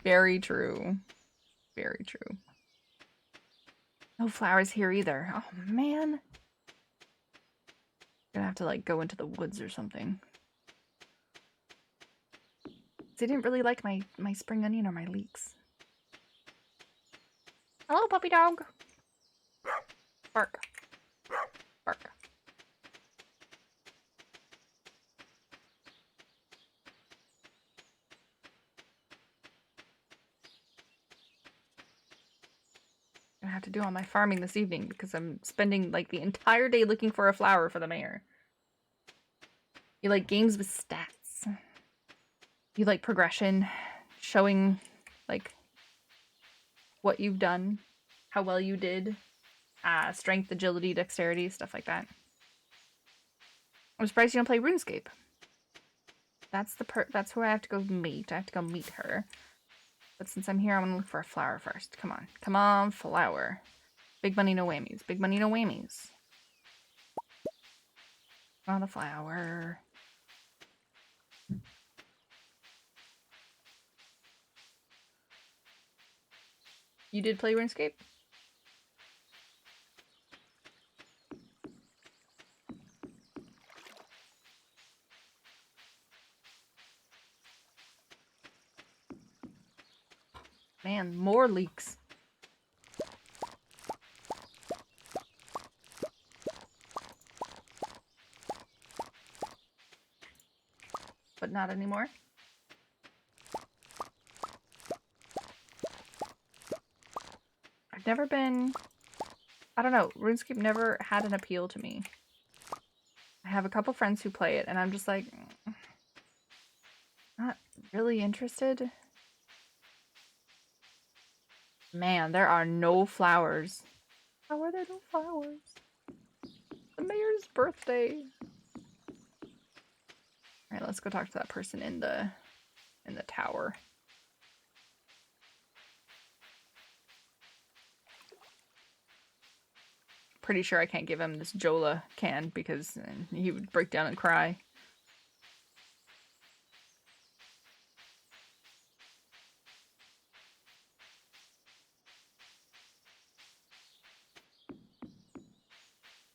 Very true. Very true. No flowers here either. Oh man. Gonna have to like go into the woods or something. They didn't really like my spring onion or my leeks. Hello, puppy dog. Bark. Bark. I have to do all my farming this evening because I'm spending like the entire day looking for a flower for the mayor. You like games with stats. You like progression, showing like what you've done, how well you did, strength, agility, dexterity, stuff like that. I'm surprised you don't play RuneScape. That's who I have to go meet. I have to go meet her. But since I'm here, I'm gonna look for a flower first. Come on. Come on, flower. Big money, no whammies. Big money, no whammies. Not a flower. You did play RuneScape? Man, more leaks. But not anymore. I've never been... I don't know. RuneScape never had an appeal to me. I have a couple friends who play it, and I'm just like... not really interested. Man, there are no flowers. How are there no flowers? The mayor's birthday. Alright, let's go talk to that person in the tower. Pretty sure I can't give him this Jola can because he would break down and cry.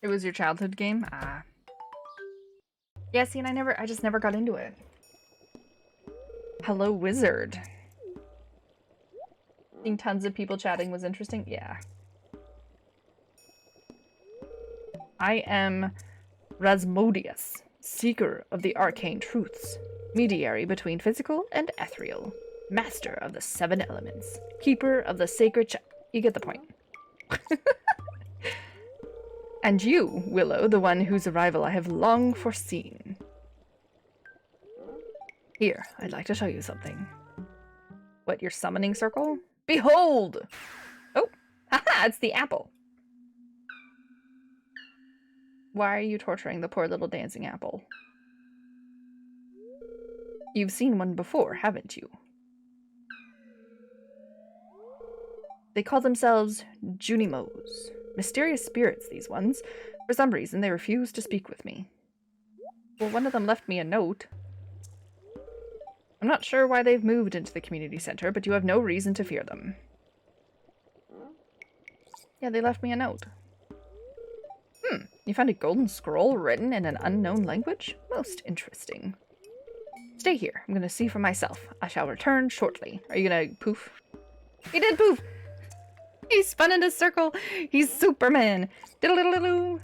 It was your childhood game? Ah. Yeah, see, and I just never got into it. Hello, wizard. Seeing tons of people chatting was interesting? Yeah. I am Rasmodius, seeker of the arcane truths, mediary between physical and ethereal, master of the 7 elements, keeper of the sacred You get the point. And you, Willow, the one whose arrival I have long foreseen. Here, I'd like to show you something. What, your summoning circle? Behold! Oh, haha, it's the apple. Why are you torturing the poor little dancing apple? You've seen one before, haven't you? They call themselves Junimos. Mysterious spirits, these ones. For some reason, they refuse to speak with me. Well, one of them left me a note. I'm not sure why they've moved into the community center, but you have no reason to fear them. Yeah, they left me a note. You found a golden scroll written in an unknown language? Most interesting. Stay here. I'm gonna see for myself. I shall return shortly. Are you gonna poof? He did poof! He spun into a circle! He's Superman! Diddle-diddle-diddle!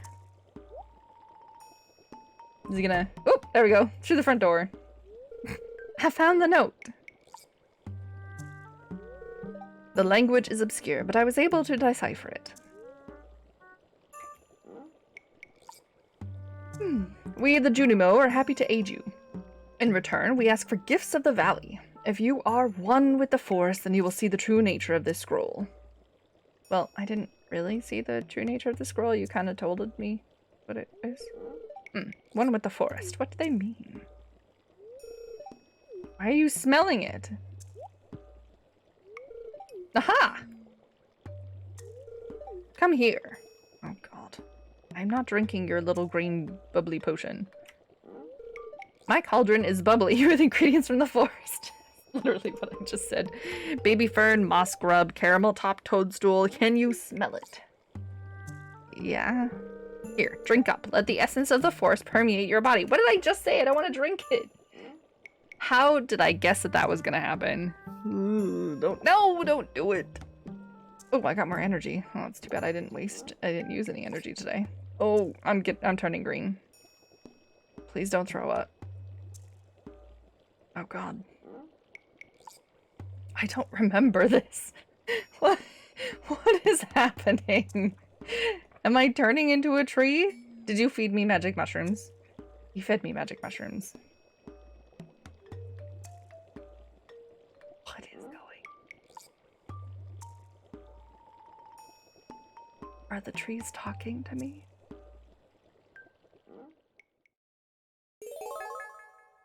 Is he gonna... Oh, there we go. Through the front door. I found the note. The language is obscure, but I was able to decipher it. We, the Junimo, are happy to aid you. In return, we ask for gifts of the valley. If you are one with the forest, then you will see the true nature of this scroll. Well, I didn't really see the true nature of the scroll. You kind of told me what it is. One with the forest. What do they mean? Why are you smelling it? Aha! Come here. Oh god. I'm not drinking your little green bubbly potion. My cauldron is bubbly with ingredients from the forest. Literally what I just said. Baby fern, moss grub, caramel top toadstool. Can you smell it? Yeah. Here, drink up. Let the essence of the forest permeate your body. What did I just say? I don't want to drink it. How did I guess that that was gonna happen? Ooh, don't do it. Oh, I got more energy. Oh, it's too bad I didn't use any energy today. Oh, I'm turning green. Please don't throw up. Oh god. I don't remember this. What is happening? Am I turning into a tree? Did you feed me magic mushrooms? You fed me magic mushrooms. What is going? Are the trees talking to me?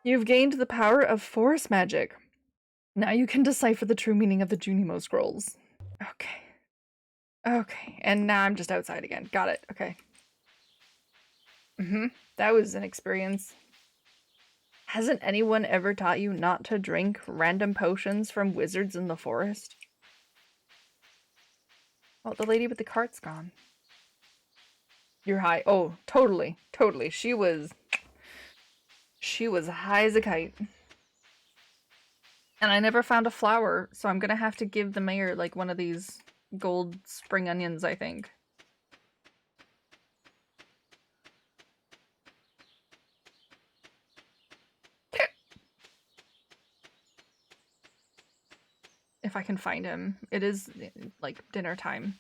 You've gained the power of forest magic. Now you can decipher the true meaning of the Junimo scrolls. Okay. Okay, and now I'm just outside again. Got it. Okay. That was an experience. Hasn't anyone ever taught you not to drink random potions from wizards in the forest? Oh, the lady with the cart's gone. You're high. Oh, totally. Totally. She was high as a kite. And I never found a flower, so I'm gonna have to give the mayor like one of these gold spring onions, I think. If I can find him. It is like dinner time.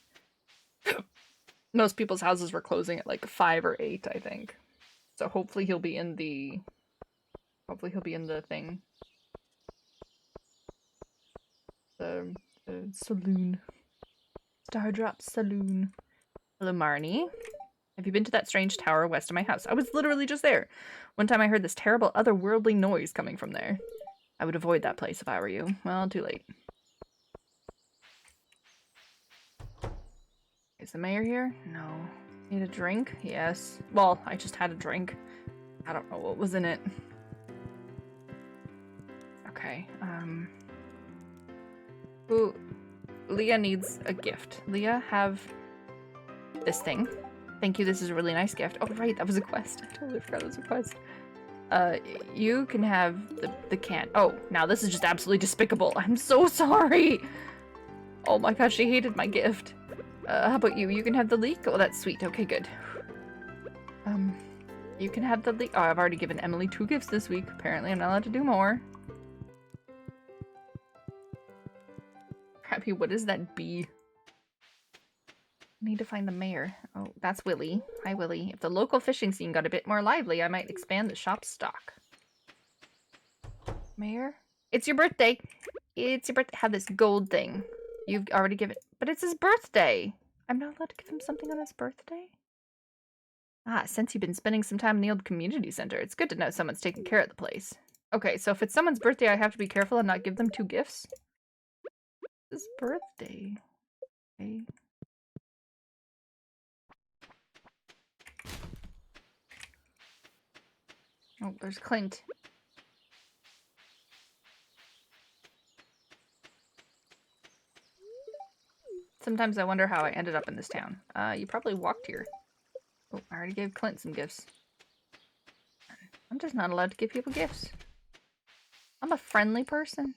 Most people's houses were closing at like 5 or 8, I think. So hopefully he'll be in the thing. The saloon. Stardrop Saloon. Hello, Marnie. Have you been to that strange tower west of my house? I was literally just there. One time I heard this terrible otherworldly noise coming from there. I would avoid that place if I were you. Well, too late. Is the mayor here? No. Need a drink? Yes. Well, I just had a drink. I don't know what was in it. Okay, Ooh, Leah needs a gift. Leah, have this thing. Thank you, this is a really nice gift. Oh, right, that was a quest. I totally forgot it was a quest. You can have the can. Oh, now this is just absolutely despicable. I'm so sorry. Oh my gosh, she hated my gift. How about you? You can have the leek? Oh, that's sweet. Okay, good. You can have the leek. Oh, I've already given Emily 2 gifts this week. Apparently, I'm not allowed to do more. Crappy, what is that bee? I need to find the mayor. Oh, that's Willy. Hi, Willy. If the local fishing scene got a bit more lively, I might expand the shop's stock. Mayor? It's your birthday. It's your birthday. Have this gold thing. You've already given it. But it's his birthday. I'm not allowed to give him something on his birthday? Ah, since you've been spending some time in the old community center, it's good to know someone's taking care of the place. Okay, so if it's someone's birthday, I have to be careful and not give them 2 gifts? His birthday. Okay. Oh, there's Clint. Sometimes I wonder how I ended up in this town. You probably walked here. Oh, I already gave Clint some gifts. I'm just not allowed to give people gifts. I'm a friendly person.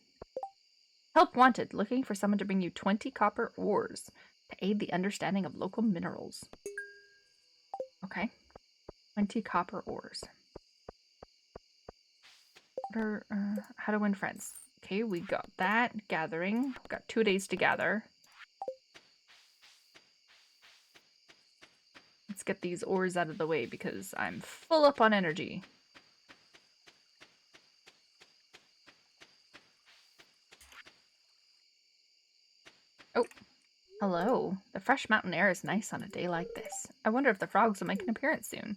Help wanted. Looking for someone to bring you 20 copper ores to aid the understanding of local minerals. Okay. 20 copper ores. What are, how to win friends. Okay, we got that. Gathering. We've got 2 days to gather. Let's get these ores out of the way because I'm full up on energy. Oh, hello. The fresh mountain air is nice on a day like this. I wonder if the frogs will make an appearance soon.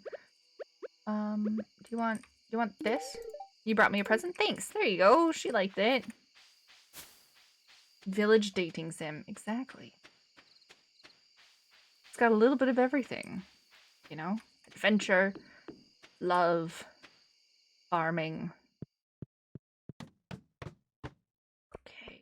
Do you want this? You brought me a present? Thanks. There you go. She liked it. Village dating sim. Exactly. It's got a little bit of everything. You know? Adventure, love, farming. Okay.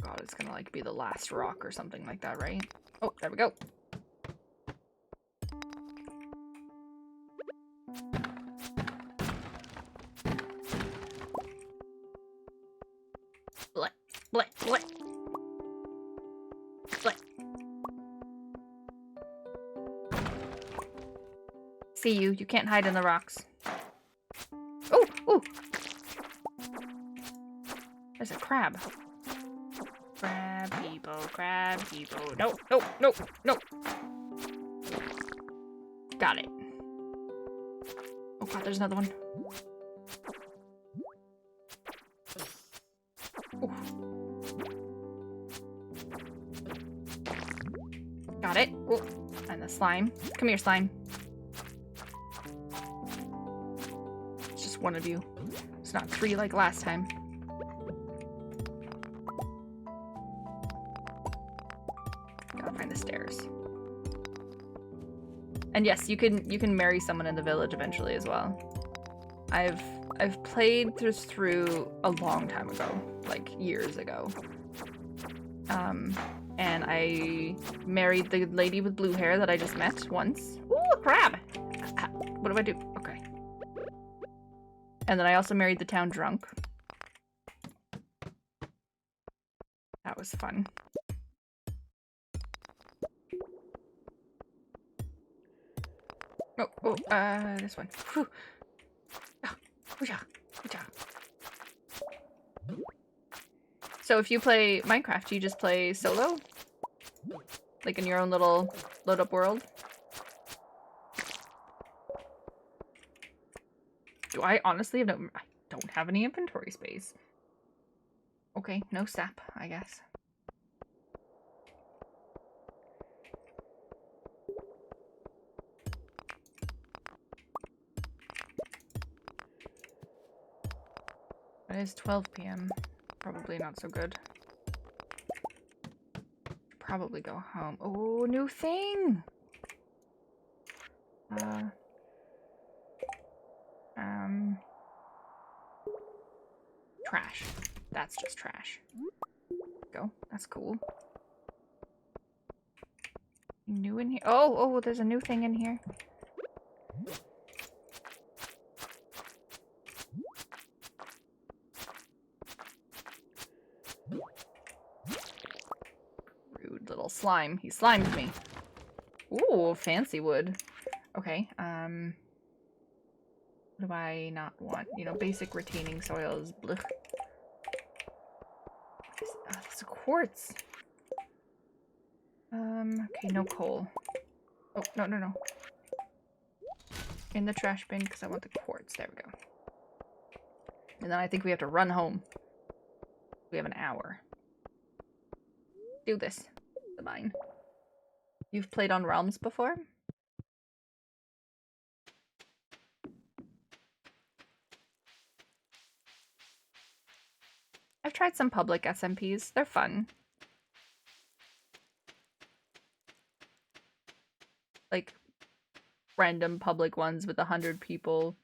God, it's gonna like be the last rock or something like that, right? Oh, there we go. Bleh, bleh, bleh. Bleh. See you. You can't hide in the rocks. Oh, oh. There's a crab. Crab people, crab people. No, no, no, no. Got it. Oh god, there's another one. Ooh. Got it. Ooh. And the slime. Come here, slime. It's just one of you. It's not three like last time. Gotta find the stairs. And yes, you can marry someone in the village eventually as well. I've played this through a long time ago, like years ago. And I married the lady with blue hair that I just met once. Ooh, a crab! What do I do? Okay. And then I also married the town drunk. That was fun. Oh, this one. Whew. So if you play Minecraft, you just play solo? Like in your own little load-up world? Do I honestly have I don't have any inventory space. Okay, no sap, I guess. It is 12 p.m. Probably not so good. Probably go home. Oh, new thing! Trash. That's just trash. Go. That's cool. New in here? Oh, there's a new thing in here. Rude little slime. He slimed me. Ooh, fancy wood. Okay, what do I not want? You know, basic retaining soils. Blech. Oh, there's a quartz. Okay, no coal. Oh, no. In the trash bin, because I want the quartz. There we go. And then I think we have to run home. We have an hour. Do this. The mine. You've played on Realms before? I've tried some public SMPs. They're fun. Like, random public ones with 100 people.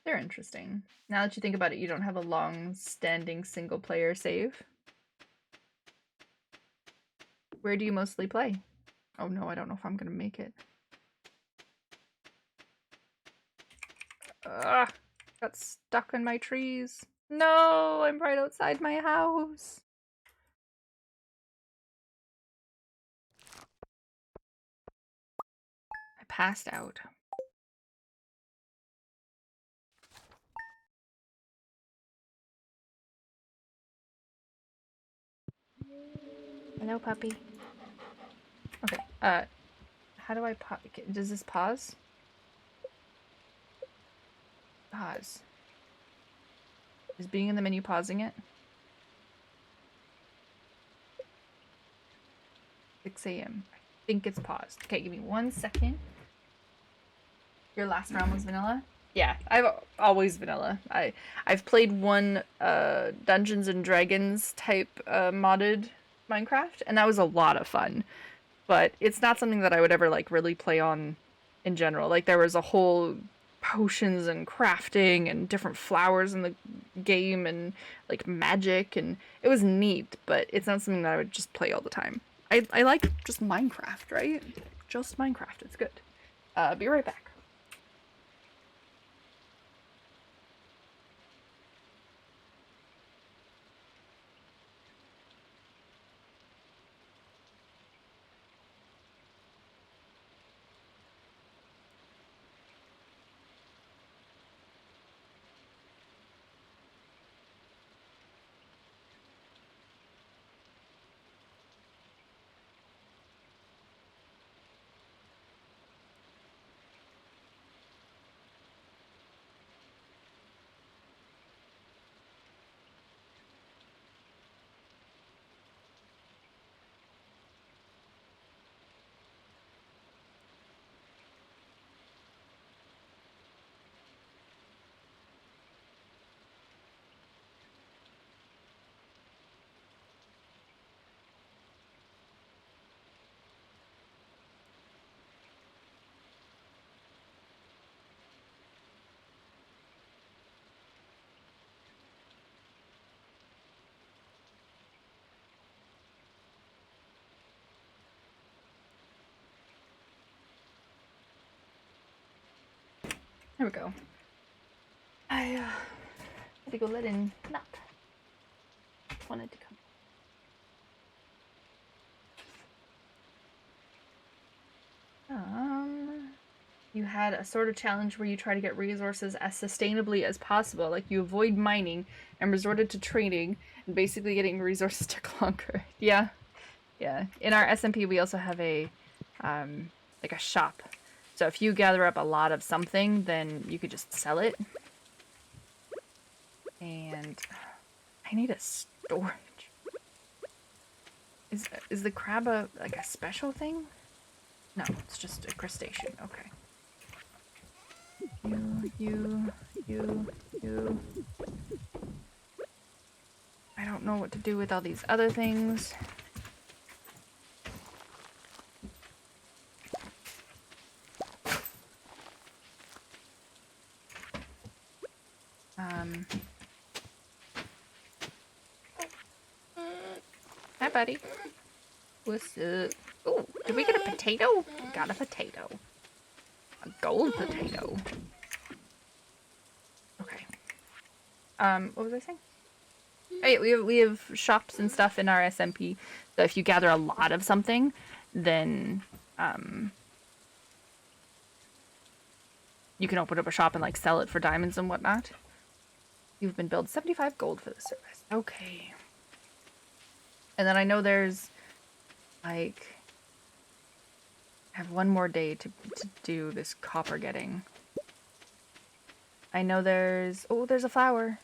They're interesting. Now that you think about it, you don't have a long-standing single-player save. Where do you mostly play? Oh no, I don't know if I'm gonna make it. Ugh, got stuck in my trees. No, I'm right outside my house. I passed out. Hello, puppy. Okay, how do I pause? Does this pause? Pause. Is being in the menu pausing it? 6 a.m. I think it's paused. Okay, give me 1 second. Your last round was vanilla? Yeah, I've always vanilla. I've played one Dungeons and Dragons type modded Minecraft, and that was a lot of fun. But it's not something that I would ever like really play on in general. Like there was a whole potions and crafting and different flowers in the game and like magic, and it was neat, but it's not something that I would just play all the time. I like just Minecraft, right? Just Minecraft. It's good. Be right back. There we go. I had to go let in nap. Wanted to come. You had a sort of challenge where you try to get resources as sustainably as possible. Like you avoid mining and resorted to trading and basically getting resources took longer. Yeah. Yeah. In our SMP, we also have a, like a shop. So if you gather up a lot of something, then you could just sell it. And I need a storage. Is the crab like a special thing? No, it's just a crustacean. Okay. You. I don't know what to do with all these other things. Hi, buddy. What's up? Oh, did we get a potato? Got a potato. A gold potato. Okay. What was I saying? Oh, yeah, we have shops and stuff in our SMP. So if you gather a lot of something, then you can open up a shop and like sell it for diamonds and whatnot. You've been billed 75 gold for the service. Okay. And then I know there's like I have one more day to do this copper getting. I know there's there's a flower.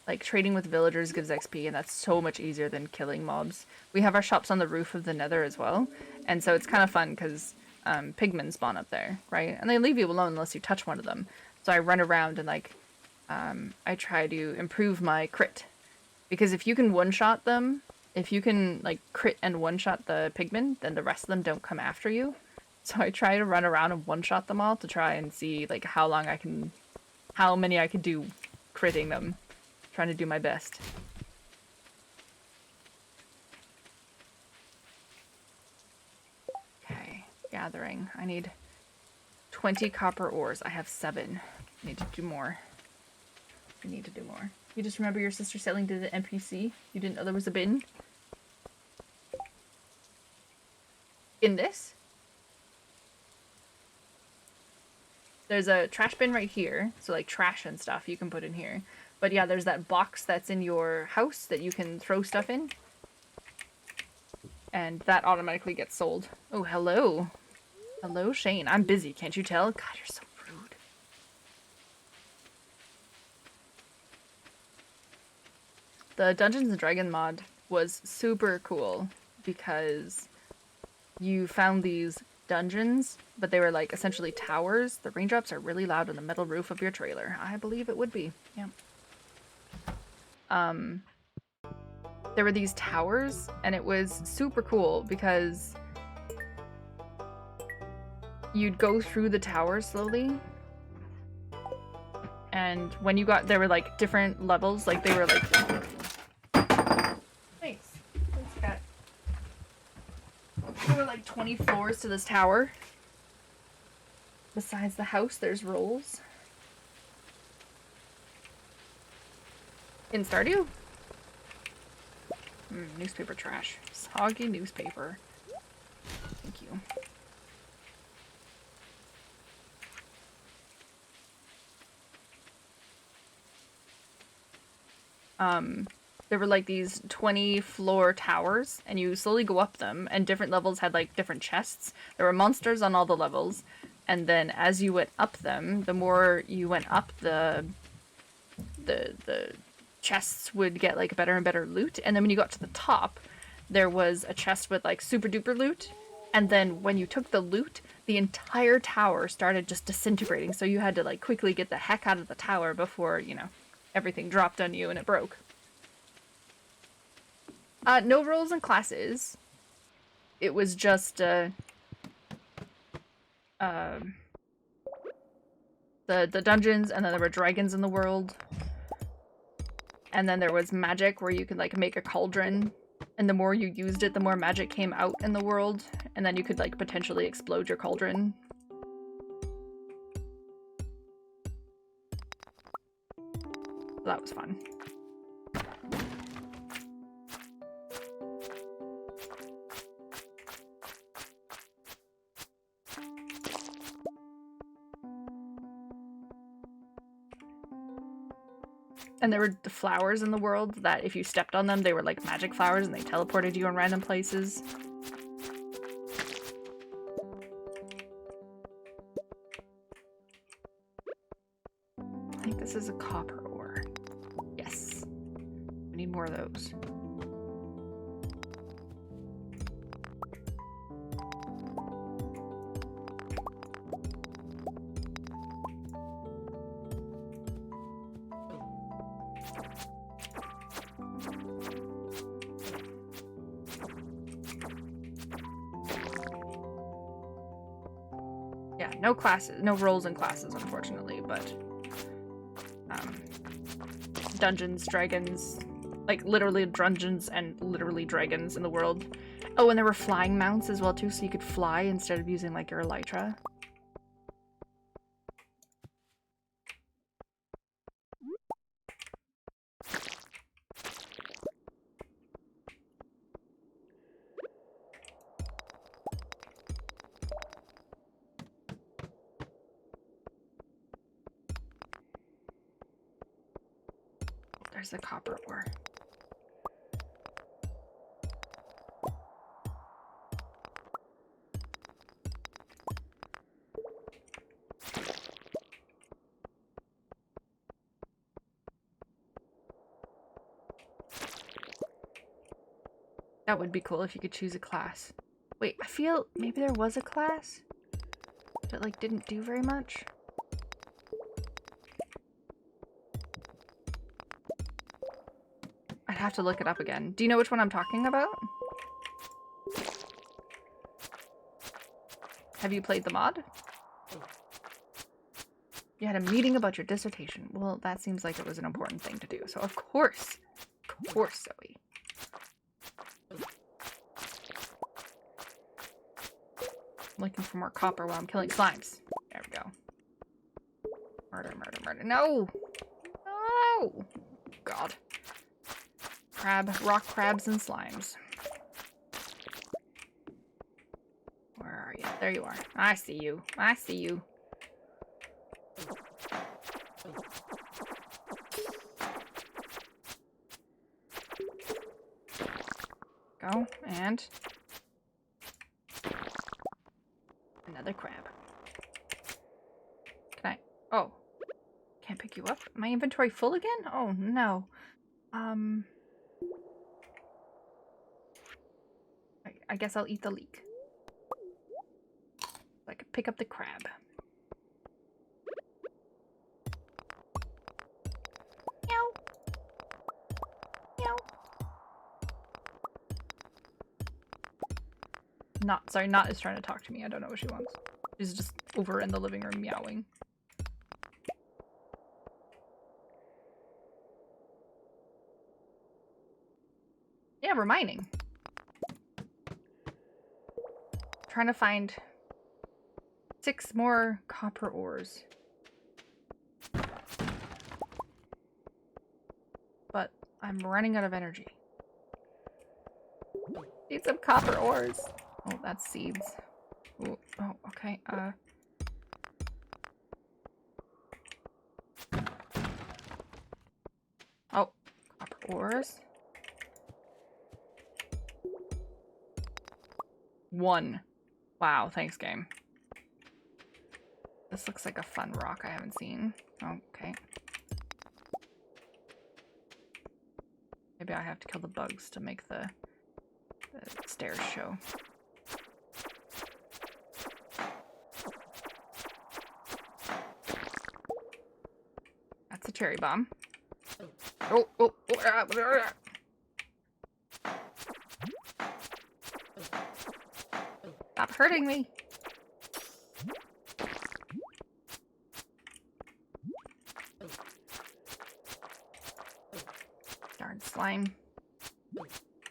Like trading with villagers gives XP, and that's so much easier than killing mobs. We have our shops on the roof of the Nether as well, and so it's kind of fun because pigmen spawn up there, right? And they leave you alone unless you touch one of them. So I run around and like I try to improve my crit, because if you can one-shot them, if you can like crit and one-shot the pigmen, then the rest of them don't come after you. So I try to run around and one-shot them all to try and see like how many I can do critting them. Trying to do my best. Okay, gathering. I need 20 copper ores. I have 7. I need to do more. I need to do more. You just remember your sister selling to the NPC? You didn't know there was a bin? In this? There's a trash bin right here, so like trash and stuff you can put in here. But yeah, there's that box that's in your house that you can throw stuff in. And that automatically gets sold. Oh, hello. Hello, Shane. I'm busy. Can't you tell? God, you're so rude. The Dungeons and Dragons mod was super cool because you found these dungeons, but they were like essentially towers. The raindrops are really loud on the metal roof of your trailer. I believe it would be. Yeah. There were these towers, and it was super cool because you'd go through the tower slowly, and when you got, there were like different levels, like they were like, thanks, cat. There were like 20 floors to this tower. Besides the house, there's rolls. In Stardew? Newspaper trash. Soggy newspaper. Thank you. There were like these 20 floor towers, and you slowly go up them, and different levels had like different chests. There were monsters on all the levels, and then as you went up them, the more you went up, the chests would get like better and better loot. And then when you got to the top, there was a chest with like super duper loot, and then when you took the loot, the entire tower started just disintegrating, so you had to like quickly get the heck out of the tower before, you know, everything dropped on you and it broke. No roles and classes. It was just the dungeons, and then there were dragons in the world. And then there was magic where you could like make a cauldron, and the more you used it, the more magic came out in the world, and then you could like potentially explode your cauldron. So that was fun. And there were the flowers in the world that if you stepped on them, they were like magic flowers and they teleported you in random places. I think this is a copper ore. Yes. We need more of those. No classes, no roles and classes, unfortunately, but dungeons, dragons, like literally dungeons and literally dragons in the world. Oh, and there were flying mounts as well too, so you could fly instead of using like your elytra. There's the copper ore. That would be cool if you could choose a class. Wait, I feel maybe there was a class that like didn't do very much. I'd have to look it up again. Do you know which one I'm talking about? Have you played the mod? You had a meeting about your dissertation. Well, that seems like it was an important thing to do. So of course, Zoe. I'm looking for more copper while I'm killing slimes. There we go. Murder, murder, murder. No! No! God. Rock crabs and slimes. Where are you? There you are. I see you. I see you. Go, and another my inventory full again? Oh no. I guess I'll eat the leek. So I can pick up the crab. Meow. Meow. Not is trying to talk to me. I don't know what she wants. She's just over in the living room meowing. Yeah, we're mining. Trying to find 6 more copper ores. But I'm running out of energy. Need some copper ores. Oh, that's seeds. Ooh, oh, okay. Oh, copper ores. 1. Wow, thanks, game. This looks like a fun rock I haven't seen. Oh, okay. Maybe I have to kill the bugs to make the stairs show. That's a cherry bomb. Oh, oh, oh, stop hurting me. Darn slime.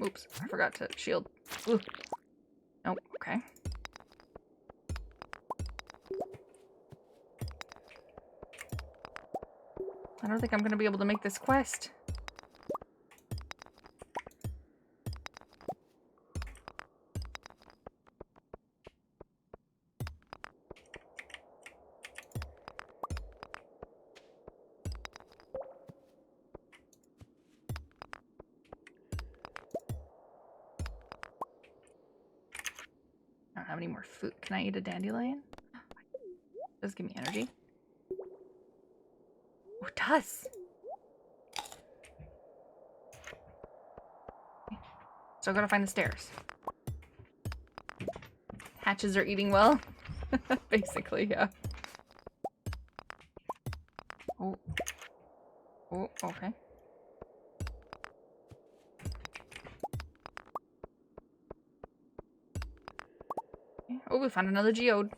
Oops, I forgot to shield. Ooh. Nope, okay. I don't think I'm gonna be able to make this quest. I don't have any more food. Can I eat a dandelion? Does it give me energy? Oh, it does! Still gotta find the stairs. Hatches are eating well. Basically, yeah. Oh. Oh, okay. Oh, we found another geode.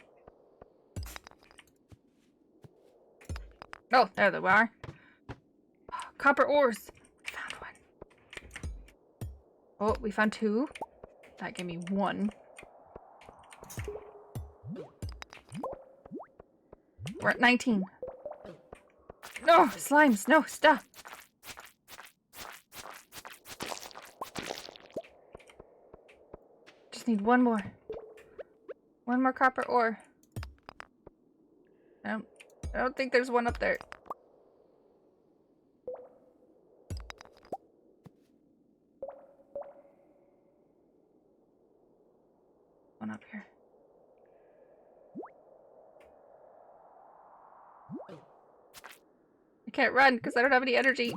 Oh, there they are. Copper ores. We found one. Oh, we found 2. That gave me 1. We're at 19. No, slimes. No, stop. Just need 1 more. 1 more copper ore. I don't think there's one up there. One up here. I can't run because I don't have any energy.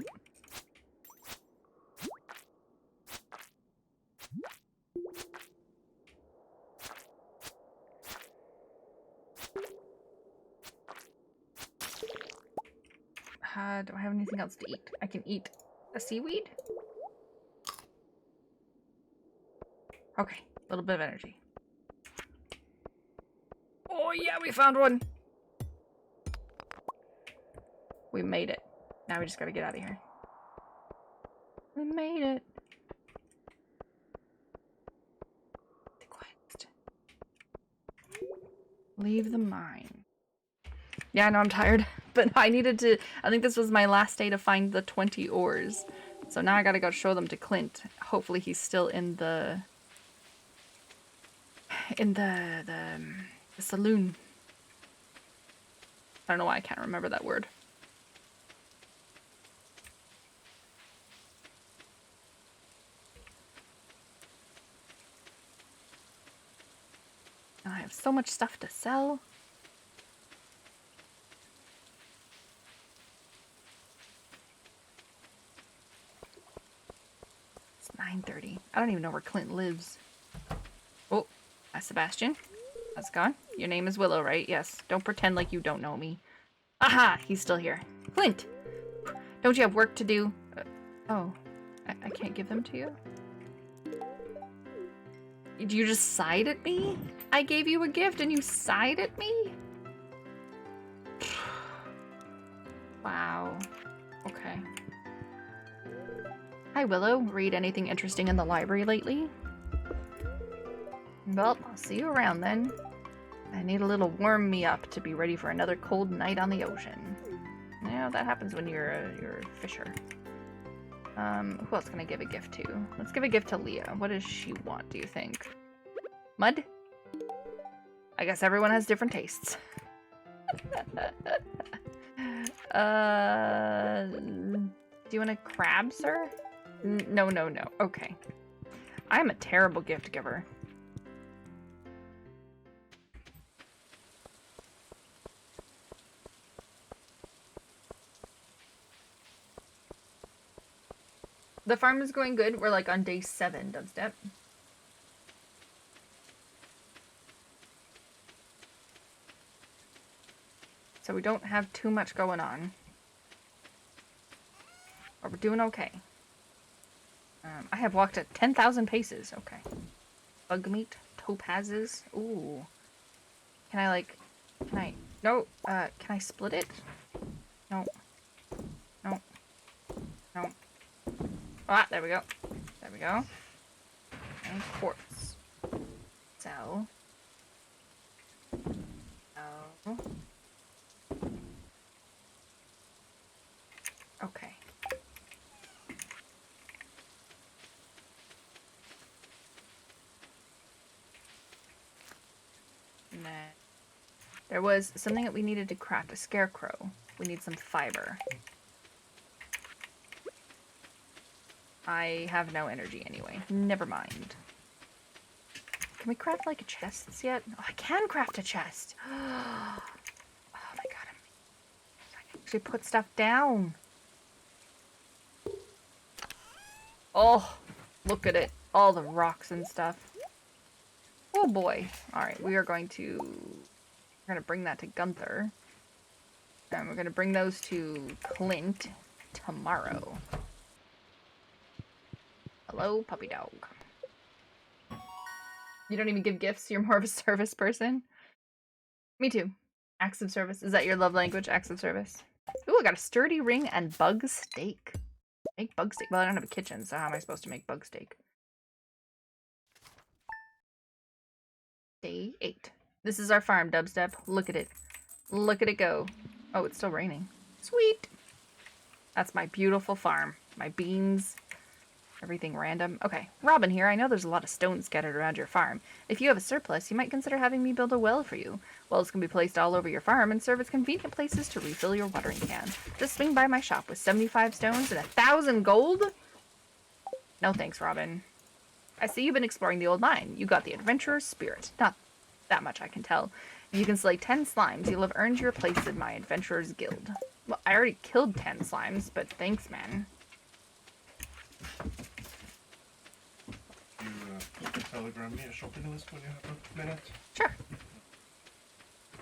Do I have anything else to eat? I can eat a seaweed? Okay, a little bit of energy. Oh yeah, we found one! We made it. Now we just gotta get out of here. We made it. The quest. Leave the mine. Yeah, I know I'm tired, but I needed to... I think this was my last day to find the 20 ores. So now I gotta go show them to Clint. Hopefully he's still in the saloon. I don't know why I can't remember that word. I have so much stuff to sell. 9:30. I don't even know where Clint lives. Oh, that's Sebastian. How's it going? Your name is Willow, right? Yes. Don't pretend like you don't know me. Aha! He's still here. Clint! Don't you have work to do? Oh. I can't give them to you? You just sighed at me? I gave you a gift and you sighed at me? Wow. Okay. Hi, Willow. Read anything interesting in the library lately? Well, I'll see you around then. I need a little warm me up to be ready for another cold night on the ocean. Yeah, that happens when you're a fisher. Who else can I give a gift to? Let's give a gift to Leah. What does she want, do you think? Mud? I guess everyone has different tastes. Do you want a crab, sir? No. Okay. I'm a terrible gift giver. The farm is going good. We're like on day 7, Dubstep. So we don't have too much going on. But we're doing okay. I have walked at 10,000 paces. Okay. Bug meat. Topazes. Ooh. No. Can I split it? No. Ah, there we go. And quartz. So. Oh. Okay. And then there was something that we needed to craft, a scarecrow. We need some fiber. I have no energy anyway. Never mind. Can we craft like a chest yet? Oh, I can craft a chest. Oh my god. I can actually put stuff down. Oh, look at it. All the rocks and stuff. Oh boy. Alright, we're going to bring that to Gunther. And we're going to bring those to Clint tomorrow. Hello, puppy dog. You don't even give gifts? You're more of a service person? Me too. Acts of service. Is that your love language? Acts of service. Ooh, I got a sturdy ring and bug steak. Make bug steak. Well, I don't have a kitchen, so how am I supposed to make bug steak? Day 8. This is our farm, Dubstep. Look at it. Look at it go. Oh, it's still raining. Sweet. That's my beautiful farm. My beans. Everything random. Okay, Robin here. I know there's a lot of stones scattered around your farm. If you have a surplus, you might consider having me build a well for you. Wells can be placed all over your farm and serve as convenient places to refill your watering can. Just swing by my shop with 75 stones and 1,000 gold? No thanks, Robin. I see you've been exploring the old mine. You got the adventurer's spirit. Not that much I can tell. If you can slay 10 slimes, you'll have earned your place in my adventurer's guild. Well, I already killed 10 slimes, but thanks, man. You can telegram me a shopping list when you have a minute. Sure.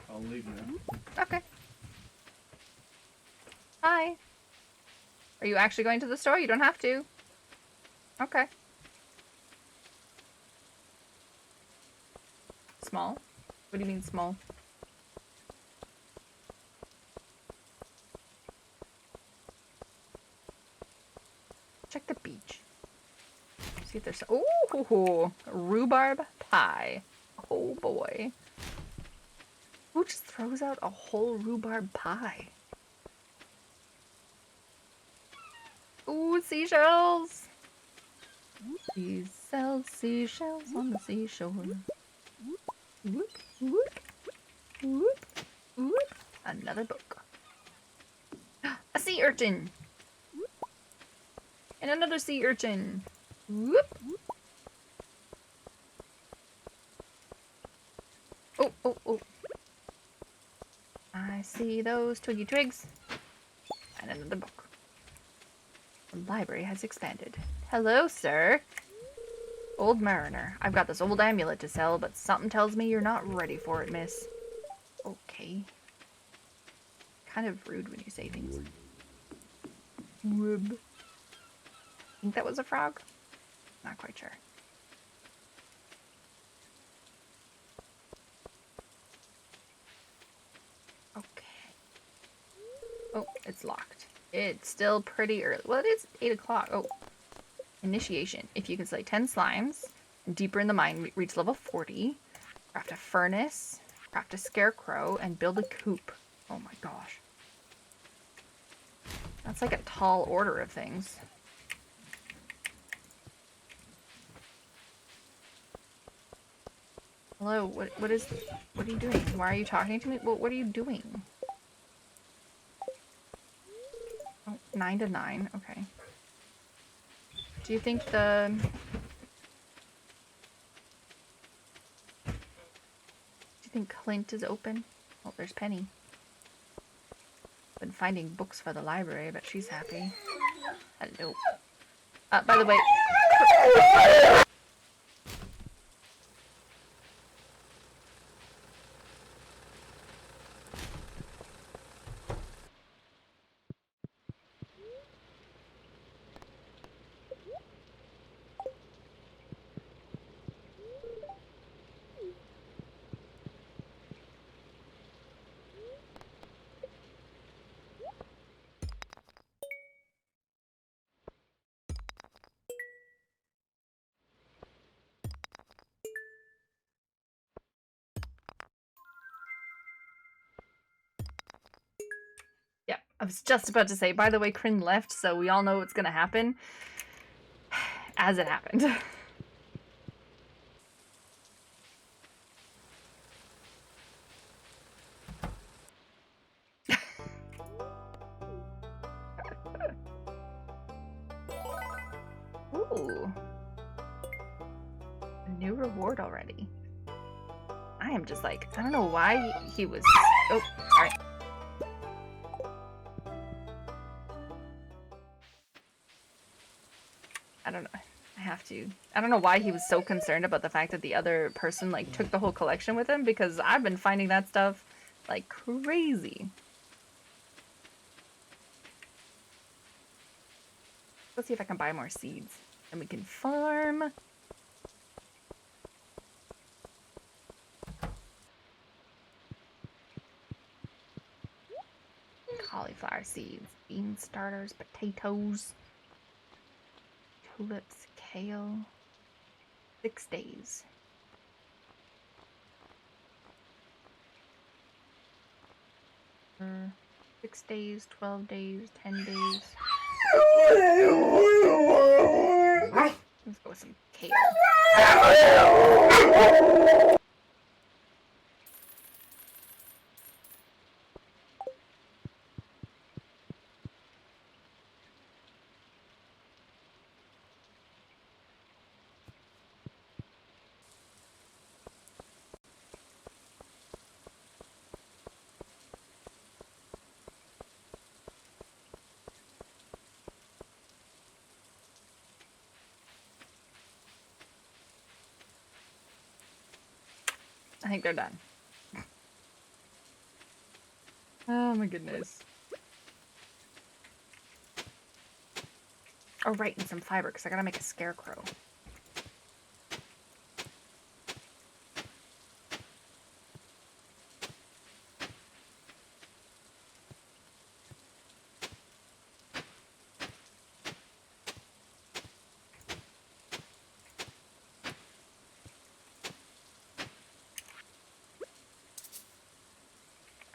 I'll leave now. Okay. Hi. Are you actually going to the store? You don't have to. Okay. Small? What do you mean small? Check the beach. See if there's... Ooh! Rhubarb pie. Oh boy. Who just throws out a whole rhubarb pie? Ooh, seashells! He sells seashells on the seashore. Whoop, whoop, whoop, whoop. Another book. A sea urchin! And another sea urchin. Whoop. Oh. I see those twiggy twigs. And another book. The library has expanded. Hello, sir. Old mariner. I've got this old amulet to sell, but something tells me you're not ready for it, miss. Okay. Kind of rude when you say things. Wib. Think that was a frog? Not quite sure. Okay. Oh, it's locked. It's still pretty early. Well, it is 8 o'clock. Oh. Initiation. If you can slay 10 slimes, and deeper in the mine, reach level 40, craft a furnace, craft a scarecrow, and build a coop. Oh my gosh. That's like a tall order of things. Hello, what are you doing? Why are you talking to me? What are you doing? Oh, 9 to 9, okay. Do you think the... Do you think Clint is open? Oh, there's Penny. Been finding books for the library, but she's happy. Hello. By the way... Yeah, I was just about to say, by the way, Kryn left, so we all know what's gonna happen. As it happened. Ooh. A new reward already. I am just like, I don't know why he was... Oh, sorry. I don't know. I have to. I don't know why he was so concerned about the fact that the other person, like, took the whole collection with him, because I've been finding that stuff like crazy. Let's see if I can buy more seeds. And we can farm. Cauliflower seeds, bean starters, potatoes, tulips, kale. 6 days. For 6 days, 12 days, 10 days. Let's go with some kale. I think they're done. Oh my goodness. Oh right, and some fiber, because I gotta make a scarecrow.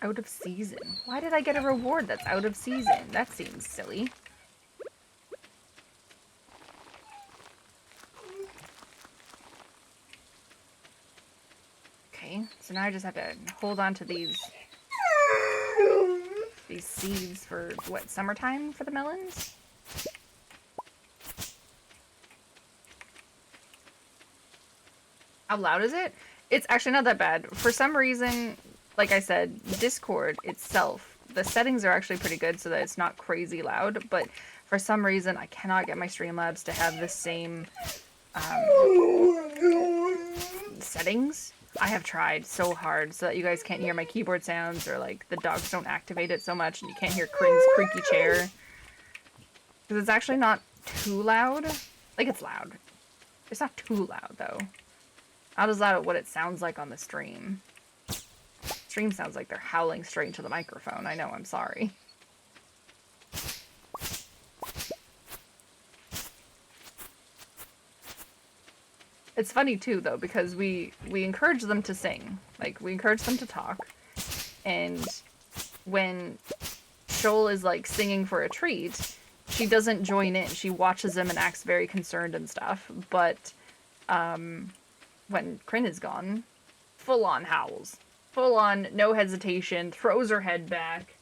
Out of season. Why did I get a reward that's out of season? That seems silly. Okay, so now I just have to hold on to these seeds for, what, summertime for the melons? How loud is it? It's actually not that bad. For some reason, like I said, Discord itself, the settings are actually pretty good so that it's not crazy loud, but For some reason, I cannot get my Streamlabs to have the same settings. I have tried so hard so that you guys can't hear my keyboard sounds, or like the dogs don't activate it so much and you can't hear Crin's creaky chair. Because it's actually not too loud. Like, it's loud. It's not too loud, though. Not as loud as what it sounds like on the stream. Stream sounds like they're howling straight into the microphone. I know, I'm sorry. It's funny, too, though, because we encourage them to sing. Like, we encourage them to talk. And when Shoal is, like, singing for a treat, she doesn't join in. She watches him and acts very concerned and stuff. But when Crin is gone, full-on howls. Full-on, no hesitation, throws her head back.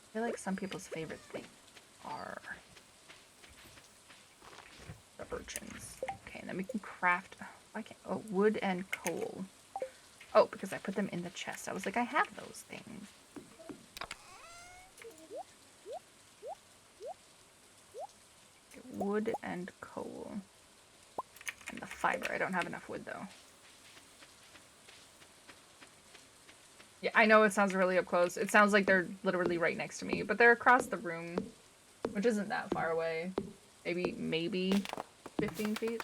I feel like some people's favorite thing are the urchins. Okay, and then we can craft... I can't... Oh, wood and coal. Oh, because I put them in the chest. I was like, I have those things. Okay, wood and coal. And the fiber. I don't have enough wood, though. Yeah, I know it sounds really up close. It sounds like they're literally right next to me, but they're across the room, which isn't that far away. Maybe 15 feet.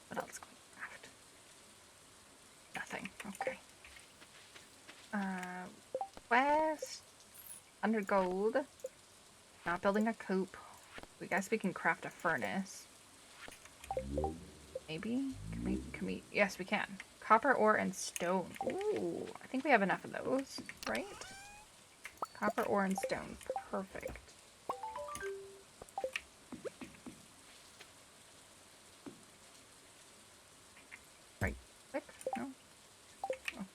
What else can we craft? Nothing. Okay. West. Under gold. Not building a coop. We guess we can craft a furnace. Maybe? Can we? Yes, we can. Copper ore and stone. Ooh, I think we have enough of those, right? Copper ore and stone. Perfect. Right click? No. Oh.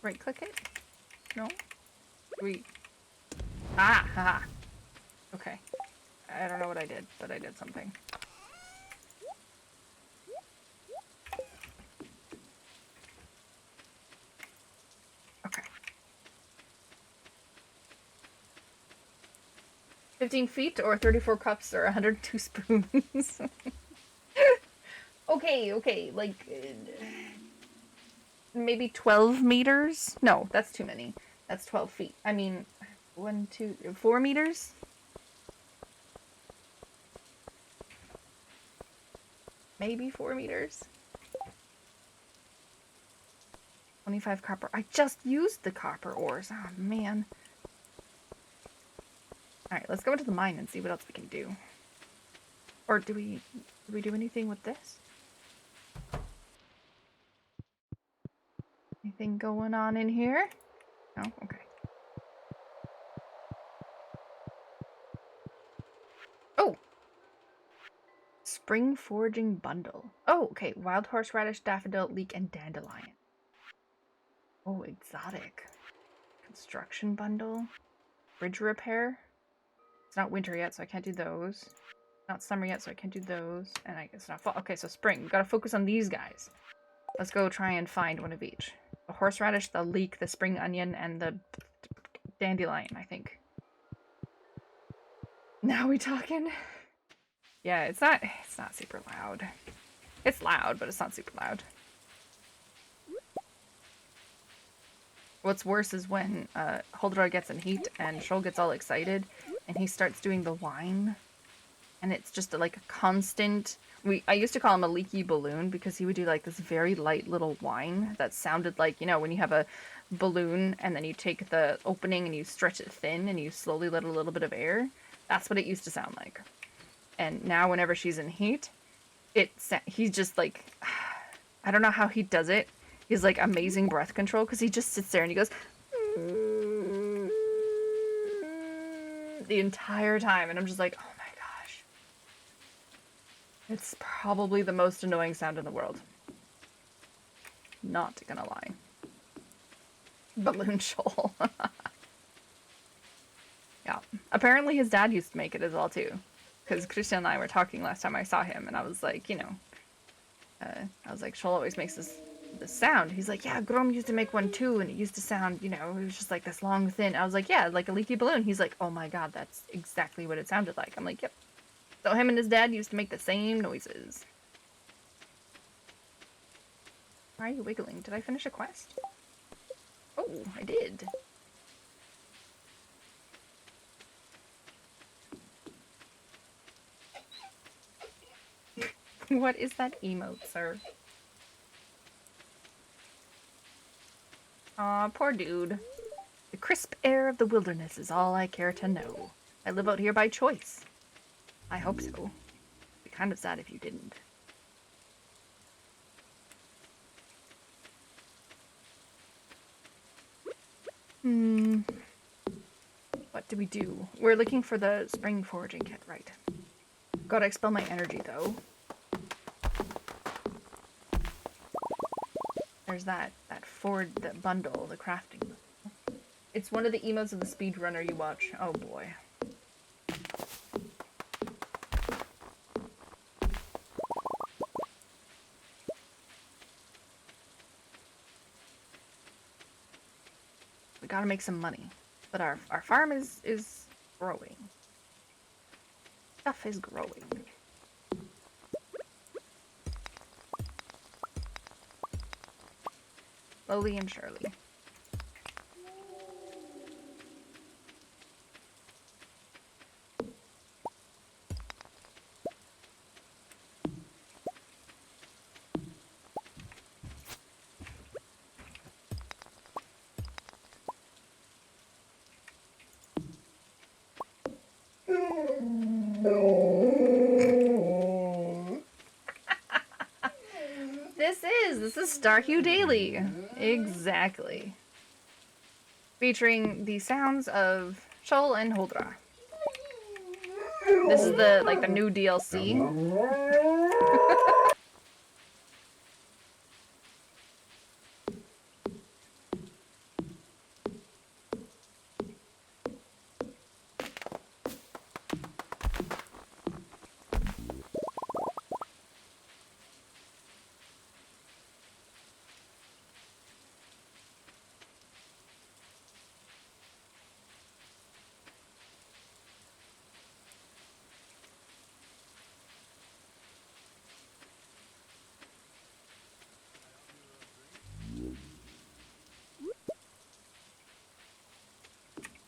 Right click it? No. Ah, haha. Okay. I don't know what I did, but I did something. Okay. 15 feet or 34 cups or 102 spoons. Okay, like maybe 12 meters? No, that's too many. That's 12 feet. I mean, 4 meters? Maybe 4 meters? 25 copper. I just used the copper ores. Oh, man. Alright, let's go into the mine and see what else we can do. Or do we do anything with this? Anything going on in here? No? Okay. Oh! Spring foraging bundle. Oh, okay. Wild horseradish, daffodil, leek, and dandelion. Oh, exotic. Construction bundle. Bridge repair. It's not winter yet, so I can't do those. Not summer yet, so I can't do those. And I guess not fall. Okay, so spring. We gotta focus on these guys. Let's go try and find one of each. The horseradish, the leek, the spring onion, and the dandelion, I think. Now we talking? Yeah, it's not super loud. It's loud, but it's not super loud. What's worse is when Holdroy gets in heat and Shoal gets all excited and he starts doing the whine. And it's just like a constant... I used to call him a leaky balloon because he would do like this very light little whine that sounded like, you know, when you have a balloon and then you take the opening and you stretch it thin and you slowly let a little bit of air. That's what it used to sound like. And now whenever she's in heat, he's just like... I don't know how he does it. He's like amazing breath control because he just sits there and he goes... the entire time. And I'm just like, oh my gosh. It's probably the most annoying sound in the world. Not gonna lie. Balloon shoal. Yeah. Apparently his dad used to make it as well too. Because Christian and I were talking last time I saw him, and I was like, you know, I was like, Shoal always makes this sound. He's like, yeah, Grom used to make one too, and it used to sound, you know, it was just like this long, thin. I was like, yeah, like a leaky balloon. He's like, oh my god, that's exactly what it sounded like. I'm like, yep. So him and his dad used to make the same noises. Why are you wiggling? Did I finish a quest? Oh, I did. What is that emote, sir? Aw, poor dude. The crisp air of the wilderness is all I care to know. I live out here by choice. I hope so. It'd be kind of sad if you didn't. What do we do? We're looking for the spring foraging kit, right? Gotta expel my energy, though. There's that bundle, the crafting. It's one of the emotes of the speedrunner you watch. Oh boy. We gotta make some money. But our farm is growing. Stuff is growing. Slowly and surely. This is Stardew Daily. Exactly. Featuring the sounds of Shoal and Holdra. This is the new DLC.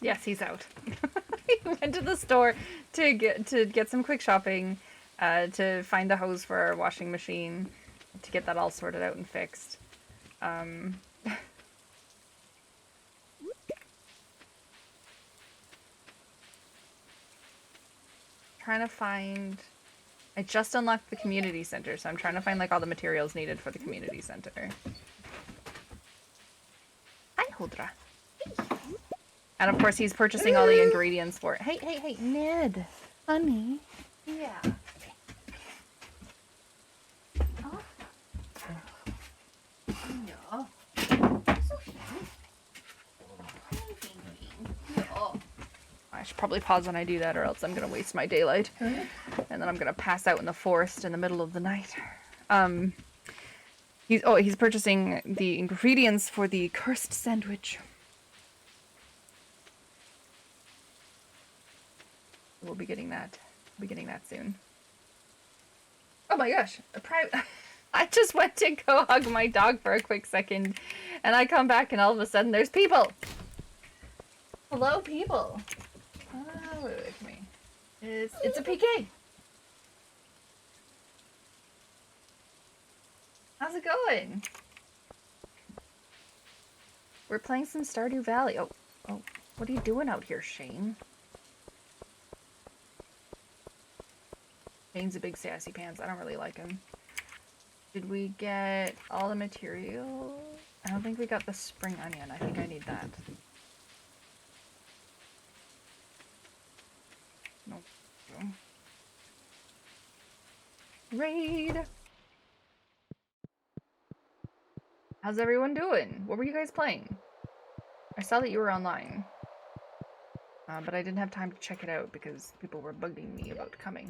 Yes, he's out. He went to the store to get some quick shopping, to find the hose for our washing machine, to get that all sorted out and fixed. Trying to find... I just unlocked the community center, so I'm trying to find like all the materials needed for the community center. Hi, Holdra. And of course, he's purchasing all the ingredients for it. Hey, Ned, honey. Yeah. Oh. No. It's okay. Oh. I should probably pause when I do that, or else I'm gonna waste my daylight, and then I'm gonna pass out in the forest in the middle of the night. He's purchasing the ingredients for the cursed sandwich. We'll be getting that. Soon. Oh my gosh! I just went to go hug my dog for a quick second, and I come back, and all of a sudden there's people. Hello, people. Oh, wait, come here. It's a PK. How's it going? We're playing some Stardew Valley. Oh, what are you doing out here, Shane? Shane's a big sassy pants. I don't really like him. Did we get all the material? I don't think we got the spring onion. I think I need that. Nope. Raid. How's everyone doing? What were you guys playing? I saw that you were online. But I didn't have time to check it out because people were bugging me about coming.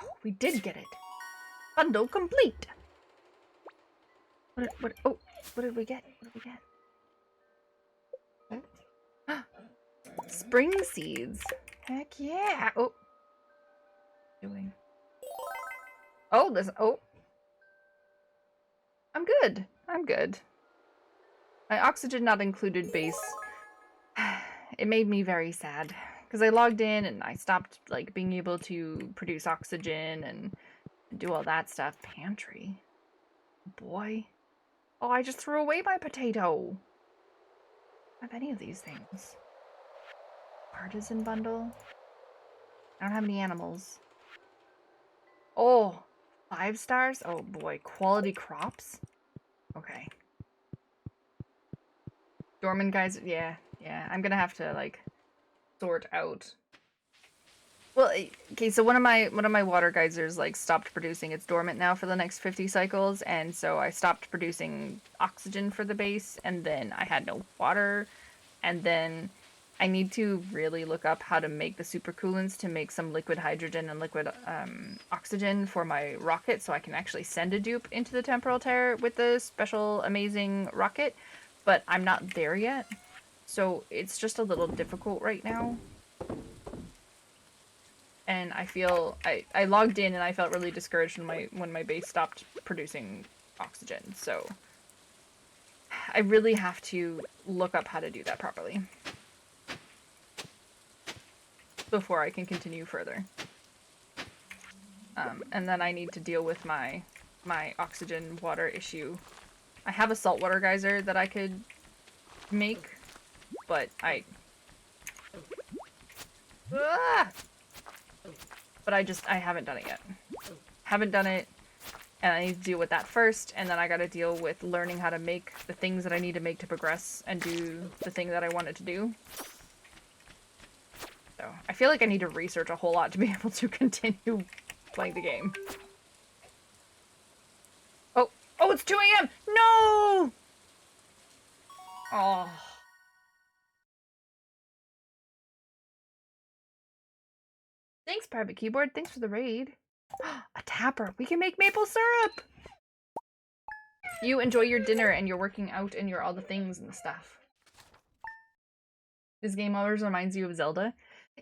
Oh, we did get it. Bundle complete. Oh, what did we get? What did we get? Spring seeds. Heck yeah. Oh. Doing. Oh, this. Oh. I'm good. I'm good. My oxygen not included base. It made me very sad because I logged in and I stopped like being able to produce oxygen and do all that stuff. Pantry. Boy. Oh, I just threw away my potato. I don't have any of these things. Partisan bundle. I don't have any animals. Oh, 5 stars? Oh boy, quality crops? Okay. Dorman guys, yeah, I'm gonna have to like sort out. Well, okay, so one of my water geysers like stopped producing. It's dormant now for the next 50 cycles, and so I stopped producing oxygen for the base, and then I had no water, and then I need to really look up how to make the supercoolants to make some liquid hydrogen and liquid oxygen for my rocket, so I can actually send a dupe into the temporal tear with the special amazing rocket, but I'm not there yet, so it's just a little difficult right now. And I feel I logged in and I felt really discouraged when my base stopped producing oxygen. So I really have to look up how to do that properly before I can continue further. And then I need to deal with my oxygen water issue. I have a saltwater geyser that I could make, but I haven't done it yet. Haven't done it, and I need to deal with that first, and then I gotta deal with learning how to make the things that I need to make to progress and do the thing that I wanted to do. So, I feel like I need to research a whole lot to be able to continue playing the game. Oh, it's 2 AM! No! Oh. Thanks, Private Keyboard. Thanks for the raid. A tapper. We can make maple syrup! You enjoy your dinner and you're working out and you're all the things and stuff. This game always reminds you of Zelda.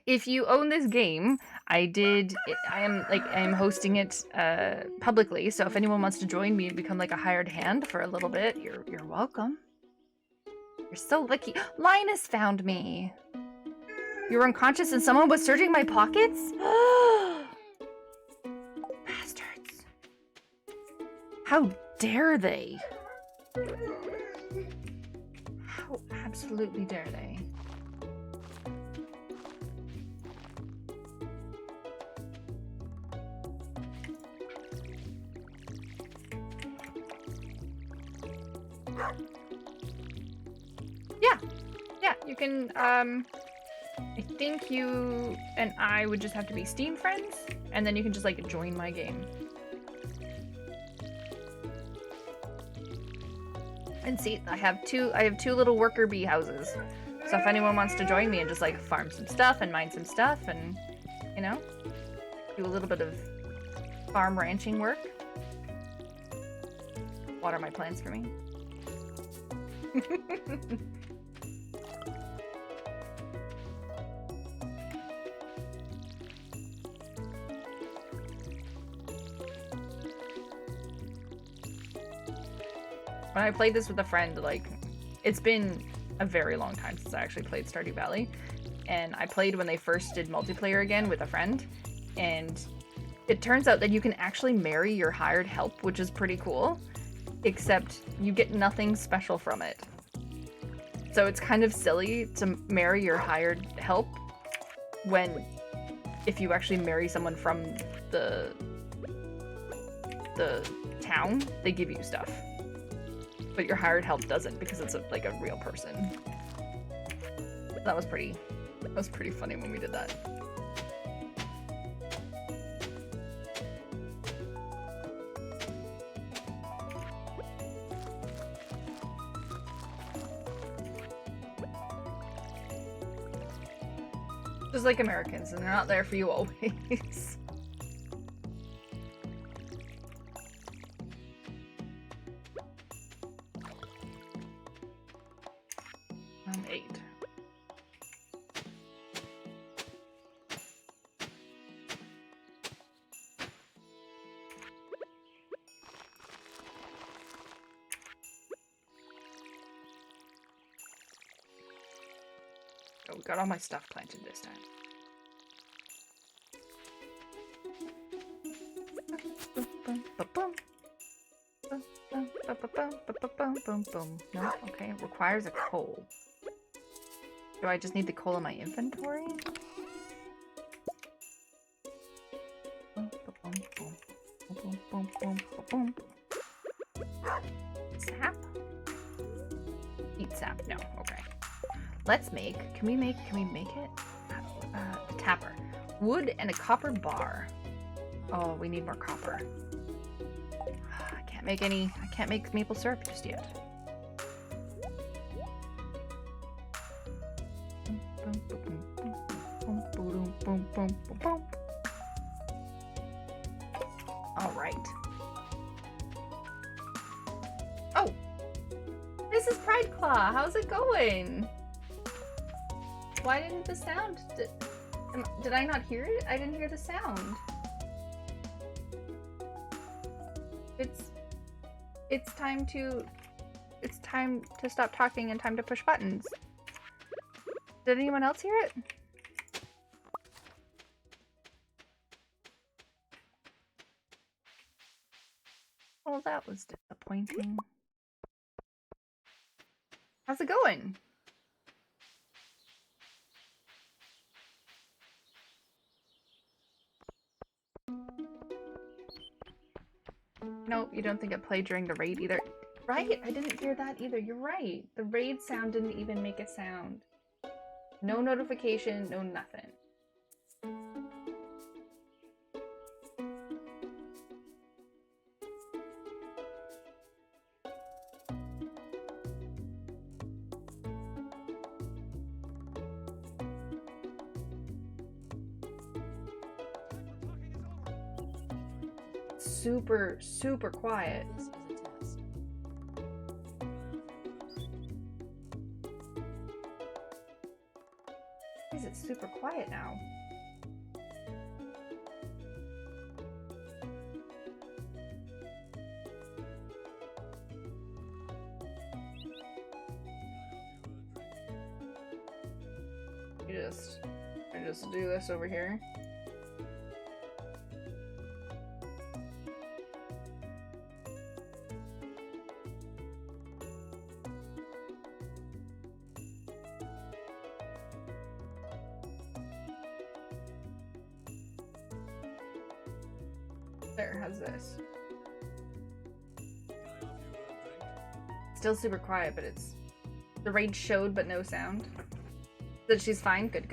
If you own this game, I am hosting it publicly, so if anyone wants to join me and become like a hired hand for a little bit, you're welcome. You're so lucky. Linus found me. You were unconscious and someone was searching my pockets? Bastards. How dare they? How absolutely dare they? Yeah, you can, I think you and I would just have to be Steam friends, and then you can just, like, join my game. And see, I have two little worker bee houses. So if anyone wants to join me and just, like, farm some stuff and mine some stuff and, you know, do a little bit of farm ranching work. Water my plants for me. When I played this with a friend, like, it's been a very long time since I actually played Stardew Valley, and I played when they first did multiplayer again with a friend, and it turns out that you can actually marry your hired help, which is pretty cool, except you get nothing special from it. So it's kind of silly to marry your hired help when, if you actually marry someone from the town, they give you stuff. But your hired help doesn't because it's like a real person. That was pretty funny when we did that. Just like Americans, and they're not there for you always. 8. Oh, got all my stuff planted this time. No, okay, it requires a coal. Do I just need the coal in my inventory? Sap? Eat sap, no, okay. Let's make, can we make it? A tapper. Wood and a copper bar. Oh, we need more copper. I can't make maple syrup just yet. All right. Oh, this is Pride Claw. How's it going? Why didn't the sound? Did I not hear it? I didn't hear the sound. It's time to stop talking and time to push buttons. Did anyone else hear it? Well, that was disappointing. How's it going? Nope, you don't think it played during the raid either. Right? I didn't hear that either. You're right. The raid sound didn't even make a sound. No notification, no nothing. Super quiet. Why is it super quiet now? I just do this over here. There, how's this? Still super quiet, but it's... The raid showed, but no sound. That she's fine? Good.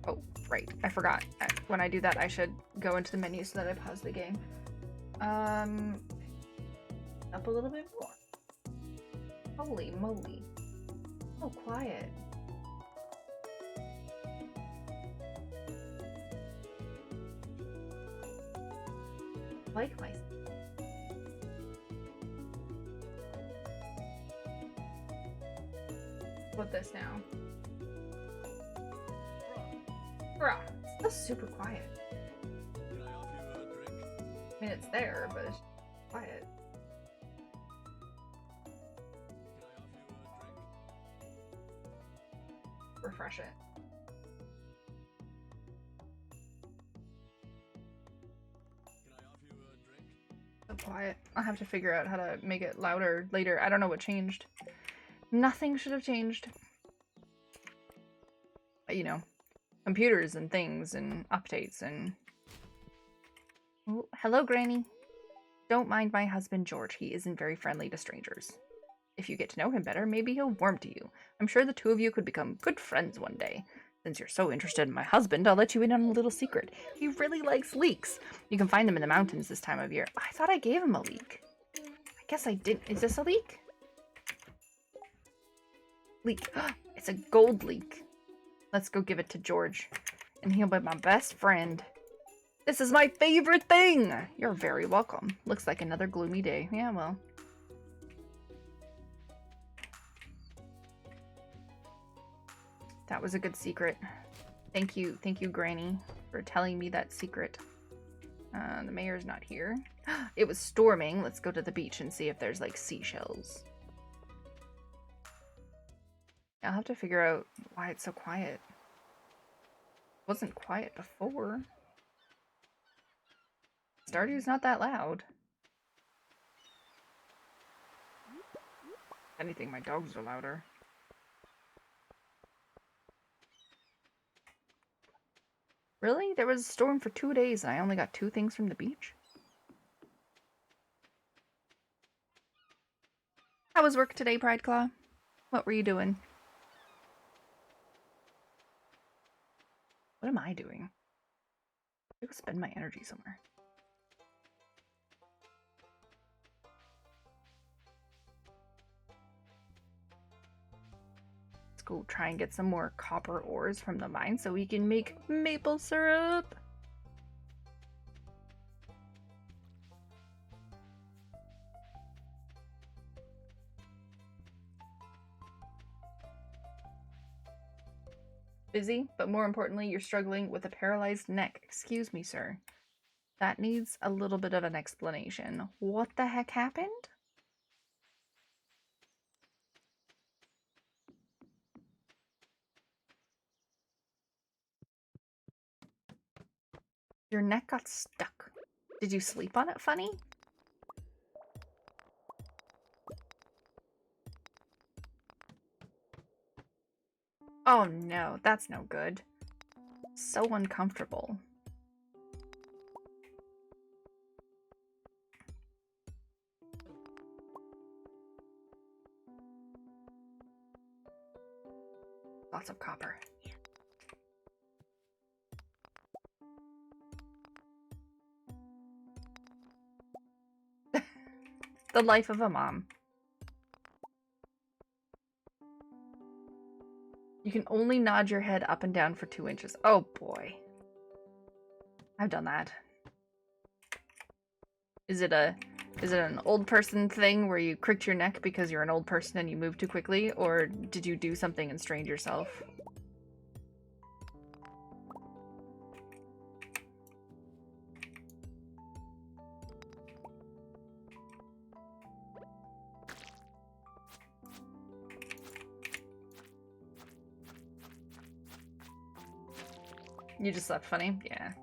Oh, right. I forgot. When I do that, I should go into the menu so that I pause the game. Up a little bit more. Holy moly. So quiet. Like my... What this now? Bruh, it's still super quiet. I mean, it's there, but it's quiet. Refresh it. So quiet. I'll have to figure out how to make it louder later. I don't know what changed. Nothing should have changed. You know, computers and things and updates and... Oh, hello, Granny. Don't mind my husband, George. He isn't very friendly to strangers. If you get to know him better, maybe he'll warm to you. I'm sure the two of you could become good friends one day. Since you're so interested in my husband, I'll let you in on a little secret. He really likes leeks. You can find them in the mountains this time of year. I thought I gave him a leek. I guess I didn't. Is this a leek? Leek. It's a gold leek. Let's go give it to George. And he'll be my best friend. This is my favorite thing! You're very welcome. Looks like another gloomy day. Yeah, well. That was a good secret. Thank you, Granny, for telling me that secret. The mayor's not here. It was storming. Let's go to the beach and see if there's, like, seashells. I'll have to figure out why it's so quiet. It wasn't quiet before. Stardew's not that loud. If anything, my dogs are louder. Really? There was a storm for 2 days and I only got 2 things from the beach? How was work today, Prideclaw? What were you doing? What am I doing? I go spend my energy somewhere. Let's go try and get some more copper ores from the mine so we can make maple syrup. Busy, but more importantly, you're struggling with a paralyzed neck. Excuse me, sir. That needs a little bit of an explanation. What the heck happened? Your neck got stuck. Did you sleep on it funny? Oh no, that's no good. So uncomfortable. Lots of copper. The life of a mom. You can only nod your head up and down for 2 inches. Oh boy. I've done that. Is it an old person thing where you cricked your neck because you're an old person and you moved too quickly? Or did you do something and strained yourself? You just slept funny? Yeah.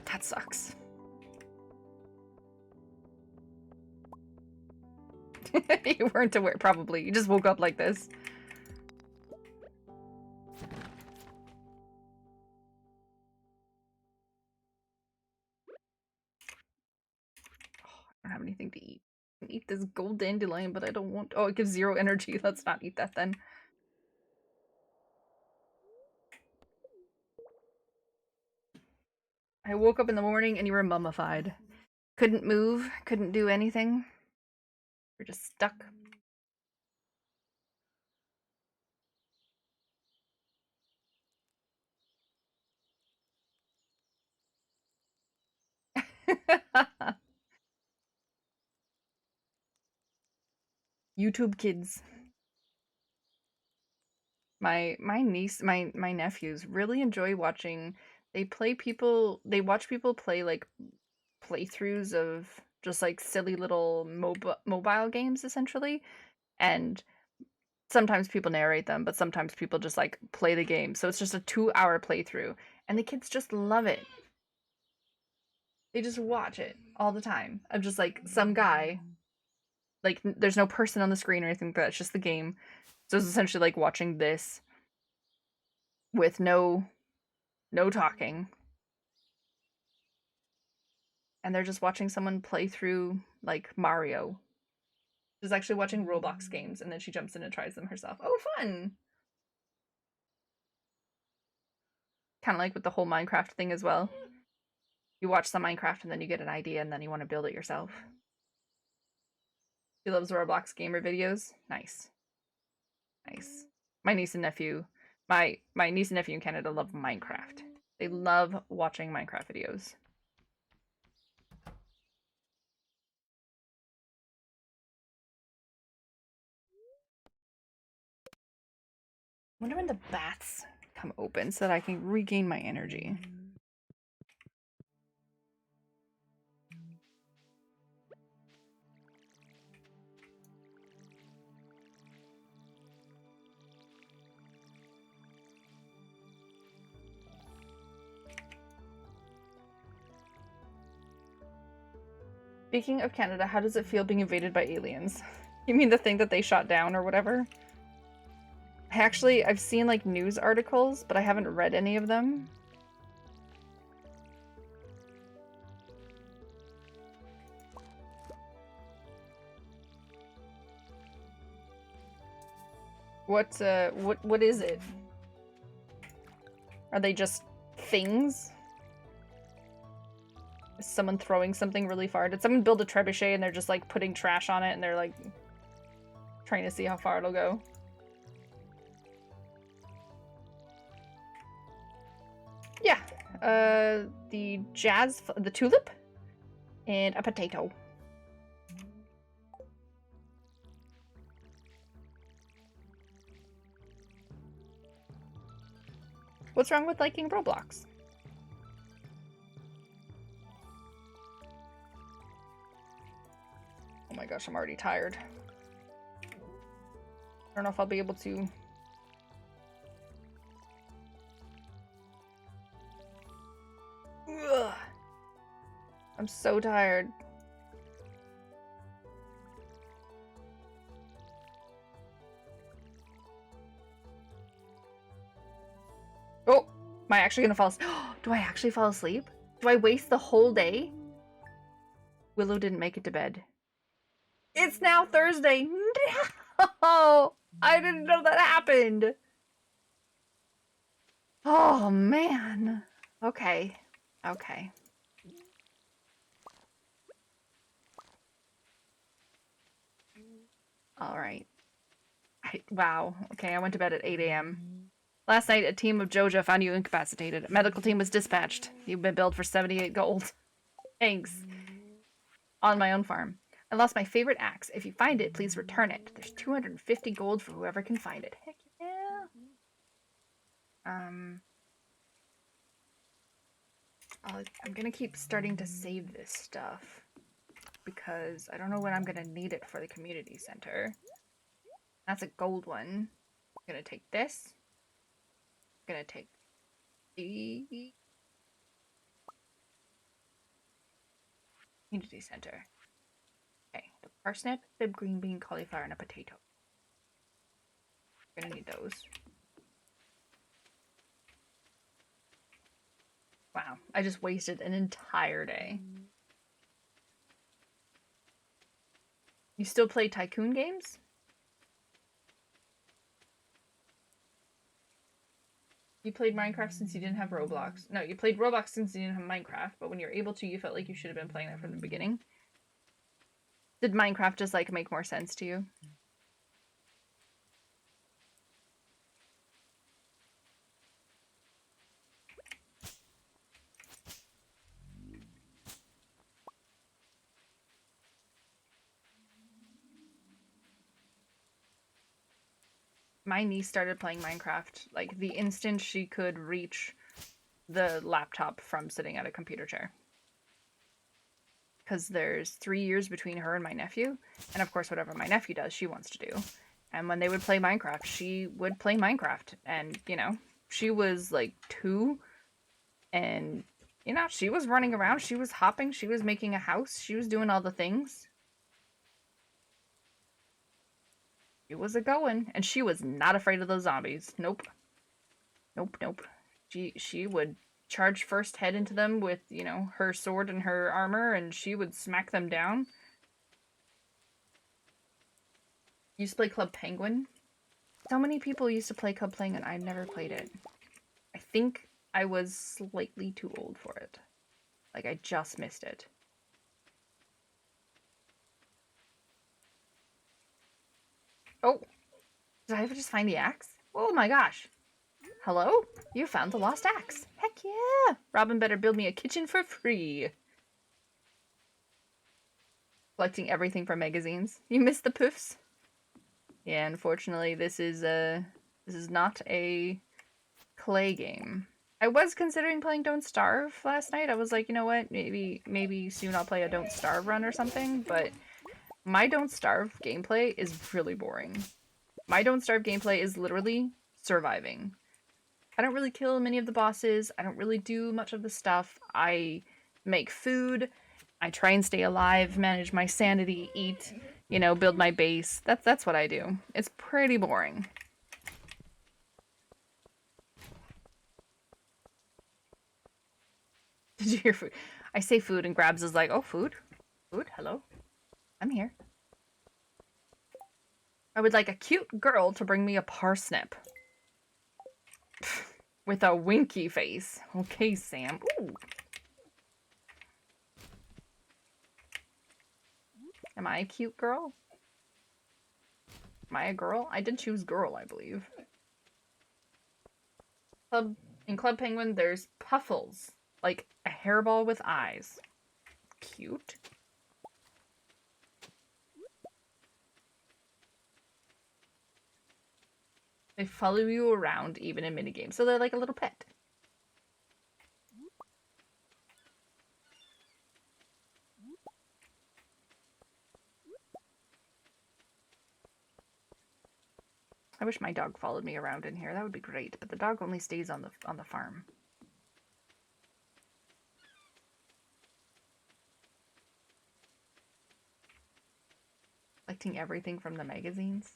That sucks. You weren't aware, probably. You just woke up like this. Oh, I don't have anything to eat. I can eat this gold dandelion, but I don't want— oh, it gives 0 energy. Let's not eat that then. I woke up in the morning and you were mummified. Couldn't move, couldn't do anything. You're just stuck. YouTube kids. My niece, my nephews really enjoy watching— they watch people play like playthroughs of just like silly little mobile games essentially, and sometimes people narrate them, but sometimes people just like play the game. So it's just a 2-hour playthrough and the kids just love it. They just watch it all the time of just like some guy, like there's no person on the screen or anything, but it's just the game. So it's essentially like watching this with no talking. And they're just watching someone play through like Mario. She's actually watching Roblox games and then she jumps in and tries them herself. Oh, fun! Kind of like with the whole Minecraft thing as well. You watch some Minecraft and then you get an idea and then you want to build it yourself. She loves Roblox gamer videos. Nice. Nice. My niece and nephew My niece and nephew in Canada love Minecraft. They love watching Minecraft videos. Wonder when the bats come open so that I can regain my energy. Speaking of Canada, how does it feel being invaded by aliens? You mean the thing that they shot down or whatever? I've seen like news articles, but I haven't read any of them. What is it? Are they just things? Is someone throwing something really far? Did someone build a trebuchet and they're just like putting trash on it and they're like trying to see how far it'll go? Yeah. The tulip, and a potato. What's wrong with liking Roblox? Oh my gosh, I'm already tired. I don't know if I'll be able to. Ugh. I'm so tired. Oh, am I actually gonna fall asleep? Do I actually fall asleep? Do I waste the whole day? Willow didn't make it to bed. It's now Thursday. No! I didn't know that happened. Oh, man. Okay. Okay. All right. Wow. Okay, I went to bed at 8 a.m. Last night, a team of Joja found you incapacitated. A medical team was dispatched. You've been billed for 78 gold. Thanks. On my own farm. I lost my favorite axe. If you find it, please return it. There's 250 gold for whoever can find it. Heck yeah. I'm gonna keep starting to save this stuff because I don't know when I'm gonna need it for the community center. That's a gold one. I'm gonna take this. I'm gonna take the community center. Okay, the parsnip, the green bean, cauliflower, and a potato. We're gonna need those. Wow, I just wasted an entire day. You still play tycoon games? You played Minecraft since you didn't have Roblox. No, you played Roblox since you didn't have Minecraft, but when you're able to, you felt like you should have been playing that from the beginning. Did Minecraft just, like, make more sense to you? My niece started playing Minecraft, like, the instant she could reach the laptop from sitting at a computer chair. Because there's 3 years between her and my nephew, and of course whatever my nephew does, she wants to do. And when they would play Minecraft, she would play Minecraft, and, you know, she was, like, 2, and, you know, she was running around, she was hopping, she was making a house, she was doing all the things. It was a going, and she was not afraid of those zombies. Nope. Nope, nope. She would charge first head into them with, you know, her sword and her armor, and she would smack them down. Used to play Club Penguin. So many people used to play Club Penguin. I never played it. I think I was slightly too old for it. Like, I just missed it. Oh, did I ever just find the axe? Oh my gosh. Hello? You found the lost axe. Heck yeah! Robin better build me a kitchen for free. Collecting everything from magazines. You missed the poofs? Yeah, unfortunately, this is not a clay game. I was considering playing Don't Starve last night. I was like, you know what? Maybe soon I'll play a Don't Starve run or something, but my Don't Starve gameplay is really boring. My Don't Starve gameplay is literally surviving. I don't really kill many of the bosses. I don't really do much of the stuff. I make food. I try and stay alive, manage my sanity, eat, you know, build my base. That's what I do. It's pretty boring. Did you hear food? I say food and Grabs is like, oh, food? Food? Hello? I'm here. I would like a cute girl to bring me a parsnip. With a winky face. Okay, Sam. Ooh. Am I a cute girl? Am I a girl? I did choose girl, I believe. In Club Penguin, there's Puffles. Like a hairball with eyes. Cute. They follow you around even in minigames, so they're like a little pet. I wish my dog followed me around in here. That would be great, but the dog only stays on the farm. Collecting everything from the magazines.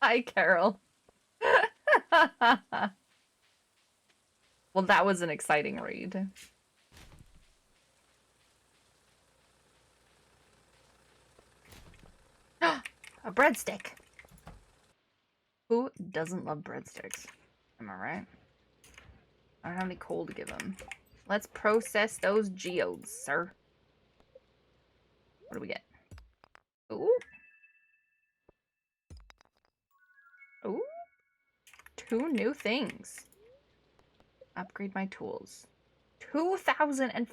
Hi, Carol. Well, that was an exciting read. A breadstick. Who doesn't love breadsticks? Am I right? I don't have any coal to give him. Let's process those geodes, sir. What do we get? Ooh. Ooh. 2 new things. Upgrade my tools. 2,005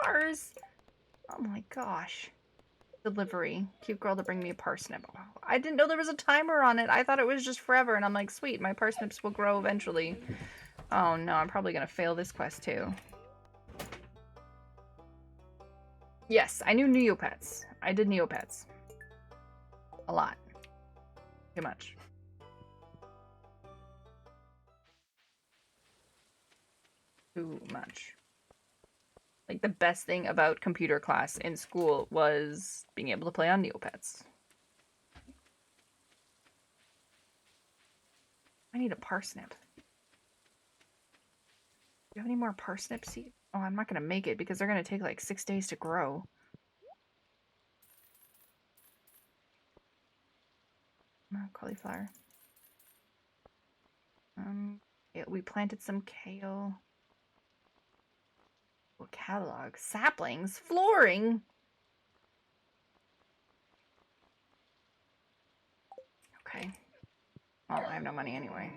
bars! Oh my gosh. Delivery. Cute girl to bring me a parsnip. Oh, I didn't know there was a timer on it. I thought it was just forever, and I'm like, sweet, my parsnips will grow eventually. Oh no, I'm probably gonna fail this quest too. Yes, I knew Neopets. I did Neopets. A lot. Too much. Too much. Like, the best thing about computer class in school was being able to play on Neopets. I need a parsnip. Do you have any more parsnip seeds? Oh, I'm not gonna make it because they're gonna take like 6 days to grow. Cauliflower. Yeah, we planted some kale. Oh, catalog. Saplings. Flooring. Okay. Well, I have no money anyway.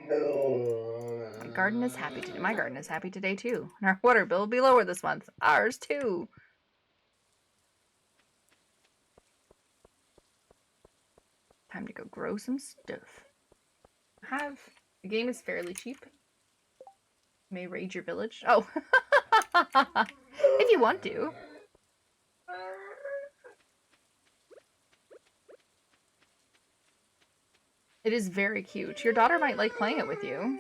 My garden is happy today. My garden is happy today too. And our water bill will be lower this month. Ours too. Time to go grow some stuff. The game is fairly cheap. You may raid your village. Oh. If you want to. It is very cute. Your daughter might like playing it with you.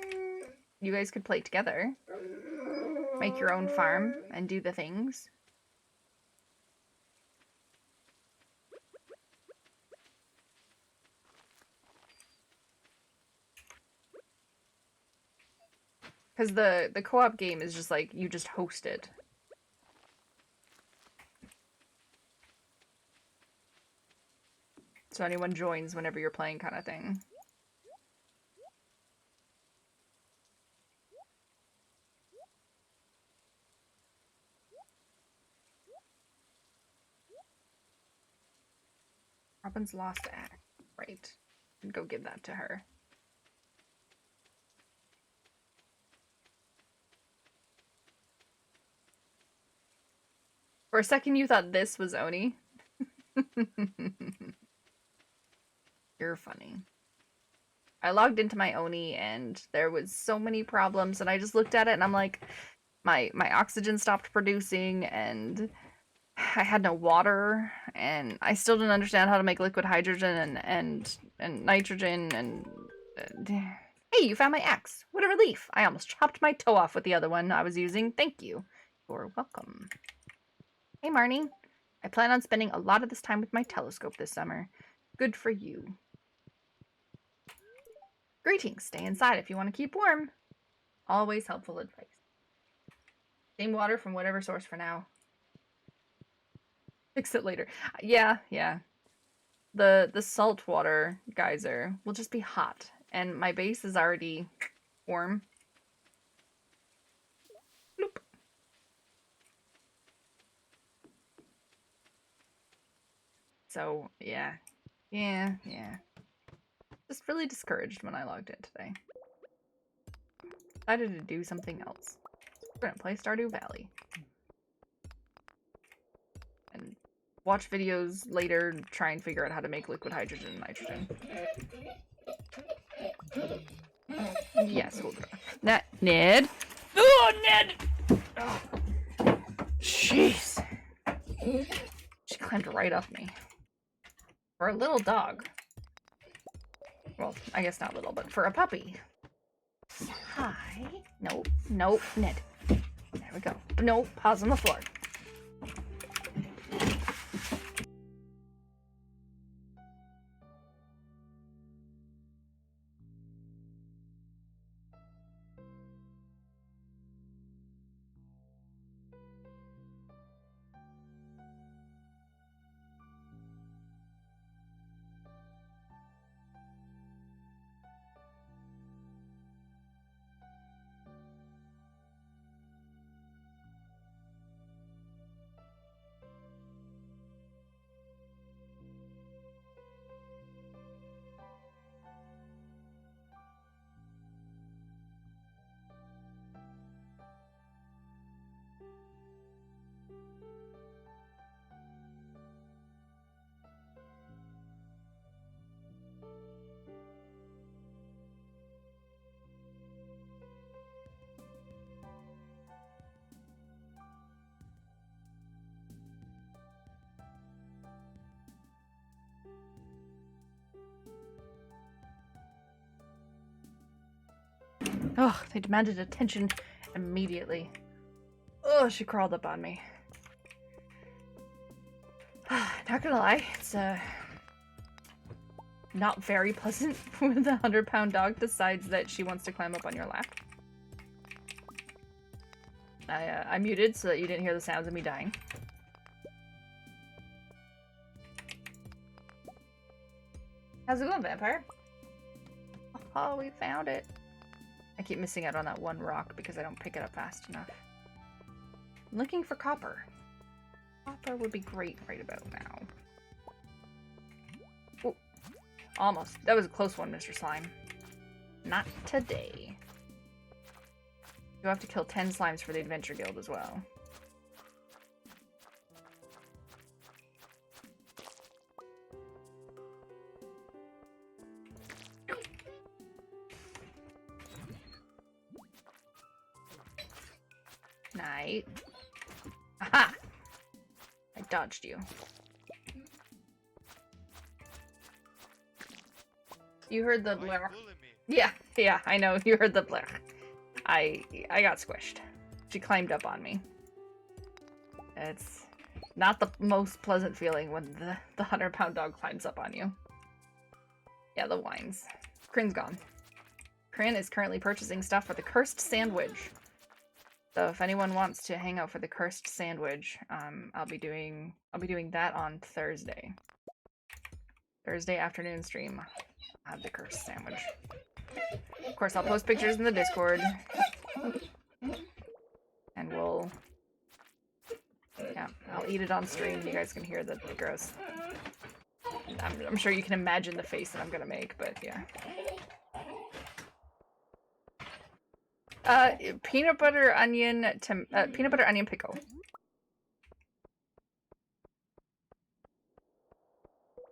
You guys could play together. Make your own farm and do the things. Because the co-op game is just like, you just host it. So anyone joins whenever you're playing kind of thing. Robin's lost axe. Right. And go give that to her. For a second you thought this was Oni. You're funny. I logged into my Oni and there was so many problems and I just looked at it and I'm like, my oxygen stopped producing and I had no water and I still didn't understand how to make liquid hydrogen and nitrogen and hey, you found my axe. What a relief. I almost chopped my toe off with the other one I was using. Thank you. You're welcome. Hey, Marnie. I plan on spending a lot of this time with my telescope this summer. Good for you. Greetings. Stay inside if you want to keep warm. Always helpful advice. Same water from whatever source for now. Fix it later. Yeah. The saltwater geyser will just be hot, and my base is already warm. Bloop. So, yeah. Just really discouraged when I logged in today. Decided to do something else. We're gonna play Stardew Valley. And watch videos later and try and figure out how to make liquid hydrogen and nitrogen. Yes, hold on. Ned! Oh, Ned! Oh. Jeez. She climbed right up me. For a little dog. Well, I guess not little, but for a puppy. Hi. Nope, Ned. There we go. Nope, paws on the floor. Oh, they demanded attention immediately. Oh, she crawled up on me. Not gonna lie, it's not very pleasant when the 100-pound dog decides that she wants to climb up on your lap. I muted so that you didn't hear the sounds of me dying. How's it going, vampire? Oh, we found it. I keep missing out on that one rock because I don't pick it up fast enough. I'm looking for copper. Copper would be great right about now. Oh, almost. That was a close one, Mr. Slime. Not today. You have to kill 10 slimes for the Adventure Guild as well. Night. Aha! I dodged you. You heard the blur. Yeah, I know. You heard the blur. I got squished. She climbed up on me. It's not the most pleasant feeling when the 100-pound dog climbs up on you. Yeah, the whines. Crin's gone. Crin is currently purchasing stuff for the cursed sandwich. So if anyone wants to hang out for the cursed sandwich, I'll be doing that on Thursday. Thursday afternoon stream. I'll have the cursed sandwich. Of course, I'll post pictures in the Discord. And yeah, I'll eat it on stream. You guys can hear the gross. I'm sure you can imagine the face that I'm gonna make, but yeah. Peanut butter onion pickle.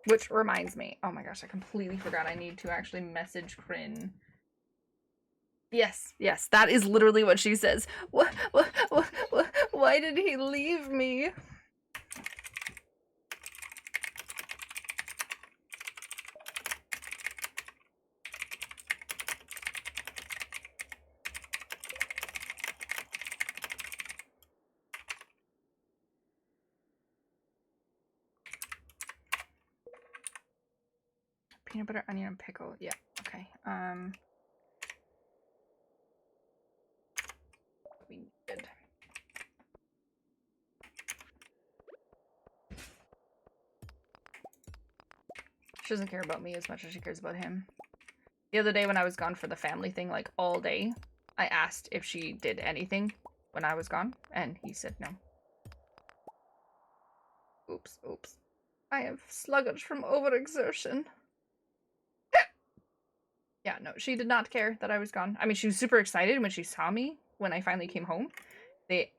Which reminds me, oh my gosh, I completely forgot I need to actually message Kryn. Yes, yes, that is literally what she says. Why did he leave me? Peanut butter, onion, and pickle. Yeah, okay. We needed. She doesn't care about me as much as she cares about him. The other day when I was gone for the family thing, like all day, I asked if she did anything when I was gone, and he said no. Oops, oops. I am sluggish from overexertion. Yeah, no, she did not care that I was gone. I mean, she was super excited when she saw me when I finally came home. They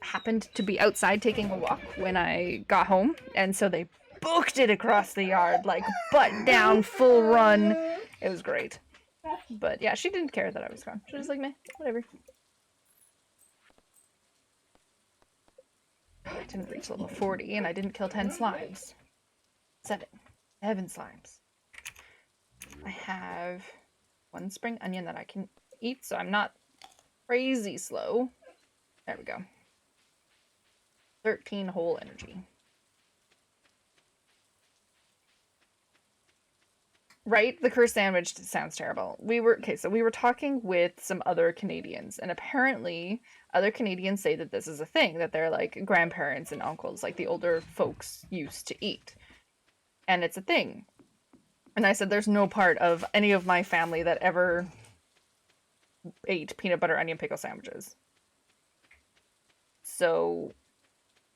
happened to be outside taking a walk when I got home, and so they booked it across the yard, like butt down, full run. It was great. But yeah, she didn't care that I was gone. She was like, meh, whatever. I didn't reach level 40, and I didn't kill 10 slimes. 7 slimes. I have 1 spring onion that I can eat, so I'm not crazy slow. There we go. 13 whole energy. Right? The cursed sandwich sounds terrible. We were talking with some other Canadians, and apparently other Canadians say that this is a thing that their like grandparents and uncles, like the older folks, used to eat. And it's a thing. And I said there's no part of any of my family that ever ate peanut butter onion pickle sandwiches. So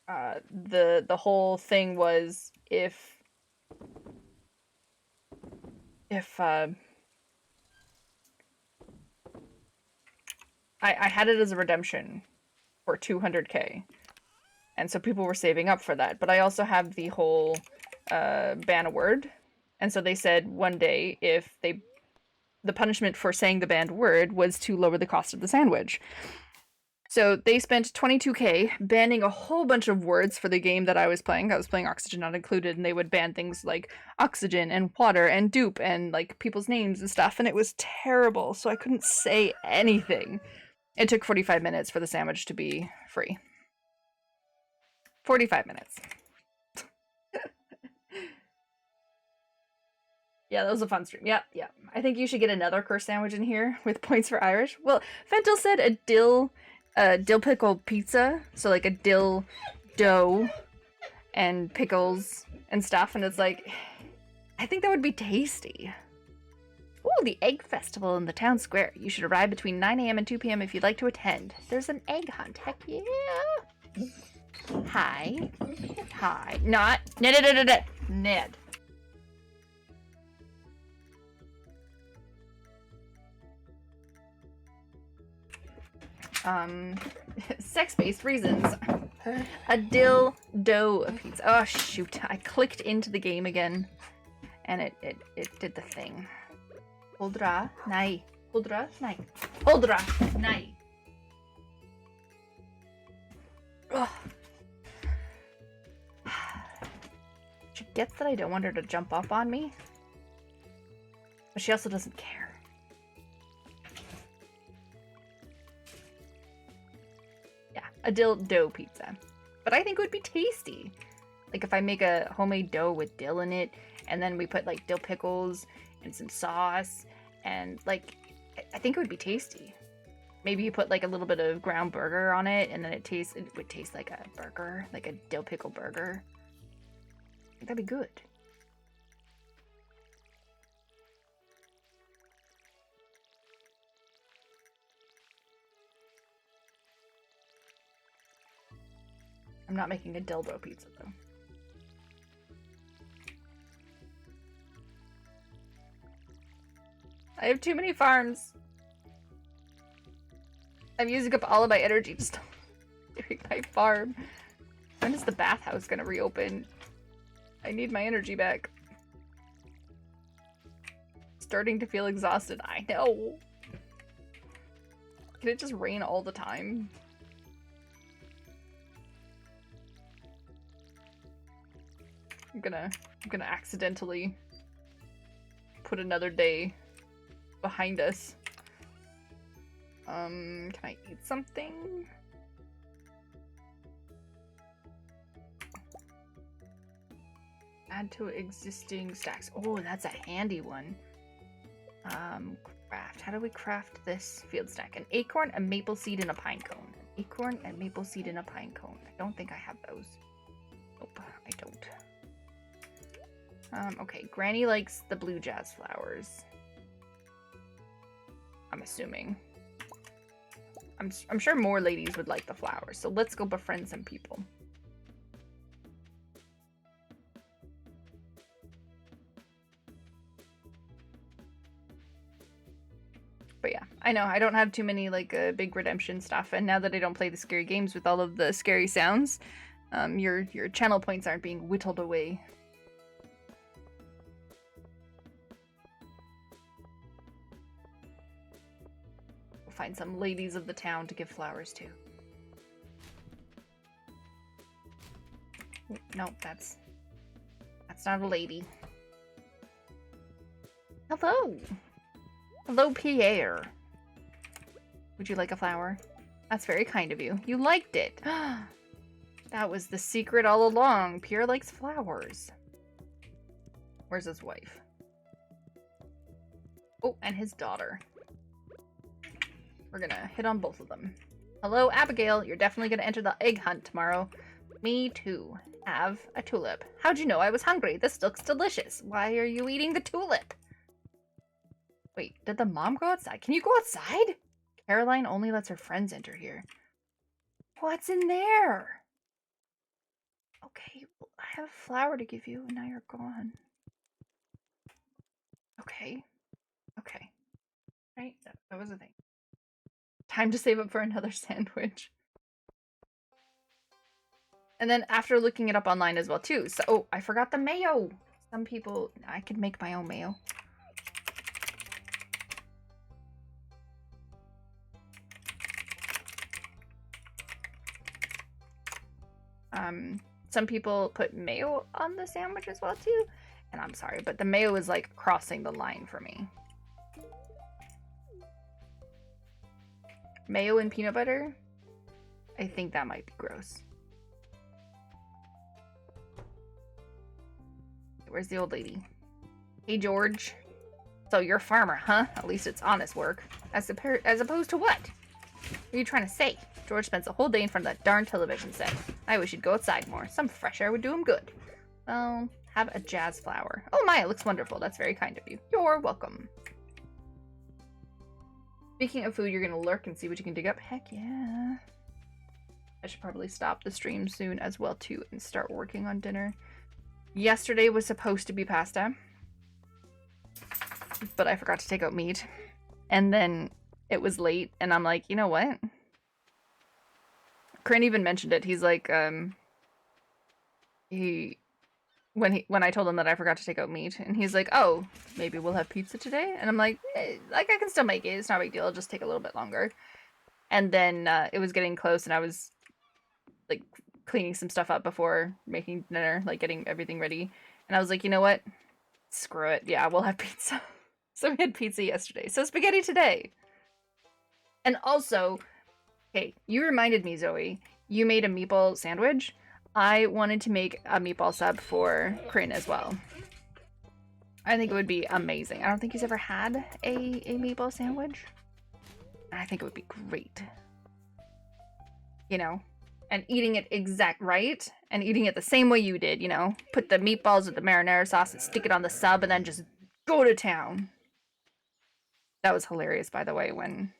the whole thing was if I had it as a redemption for 200k, and so people were saving up for that. But I also have the whole ban a word, and so they said one day if the punishment for saying the banned word was to lower the cost of the sandwich. So they spent 22k banning a whole bunch of words for the game that I was playing. I was playing Oxygen Not Included, and they would ban things like oxygen and water and dupe and like people's names and stuff, and it was terrible, so I couldn't say anything. It took 45 minutes for the sandwich to be free. 45 minutes. Yeah, that was a fun stream. Yep. I think you should get another curse sandwich in here with points for Irish. Well, Fentel said a dill pickle pizza, so like a dill dough and pickles and stuff, and it's like, I think that would be tasty. Ooh, the egg festival in the town square. You should arrive between 9 a.m. and 2 p.m. if you'd like to attend. There's an egg hunt. Heck yeah. Hi. Not Ned. Sex-based reasons. A dill dough pizza. Oh shoot, I clicked into the game again, and it did the thing. Holdra nai. She gets that I don't want her to jump up on me, but she also doesn't care. Yeah, a dill dough pizza. But I think it would be tasty. Like if I make a homemade dough with dill in it, and then we put like dill pickles and some sauce, and like, I think it would be tasty. Maybe you put like a little bit of ground burger on it, and then it would taste like a burger, like a dill pickle burger. I think that'd be good. I'm not making a dildo pizza though. I have too many farms. I'm using up all of my energy just doing my farm. When is the bathhouse gonna reopen? I need my energy back. Starting to feel exhausted. I know. Can it just rain all the time? I'm gonna accidentally put another day behind us. Can I eat something? Add to existing stacks. Oh, that's a handy one. Craft. How do we craft this field stack? An acorn, a maple seed, and a pine cone. An acorn, a maple seed, and a pine cone. I don't think I have those. Nope, I don't. Okay, Granny likes the blue jazz flowers. I'm assuming. I'm sure more ladies would like the flowers, so let's go befriend some people. But yeah, I know I don't have too many like big redemption stuff, and now that I don't play the scary games with all of the scary sounds, your channel points aren't being whittled away. We'll find some ladies of the town to give flowers to. No, that's not a lady. Hello. Hello, Pierre. Would you like a flower? That's very kind of you. You liked it. That was the secret all along. Pierre likes flowers. Where's his wife? Oh, and his daughter. We're gonna hit on both of them. Hello, Abigail. You're definitely gonna enter the egg hunt tomorrow. Me too. Have a tulip. How'd you know I was hungry? This looks delicious. Why are you eating the tulip? Wait, did the mom go outside? Can you go outside? Caroline only lets her friends enter here. What's in there? Okay, well, I have a flower to give you, and now you're gone. Okay. Okay. Right? That was a thing. Time to save up for another sandwich. And then after looking it up online as well, too. So, oh, I forgot the mayo. Some people... I could make my own mayo. Some people put mayo on the sandwich as well too, and I'm sorry, but the mayo is like crossing the line for me. Mayo and peanut butter? I think that might be gross. Where's the old lady? Hey, George. So you're a farmer, huh? At least it's honest work. As opposed to what? What are you trying to say? George spends the whole day in front of that darn television set. I wish he'd go outside more. Some fresh air would do him good. Well, have a jazz flower. Oh my, it looks wonderful. That's very kind of you. You're welcome. Speaking of food, you're gonna lurk and see what you can dig up. Heck yeah. I should probably stop the stream soon as well too and start working on dinner. Yesterday was supposed to be pasta, but I forgot to take out meat. And then it was late and I'm like, you know what? Corinne even mentioned it. He's like, when I told him that I forgot to take out meat, and he's like, oh, maybe we'll have pizza today? And I'm like, like I can still make it. It's not a big deal. It'll just take a little bit longer. And then it was getting close, and I was like cleaning some stuff up before making dinner, like getting everything ready. And I was like, you know what? Screw it. Yeah, we'll have pizza. So we had pizza yesterday. So spaghetti today. And also, hey, you reminded me, Zoe, you made a meatball sandwich. I wanted to make a meatball sub for Corinne as well. I think it would be amazing. I don't think he's ever had a meatball sandwich. I think it would be great. You know? And eating it exact right, and eating it the same way you did, you know? Put the meatballs with the marinara sauce and stick it on the sub, and then just go to town. That was hilarious, by the way, when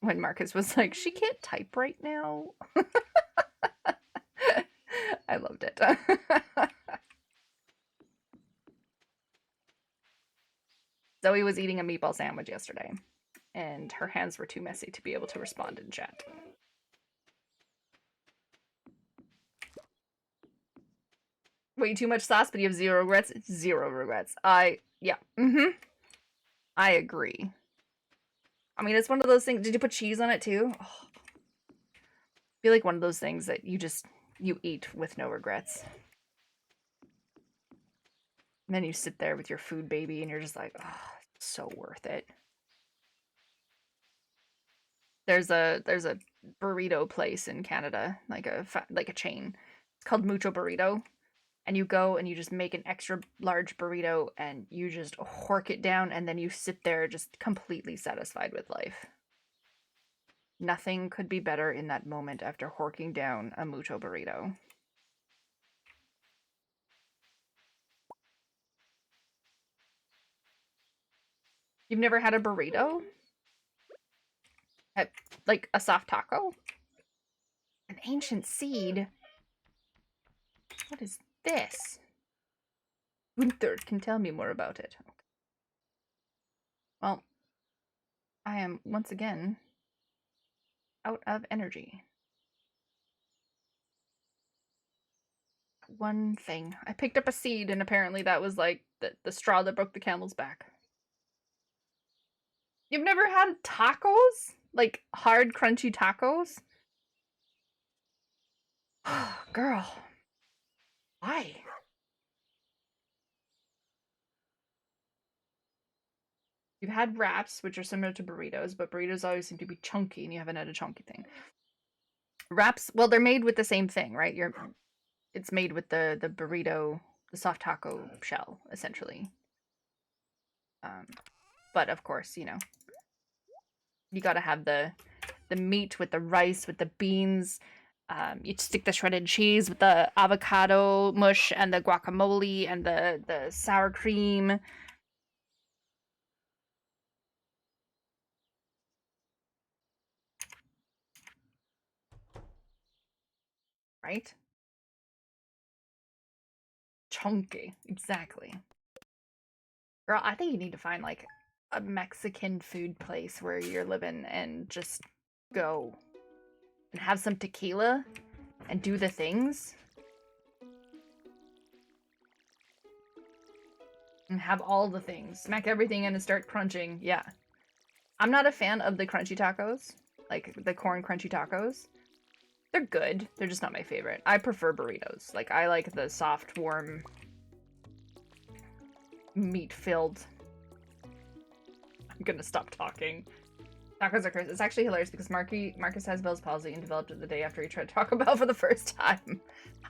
Marcus was like, she can't type right now. I loved it. Zoe was eating a meatball sandwich yesterday, and her hands were too messy to be able to respond in chat. Way too much sauce, but you have 0 regrets? 0 regrets. Yeah. I agree. I mean, it's one of those things. Did you put cheese on it too? Oh. I feel like one of those things that you eat with no regrets. And then you sit there with your food baby and you're just like, oh, it's so worth it. There's a burrito place in Canada, like a chain. It's called Mucho Burrito. And you go and you just make an extra large burrito and you just hork it down and then you sit there just completely satisfied with life. Nothing could be better in that moment after horking down a Mucho Burrito. You've never had a burrito? Like a soft taco? An ancient seed? What is this? Gunther can tell me more about it. Well, I am once again out of energy. One thing. I picked up a seed and apparently that was like the straw that broke the camel's back. You've never had tacos? Like hard, crunchy tacos? Girl. Why? You've had wraps, which are similar to burritos, but burritos always seem to be chunky, and you haven't had a chunky thing. Wraps, well, they're made with the same thing, right? It's made with the burrito, the soft taco shell, essentially. But of course, you know, you gotta have the meat with the rice, with the beans. You stick the shredded cheese with the avocado mush and the guacamole and the sour cream. Right? Chunky. Exactly. Girl, I think you need to find like a Mexican food place where you're living and just go and have some tequila and do the things. And have all the things. Smack everything in and start crunching. Yeah. I'm not a fan of the crunchy tacos. Like the corn crunchy tacos. They're good. They're just not my favorite. I prefer burritos. Like I like the soft, warm, meat-filled. I'm gonna stop talking. Tacos are cursed. It's actually hilarious because Marcus has Bell's palsy and developed it the day after he tried Taco Bell for the first time. I'm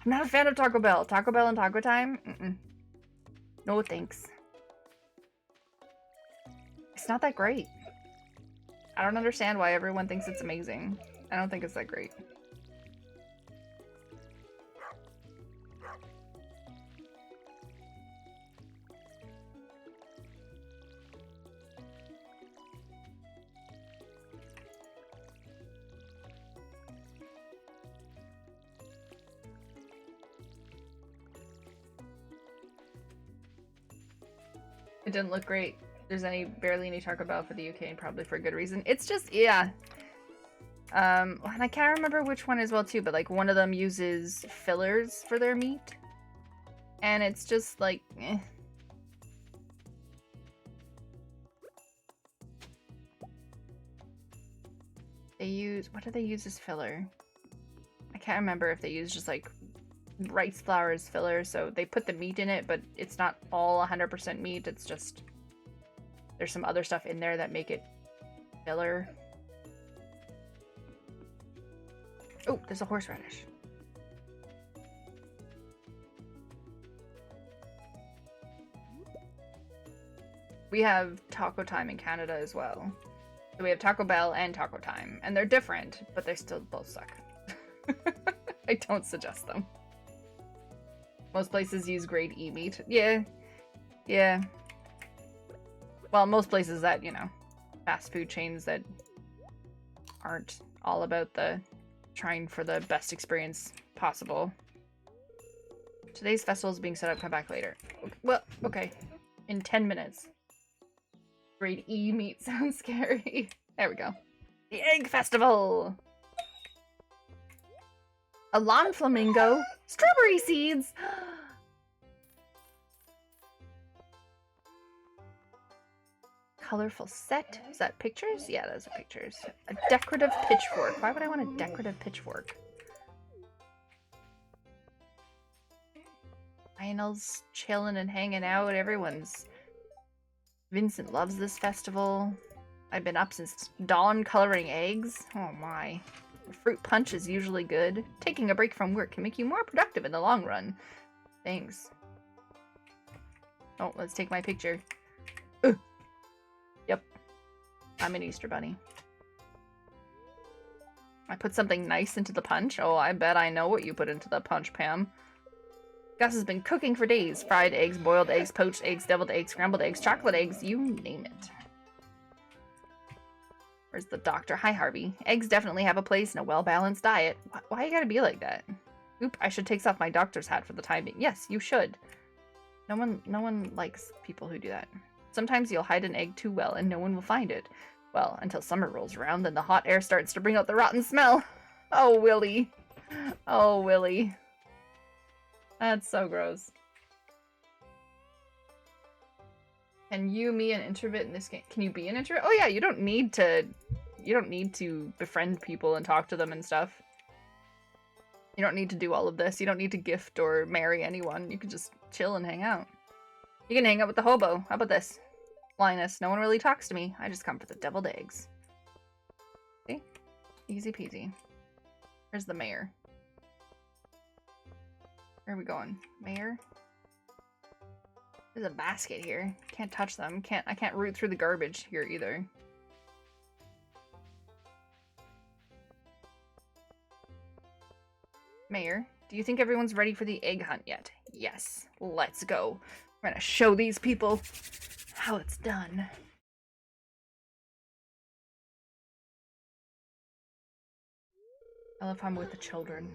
not a fan of Taco Bell. Taco Bell and Taco Time? No thanks. It's not that great. I don't understand why everyone thinks it's amazing. I don't think it's that great. It didn't look great. There's barely any Taco Bell for the UK, and probably for a good reason. It's just, yeah. And I can't remember which one as well too, but like one of them uses fillers for their meat. And it's just like, eh. What do they use as filler? I can't remember if they use just like rice flour as filler, so they put the meat in it, but it's not all 100% meat, it's just there's some other stuff in there that make it filler. Oh, there's a horseradish. We have Taco Time in Canada as well. So we have Taco Bell and Taco Time, and they're different, but they still both suck. I don't suggest them. Most places use grade E meat. Yeah. Yeah. Well, most places that, you know, fast food chains that aren't all about the trying for the best experience possible. Today's festival is being set up. Come back later. Well, okay. In 10 minutes. Grade E meat sounds scary. There we go. The Egg Festival! A lawn flamingo. Strawberry seeds! Colorful set. Is that pictures? Yeah, those are pictures. A decorative pitchfork. Why would I want a decorative pitchfork? Lionel's chilling and hanging out. Everyone's... Vincent loves this festival. I've been up since dawn coloring eggs. Oh my. A fruit punch is usually good. Taking a break from work can make you more productive in the long run. Thanks. Oh, let's take my picture. Yep. I'm an Easter bunny. I put something nice into the punch. Oh, I bet I know what you put into the punch, Pam. Gus has been cooking for days. Fried eggs, boiled eggs, poached eggs, deviled eggs, scrambled eggs, chocolate eggs, you name it. Where's the doctor? Hi, Harvey. Eggs definitely have a place in a well-balanced diet. Why you gotta be like that? Oop, I should take off my doctor's hat for the time being. Yes, you should. No one likes people who do that. Sometimes you'll hide an egg too well and no one will find it. Well, until summer rolls around, then the hot air starts to bring out the rotten smell. Oh, Willie. Oh, Willie. That's so gross. Can you be an introvert in this game? Can you be an introvert? Oh yeah, you don't need to befriend people and talk to them and stuff. You don't need to do all of this. You don't need to gift or marry anyone. You can just chill and hang out. You can hang out with the hobo. How about this? Linus, no one really talks to me. I just come for the deviled eggs. See? Easy peasy. Where's the mayor? Where are we going? Mayor? There's a basket here. Can't touch them. I can't root through the garbage here either. Mayor, do you think everyone's ready for the egg hunt yet? Yes. Let's go. We're gonna show these people how it's done. I love how I'm with the children.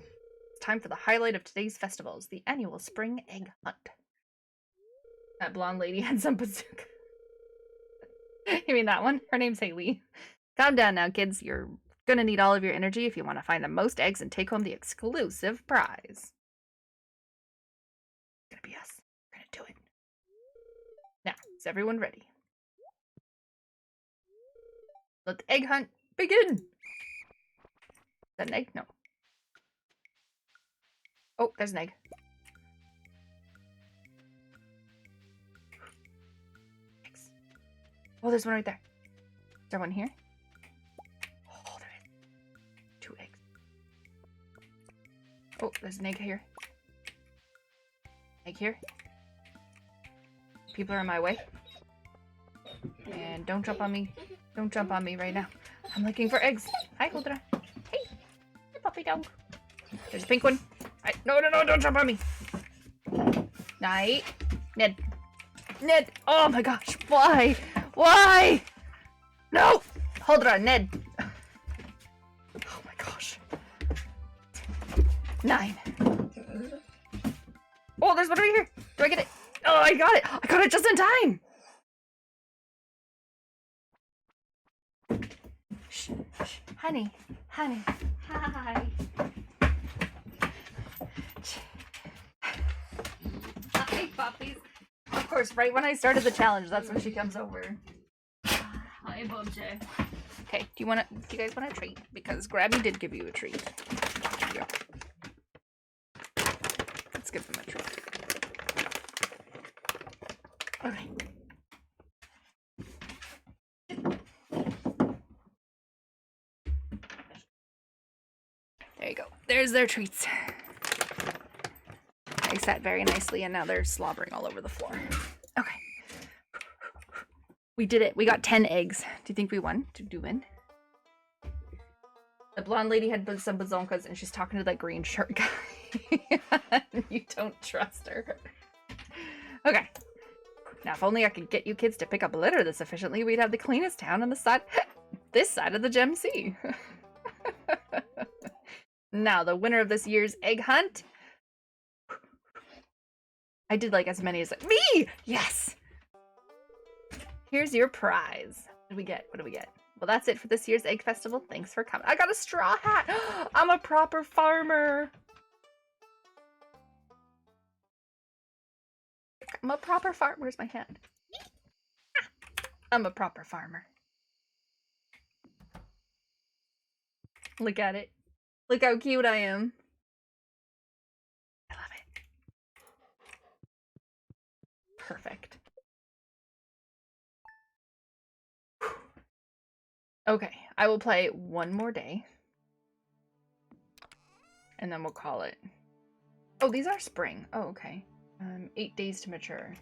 It's time for the highlight of today's festivals, the annual spring egg hunt. That blonde lady had some bazooka. You mean that one? Her name's Haley. Calm down now, kids. You're gonna need all of your energy if you want to find the most eggs and take home the exclusive prize. It's gonna be us. We're gonna do it. Now, is everyone ready? Let the egg hunt begin! Is that an egg? No. Oh, there's an egg. Eggs. Oh, there's one right there. Is there one here? Oh, there is. 2 eggs. Oh, there's an egg here. Egg here. People are in my way. And don't jump on me. Don't jump on me right now. I'm looking for eggs. Hi, Huldra. Hey, hey, puppy dog. There's a pink one. No, don't jump on me. Night. Ned. Ned. Oh my gosh. Why? Why? No. Huldra, Ned. Oh my gosh. 9. Oh, there's one over here. Do I get it? Oh, I got it. I got it just in time. Shh, shh. Honey, honey. Hi. Hi, puppies. Of course, right when I started the challenge, that's when she comes over. Hi, Bobjay. Okay, do you guys want a treat? Because Grabby did give you a treat. Yeah. Let's give them a treat. Okay. There you go. There's their treats. They sat very nicely and now they're slobbering all over the floor. Okay. We did it. We got 10 eggs. Do you think we won? Did we win? The blonde lady had some bazonkas and she's talking to that green shirt guy. You don't trust her. Okay. Now, if only I could get you kids to pick up litter this efficiently, we'd have the cleanest town on the side, this side of the Gem Sea. Now, the winner of this year's egg hunt. I did like as many as me. Yes. Here's your prize. What do we get? What do we get? Well, that's it for this year's Egg Festival. Thanks for coming. I got a straw hat. I'm a proper farmer. I'm a proper farmer. Where's my hand? I'm a proper farmer. Look at it. Look how cute I am. I love it. Perfect. Okay, I will play one more day. And then we'll call it. Oh, these are spring. Oh, okay. 8 days to mature.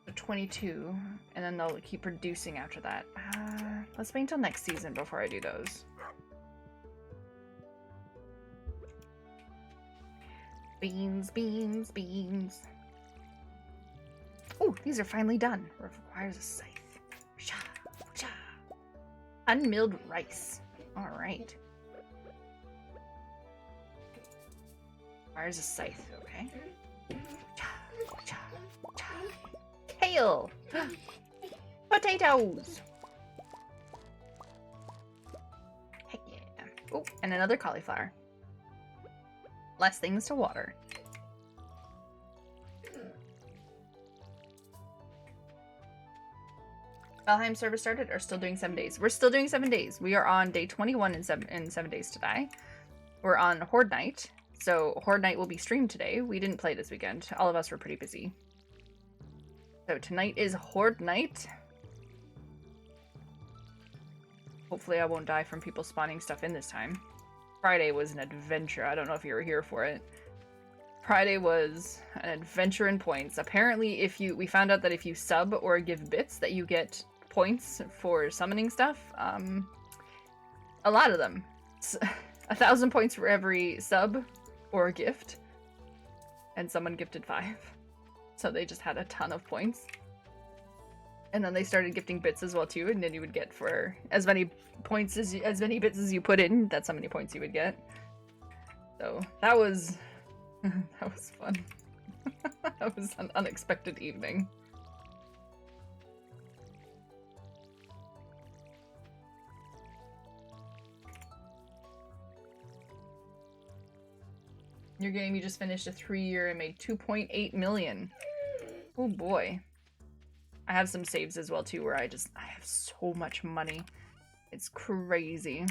So 22. And then they'll keep producing after that. Let's wait until next season before I do those. Beans, beans, beans. Oh, these are finally done. Requires a scythe. Unmilled rice. All right. Requires a scythe. Okay. Kale. Potatoes. Heck yeah. Oh, and another cauliflower. Less things to water. Valheim server started or still doing 7 days? We're still doing 7 days. We are on day 21 in 7 days to die. We're on Horde Night. So Horde Night will be streamed today. We didn't play this weekend. All of us were pretty busy. So tonight is Horde Night. Hopefully I won't die from people spawning stuff in this time. Friday was an adventure. I don't know if you were here for it. Friday was an adventure in points. Apparently, we found out that if you sub or give bits, that you get points for summoning stuff. A lot of them. It's 1,000 points for every sub or gift. And someone gifted 5. So they just had a ton of points. And then they started gifting bits as well too, and then you would get for as many points as many bits as you put in, that's how many points you would get. So that was that was fun. That was an unexpected evening. Your game, you just finished a 3-year and made 2.8 million. Oh boy. I have some saves as well too where I have so much money. It's crazy.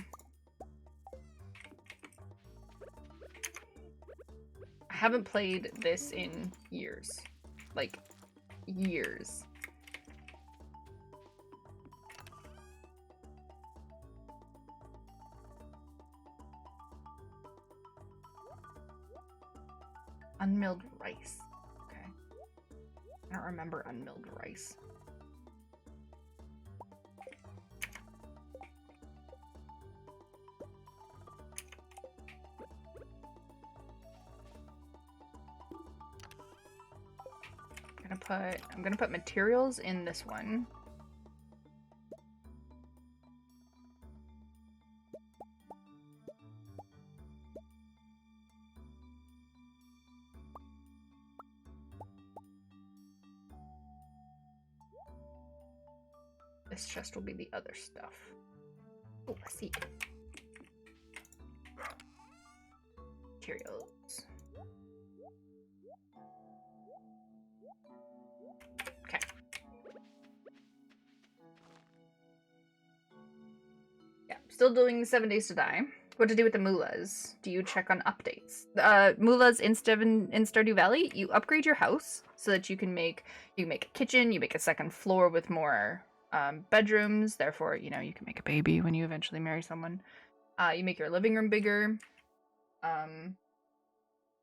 I haven't played this in years. Like, years. Unmilled rice. Okay. I don't remember unmilled rice. I'm gonna put materials in this one. This chest will be the other stuff. Oh, I see. Materials. Okay. Yeah, still doing 7 days to die. What to do with the moolahs? Do you check on updates? Moolahs in Stardew Valley, you upgrade your house so that you make a kitchen, you make a second floor with more bedrooms. Therefore, you know, you can make a baby when you eventually marry someone. You make your living room bigger.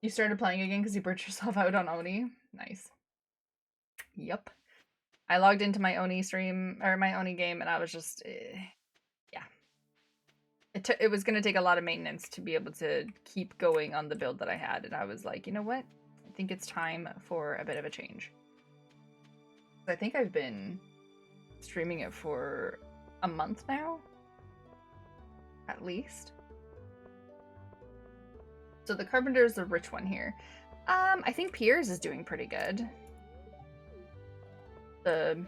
You started playing again because you burnt yourself out on Oni. Nice. Yep. I logged into my Oni stream, or my Oni game, and I was just, yeah. It was going to take a lot of maintenance to be able to keep going on the build that I had, and I was like, you know what? I think it's time for a bit of a change. I think I've been streaming it for a month now, at least. So the Carpenter is the rich one here. I think Piers is doing pretty good. the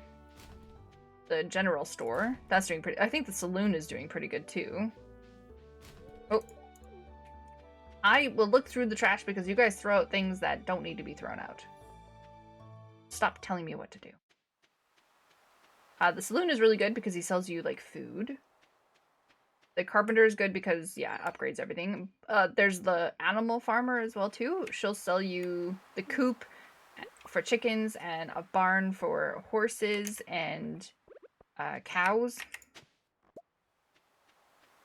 general store. That's doing pretty. I think the saloon is doing pretty good too. Oh. I will look through the trash because you guys throw out things that don't need to be thrown out. Stop telling me what to do. The saloon is really good because he sells you, like, food. The carpenter is good because, yeah, upgrades everything. There's the animal farmer as well, too. She'll sell you the coop for chickens and a barn for horses and cows.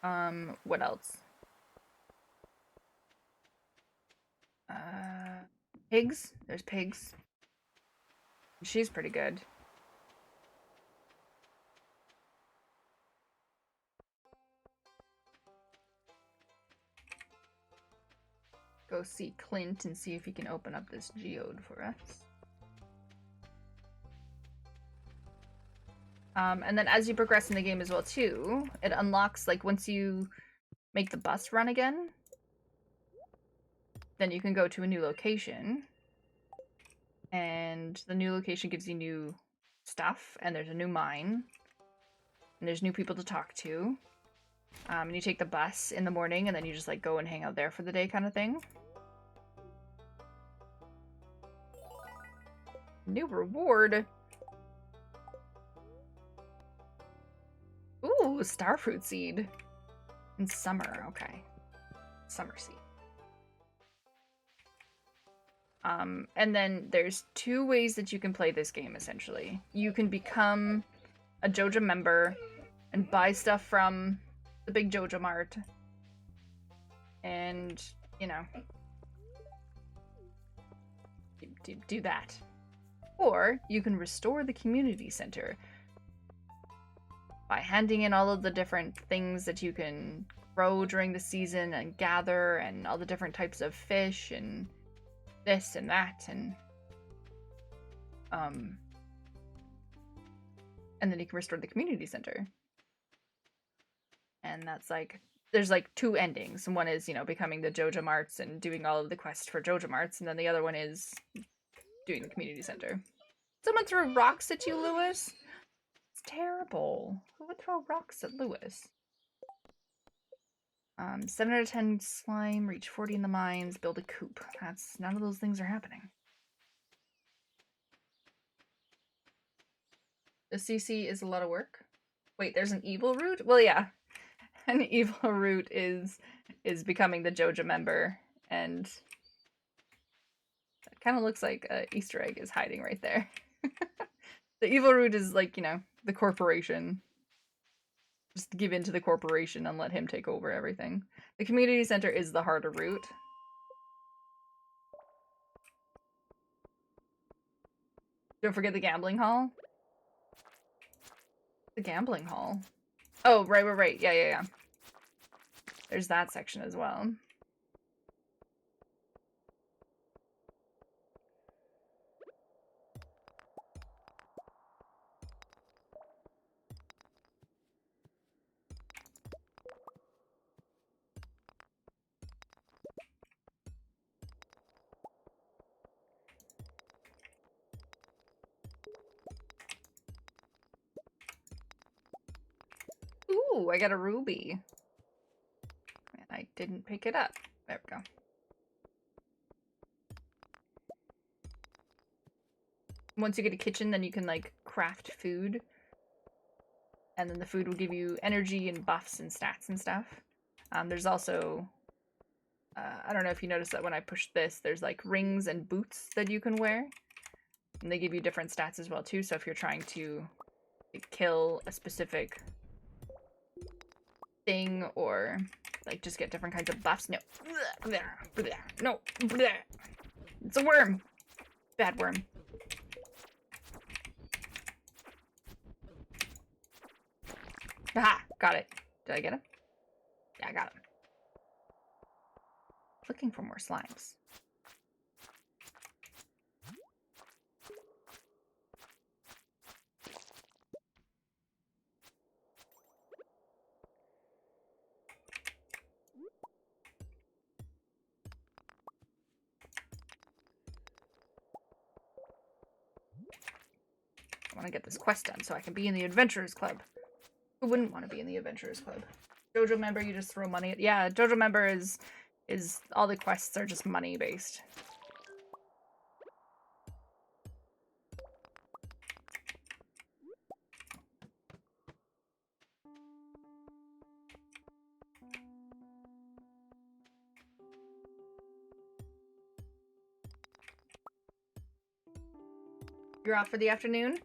What else? Pigs. There's pigs. She's pretty good. Go see Clint and see if he can open up this geode for us. And then as you progress in the game as well too, it unlocks, like, once you make the bus run again, then you can go to a new location. And the new location gives you new stuff, and there's a new mine. And there's new people to talk to. And you take the bus in the morning, and then you just, like, go and hang out there for the day kind of thing. New reward. Ooh, starfruit seed. In summer, okay. Summer seed. And then there's 2 ways that you can play this game, essentially. You can become a Joja member and buy stuff from the big Joja Mart. And, you know, do that. Or you can restore the community center by handing in all of the different things that you can grow during the season and gather, and all the different types of fish and this and that, and then you can restore the community center. And that's like, there's like 2 endings. One is, you know, becoming the Joja Marts and doing all of the quests for Joja Marts, and then the other one is doing the community center. Someone threw rocks at you, Lewis? It's terrible. Who would throw rocks at Lewis? 7 out of 10 slime, reach 40 in the mines, build a coop. None of those things are happening. The CC is a lot of work. Wait, there's an evil route? Well, yeah. An evil route is becoming the Joja member, and it kind of looks like an Easter egg is hiding right there. The evil route is, like, you know, the corporation. Just give in to the corporation and let him take over everything. The community center is the harder route. Don't forget the gambling hall. The gambling hall. Oh, right. Yeah. There's that section as well. Ooh, I got a ruby. And I didn't pick it up. There we go. Once you get a kitchen, then you can, like, craft food. And then the food will give you energy and buffs and stats and stuff. There's also... I don't know if you noticed that when I pushed this, there's, like, rings and boots that you can wear. And they give you different stats as well, too. So if you're trying to kill a specific thing, or, like, just get different kinds of buffs. No. No. It's a worm. Bad worm. Aha! Got it. Did I get him? Yeah, I got him. Looking for more slimes. Come want to get this quest done so I can be in the Adventurers Club. Who wouldn't want to be in the Adventurers Club? JoJo member, you just throw money at. Yeah, JoJo member is all the quests are just money based. You're off for the afternoon?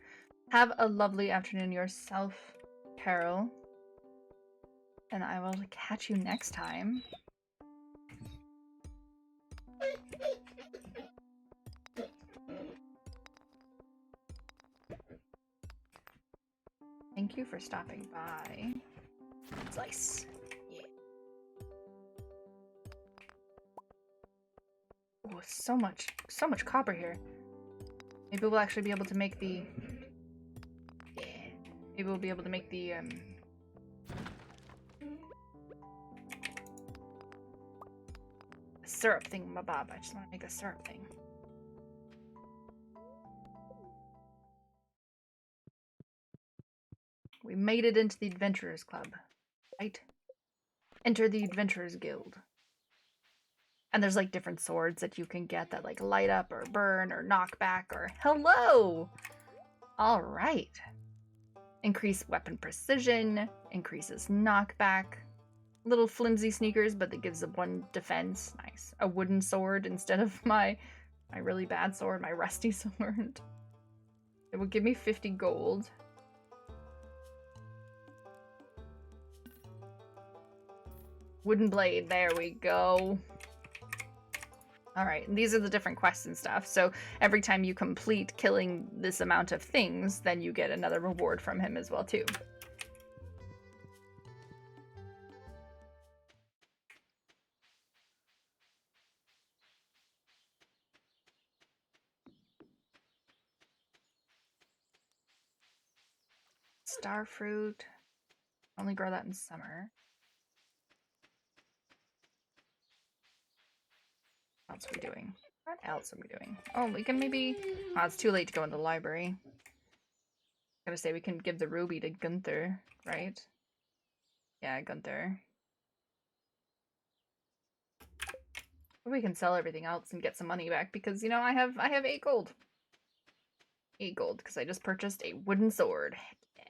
Have a lovely afternoon yourself, Carol. And I will catch you next time. Thank you for stopping by. Slice. Yeah. Oh, so much copper here. Maybe we'll actually be able to make the... Yeah. Maybe we'll be able to make the, syrup thing, mabob. I just want to make a syrup thing. We made it into the Adventurers Club, right? Enter the Adventurers Guild. And there's like different swords that you can get that like light up or burn or knock back or hello! Alright. Increase weapon precision, increases knockback. Little flimsy sneakers, but that gives a 1 defense. Nice. A wooden sword instead of my really bad sword, my rusty sword. It will give me 50 gold. Wooden blade, there we go. Alright, and these are the different quests and stuff. So every time you complete killing this amount of things, then you get another reward from him as well too. Starfruit. Only grow that in summer. What else are we doing? What else are we doing? Oh, we can maybe... Oh, it's too late to go in the library. I was gonna say we can give the ruby to Gunther, right? Yeah, Gunther. We can sell everything else and get some money back because, you know, I have 8 gold. 8 gold because I just purchased a wooden sword. Heck yeah.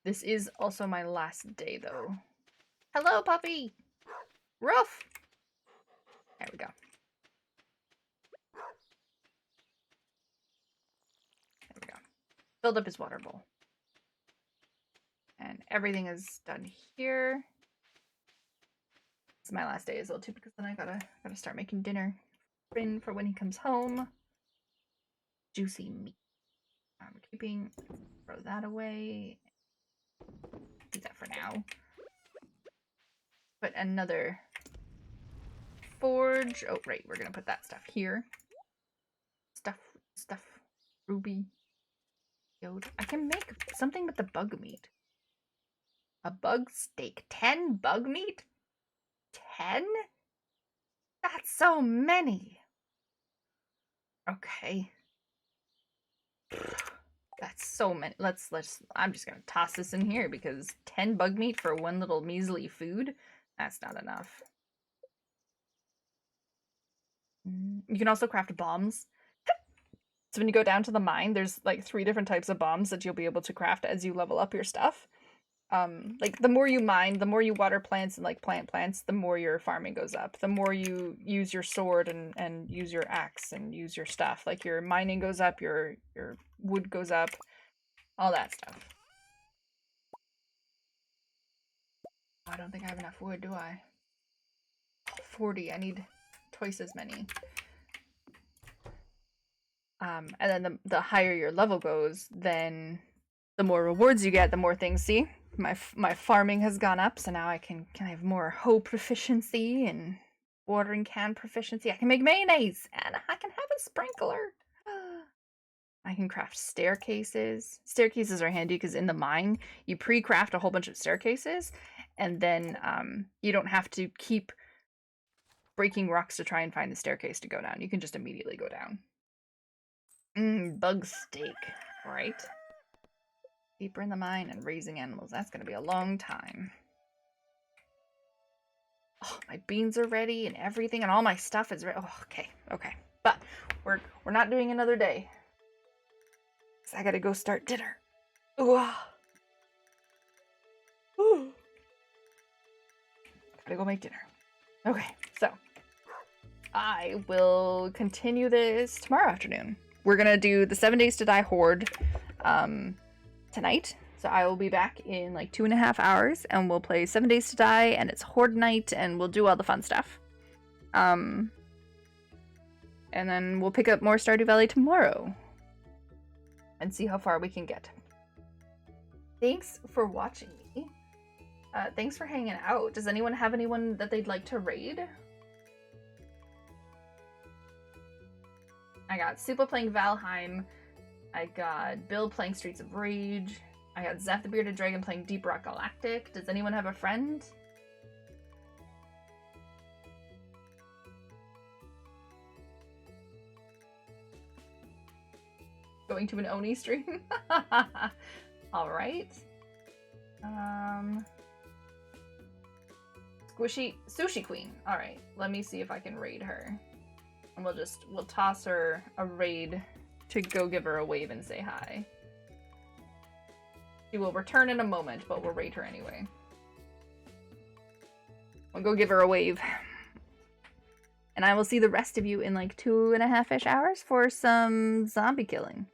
This is also my last day though. Hello, puppy! Ruff! There we go. There we go. Filled up his water bowl. And everything is done here. It's my last day as well too because then I gotta start making dinner for when he comes home. Juicy meat. I'm keeping, throw that away. Do that for now. Put another forge. Oh, right, we're gonna put that stuff here. Stuff. Ruby. Yod. I can make something with the bug meat. A bug steak. 10 bug meat? 10? That's so many. Okay. That's so many. Let's I'm just gonna toss this in here because 10 bug meat for one little measly food? That's not enough. You can also craft bombs. So when you go down to the mine, there's like 3 different types of bombs that you'll be able to craft as you level up your stuff. Like the more you mine, the more you water plants and like plant plants, the more your farming goes up. The more you use your sword and use your axe and use your stuff. Like your mining goes up, your wood goes up, all that stuff. Oh, I don't think I have enough wood, do I? 40, I need twice as many. And then the higher your level goes, then the more rewards you get, the more things. See, my farming has gone up, so now I can have more hoe proficiency and watering can proficiency. I can make mayonnaise, and I can have a sprinkler. I can craft staircases. Staircases are handy because in the mine, you pre-craft a whole bunch of staircases, and then you don't have to keep breaking rocks to try and find the staircase to go down. You can just immediately go down. Bug steak. Right. Deeper in the mine and raising animals. That's gonna be a long time. Oh, my beans are ready and everything, and all my stuff is ready. Oh, okay, okay. But we're not doing another day. So I gotta go start dinner. Ooh. Ooh. Gotta go make dinner. Okay, so I will continue this tomorrow afternoon. We're gonna do the 7 Days to Die Horde tonight. So I will be back in like 2.5 hours, and we'll play 7 Days to Die, and it's Horde night, and we'll do all the fun stuff. And then we'll pick up more Stardew Valley tomorrow and see how far we can get. Thanks for watching me. Thanks for hanging out. Does anyone have anyone that they'd like to raid? I got Supa playing Valheim. I got Bill playing Streets of Rage. I got Zeph the Bearded Dragon playing Deep Rock Galactic. Does anyone have a friend? Going to an Oni stream? Alright. Squishy Sushi Queen. Alright, let me see if I can raid her. And we'll toss her a raid to go give her a wave and say hi. She will return in a moment, but we'll raid her anyway. We'll go give her a wave. And I will see the rest of you in like 2.5-ish hours for some zombie killing.